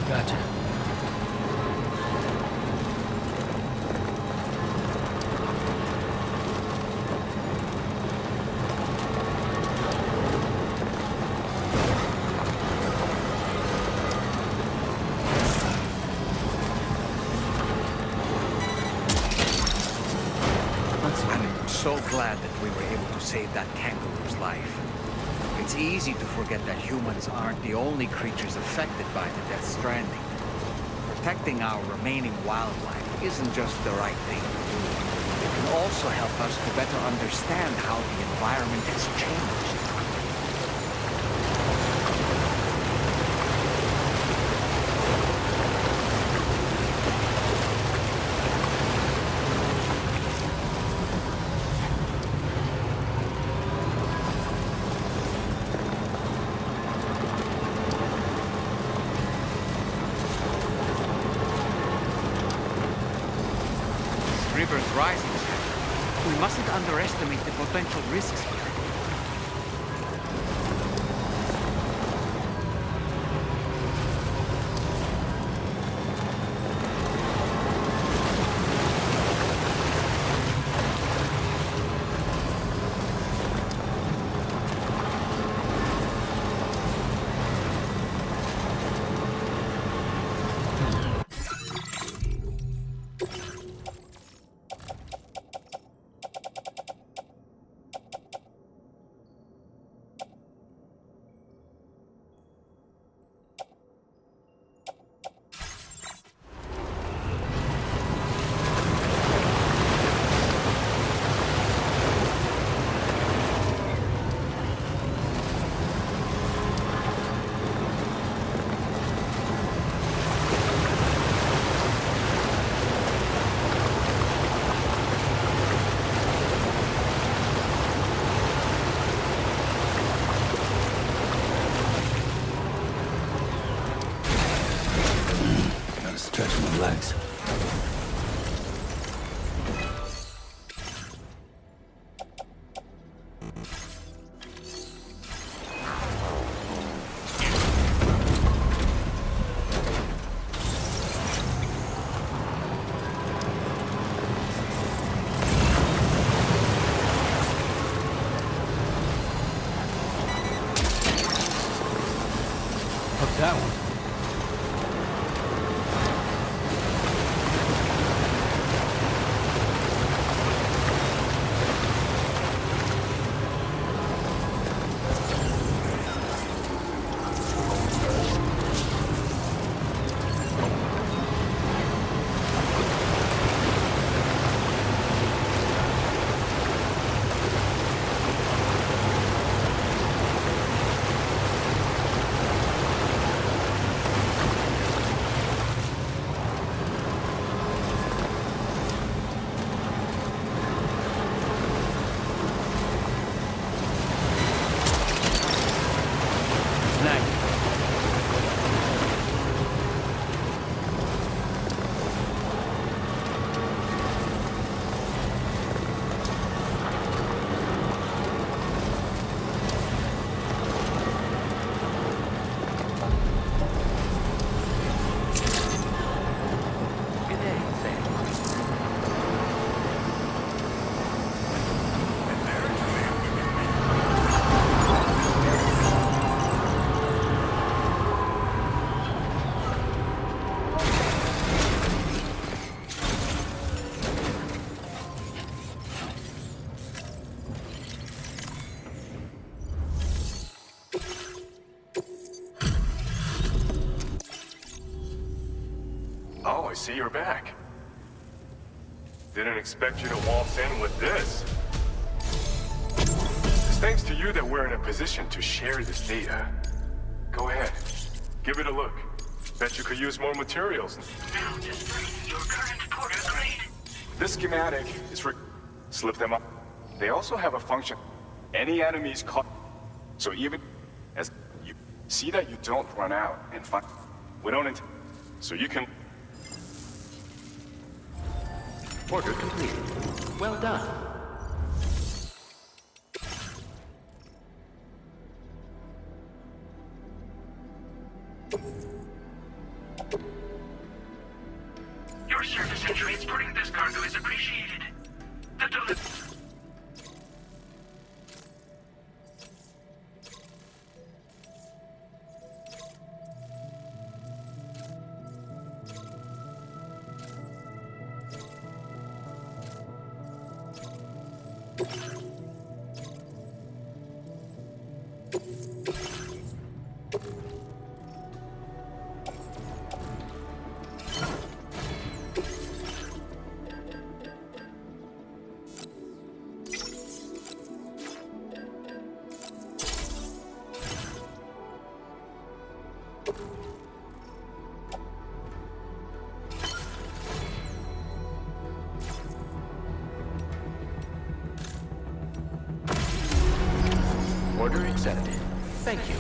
Gotcha. I'm so glad that we were able to save that kangaroo's life. It's easy to forget that humans aren't the only creatures affected by the Death Stranding. Protecting our remaining wildlife isn't just the right thing to do. It can also help us to better understand how the environment has changed. River's rising. We mustn't underestimate the potential risks here. Stretch my legs. Hook that one. I see you're back. Didn't expect you to waltz in with this. It's thanks to you that we're in a position to share this data. Go ahead, give it a look. Bet you could use more materials. Now display your current porter grade. This schematic is for... Slip them up. They also have a function. Any enemies caught... So even as you see that you don't run out and find... We don't so you can... Order completed. Well done. Your service in transporting this cargo is appreciated. The Order accepted. Thank you.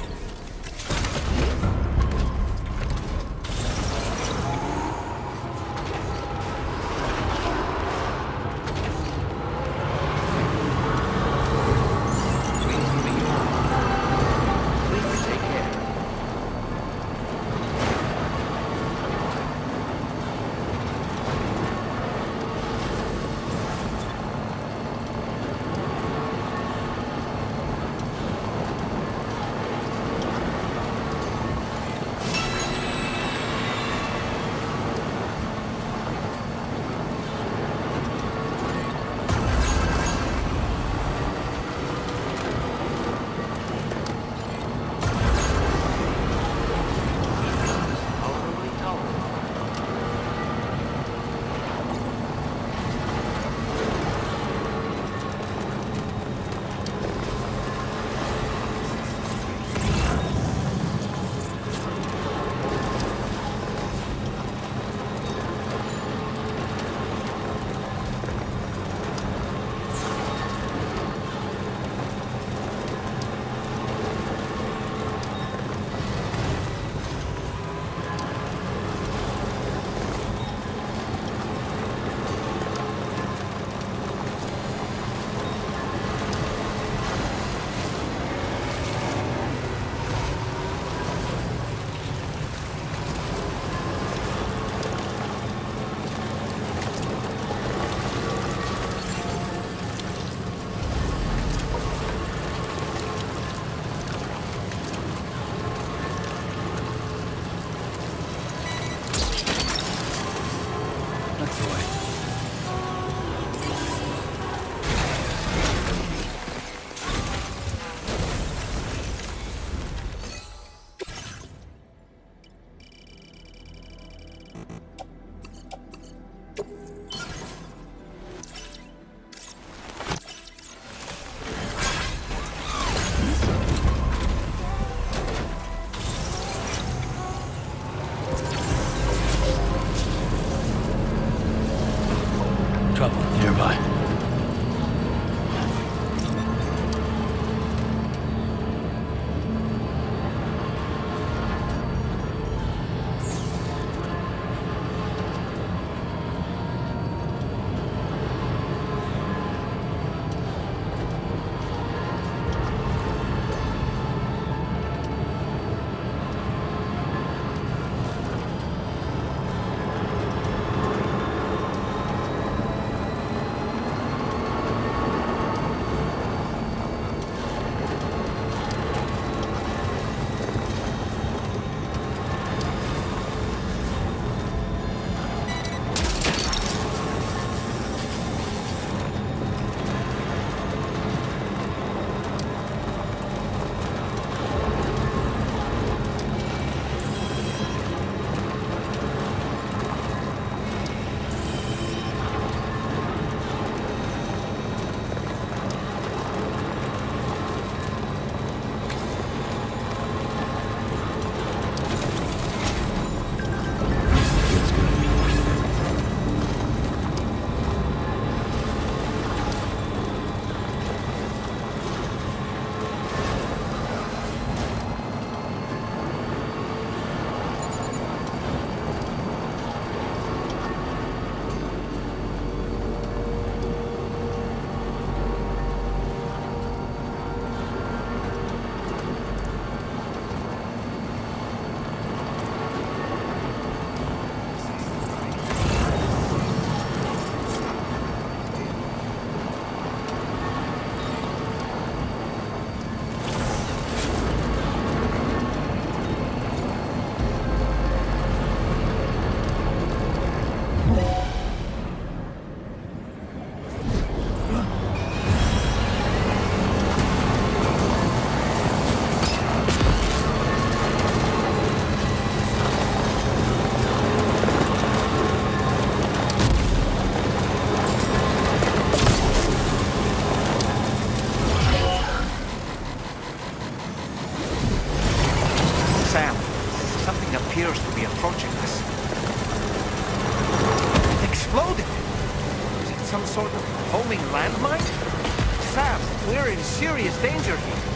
some sort of homing landmine? Sam, we're in serious danger here.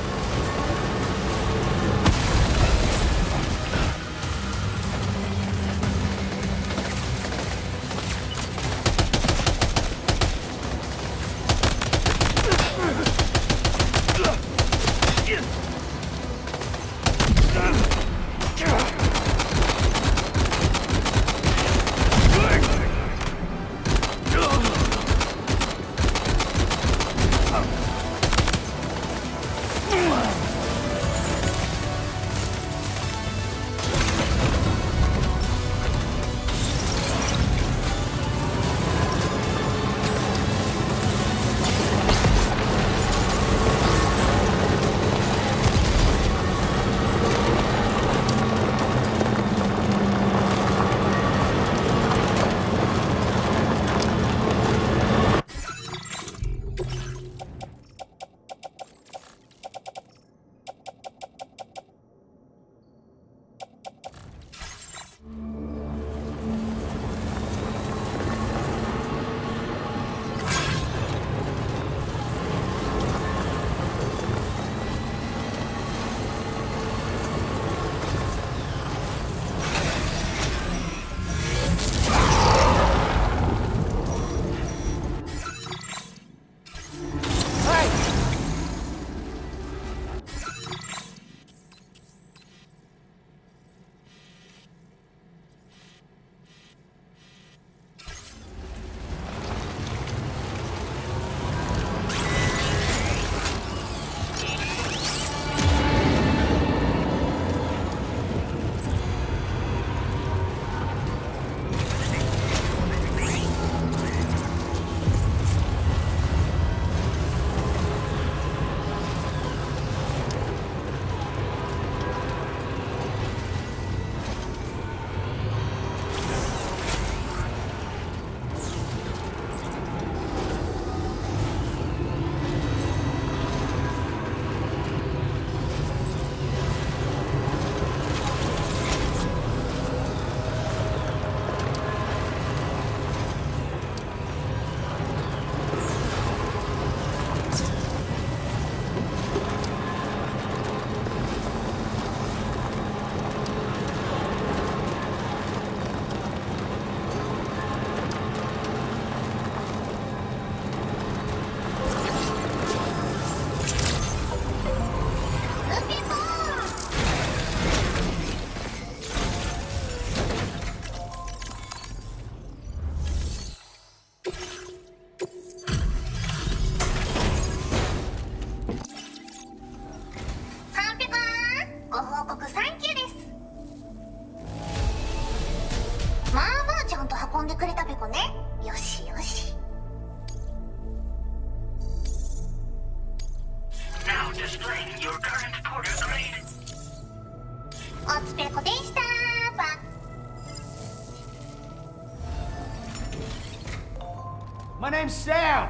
Now displaying your current porter grade. My name's Sam.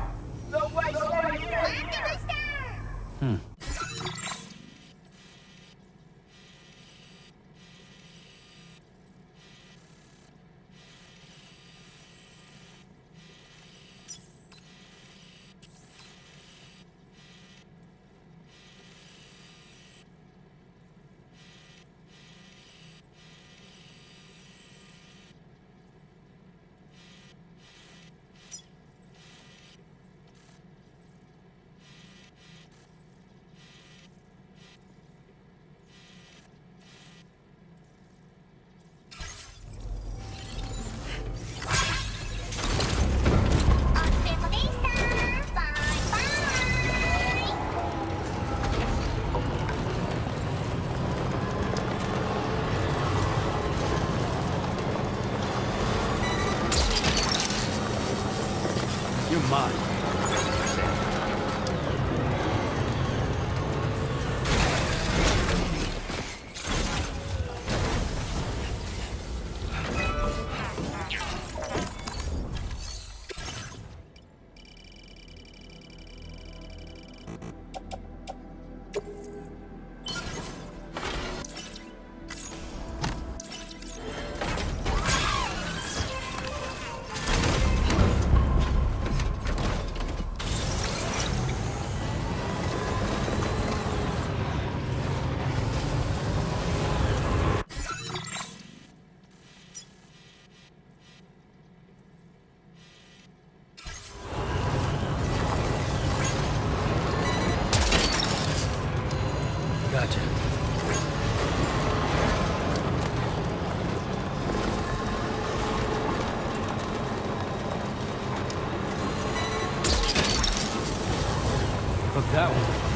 But that one...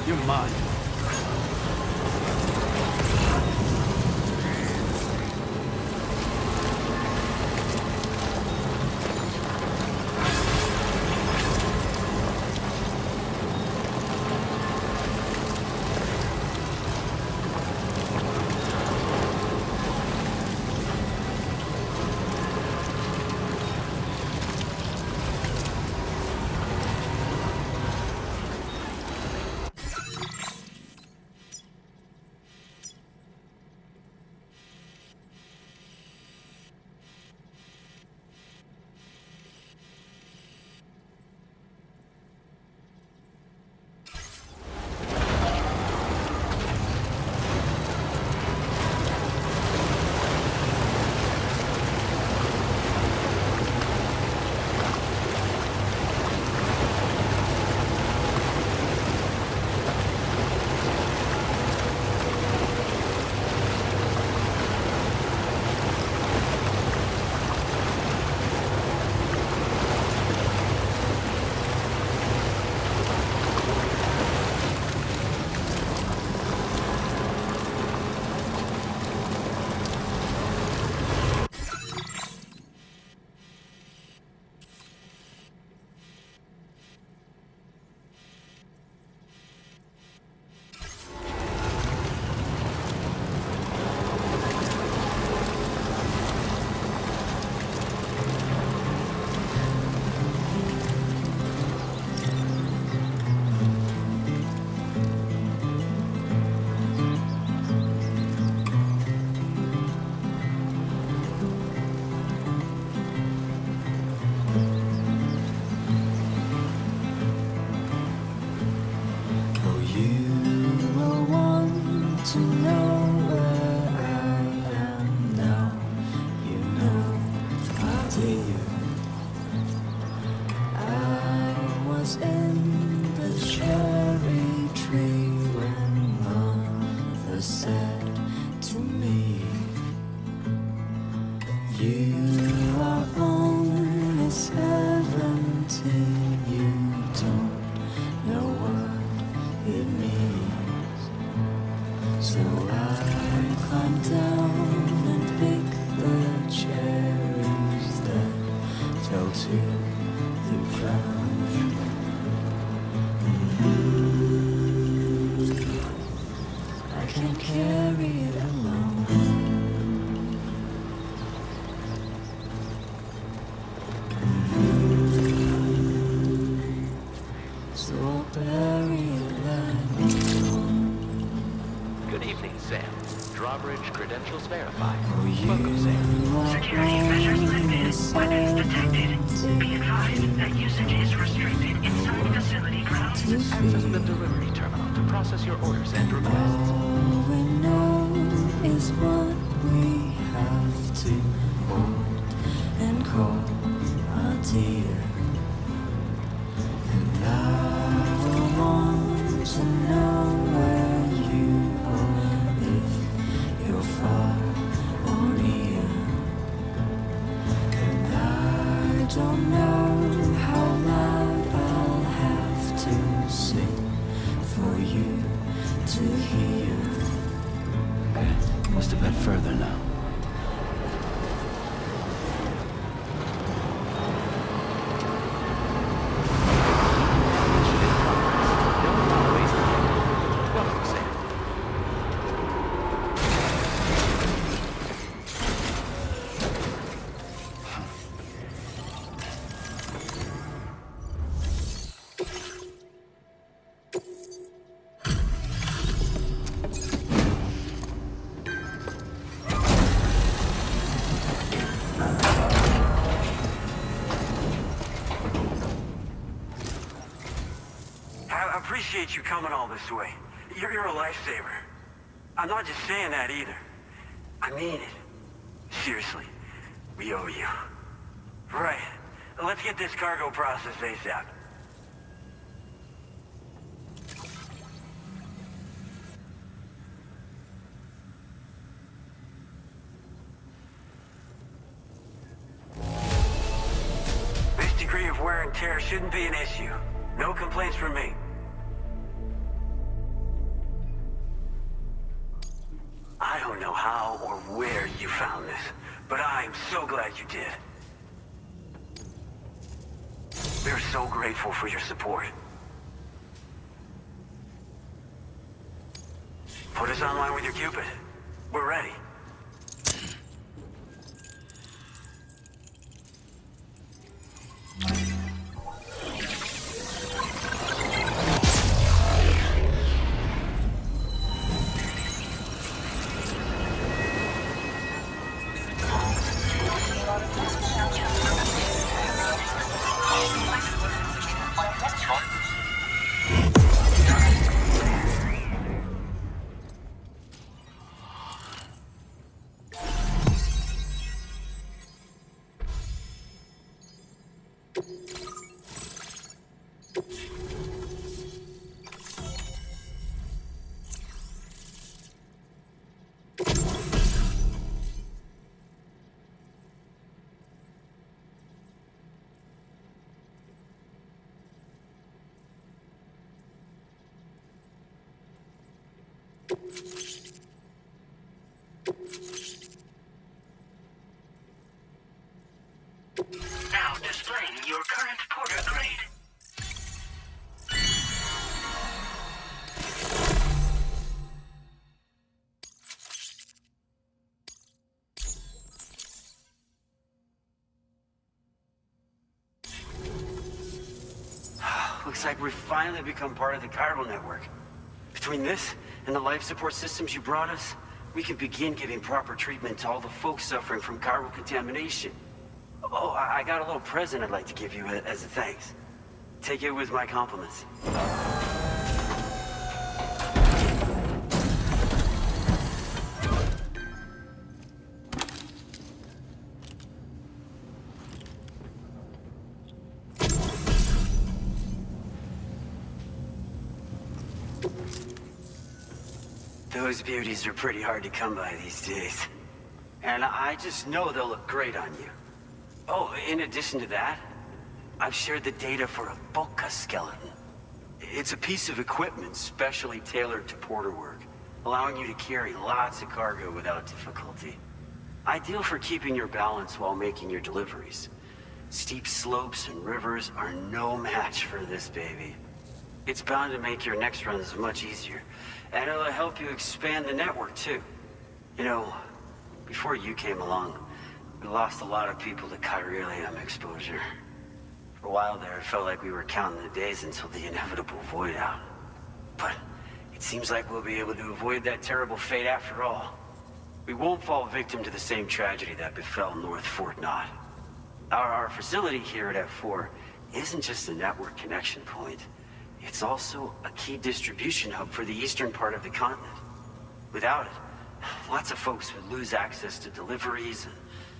You're mine. Sam. Drawbridge credentials verified. Welcome, Sam. Security measures lifted. Weapons detected. Be advised that usage is restricted inside facility grounds. Access the delivery terminal to process your orders and requests. All we know is what we have to hold and call our dear. And I will want to know where you are, if you're far or near. And I don't know how loud I'll have to sing for you to hear. Okay, just a bit further now. I appreciate you coming all this way. You're a lifesaver. I'm not just saying that either. I mean it. Seriously. We owe you. Right. Let's get this cargo processed ASAP. This degree of wear and tear shouldn't be an issue. No complaints from me. I don't know how or where you found this, but I'm so glad you did. We're so grateful for your support. Put us online with your Cupid. We're ready. Now displaying your current porter grade. Looks like we've finally become part of the chiral network. Between this and the life support systems you brought us, we can begin giving proper treatment to all the folks suffering from chiral contamination. Oh, I got a little present I'd like to give you as a thanks. Take it with my compliments. Those beauties are pretty hard to come by these days. And I just know they'll look great on you. Oh, in addition to that, I've shared the data for a Boca skeleton. It's a piece of equipment specially tailored to porter work, allowing you to carry lots of cargo without difficulty. Ideal for keeping your balance while making your deliveries. Steep slopes and rivers are no match for this baby. It's bound to make your next runs much easier, and it'll help you expand the network too. You know, before you came along, we lost a lot of people to chiralium exposure. For a while there, it felt like we were counting the days until the inevitable void out. But It seems like we'll be able to avoid that terrible fate after all. We won't fall victim to the same tragedy that befell North Fort Knott. Our facility here at F4 isn't just a network connection point. It's also a key distribution hub for the eastern part of the continent. Without it, lots of folks would lose access to deliveries,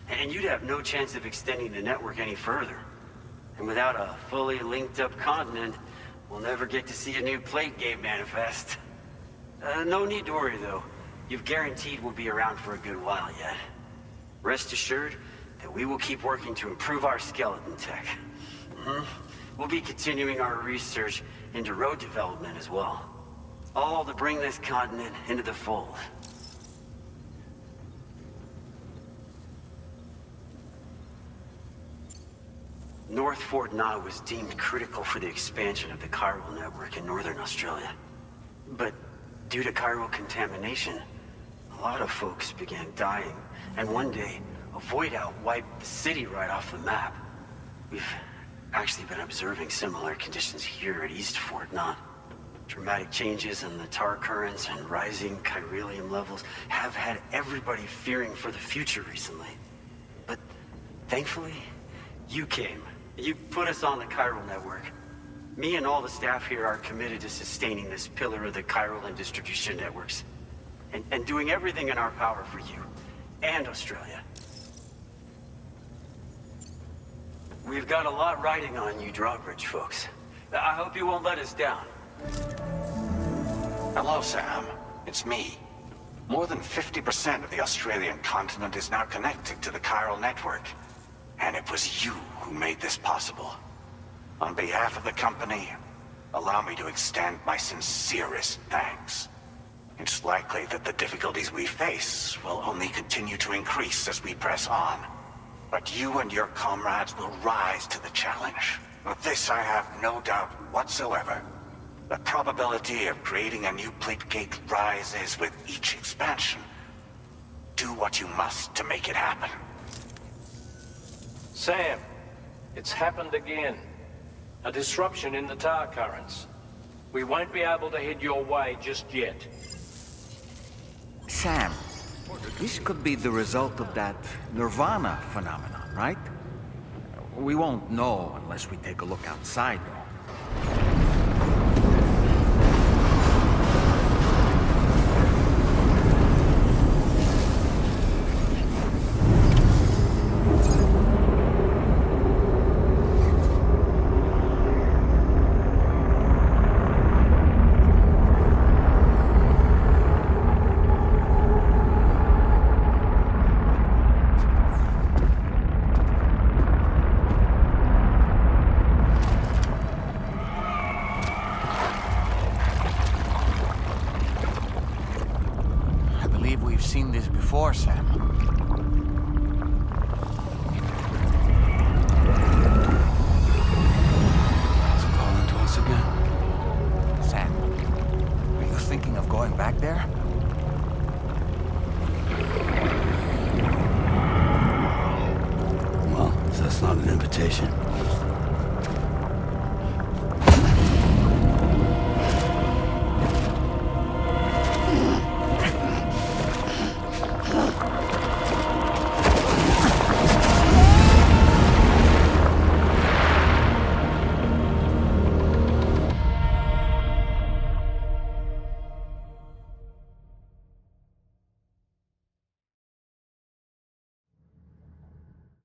and you'd have no chance of extending the network any further. And without a fully linked up continent, we'll never get to see a new plate game manifest. No need to worry though. You've guaranteed we'll be around for a good while yet. Rest assured that we will keep working to improve our skeleton tech. We'll be continuing our research into road development as well. All to bring this continent into the fold. North Fort Knott was deemed critical for the expansion of the chiral network in northern Australia. But due to chiral contamination, a lot of folks began dying, and one day, a void out wiped the city right off the map. We've actually been observing similar conditions here at East Fort Knott. Dramatic changes in the tar currents and rising chiralium levels have had everybody fearing for the future recently. But thankfully, you came. You put us on the chiral network. Me and all the staff here are committed to sustaining this pillar of the chiral and distribution networks. And doing everything in our power for you and Australia. We've got a lot riding on you drawbridge folks. I hope you won't let us down. Hello, Sam. It's me. More than 50% of the Australian continent is now connected to the chiral network. And it was you who made this possible. On behalf of the company, allow me to extend my sincerest thanks. It's likely that the difficulties we face will only continue to increase as we press on. But you and your comrades will rise to the challenge. Of this I have no doubt whatsoever. The probability of creating a new plate gate rises with each expansion. Do what you must to make it happen. Sam, it's happened again. A disruption in the tar currents. We won't be able to head your way just yet. Sam, this could be the result of that Nirvana phenomenon, right? We won't know unless we take a look outside, though. We've seen this before, Sam. It's calling to us again. Sam, are you thinking of going back there?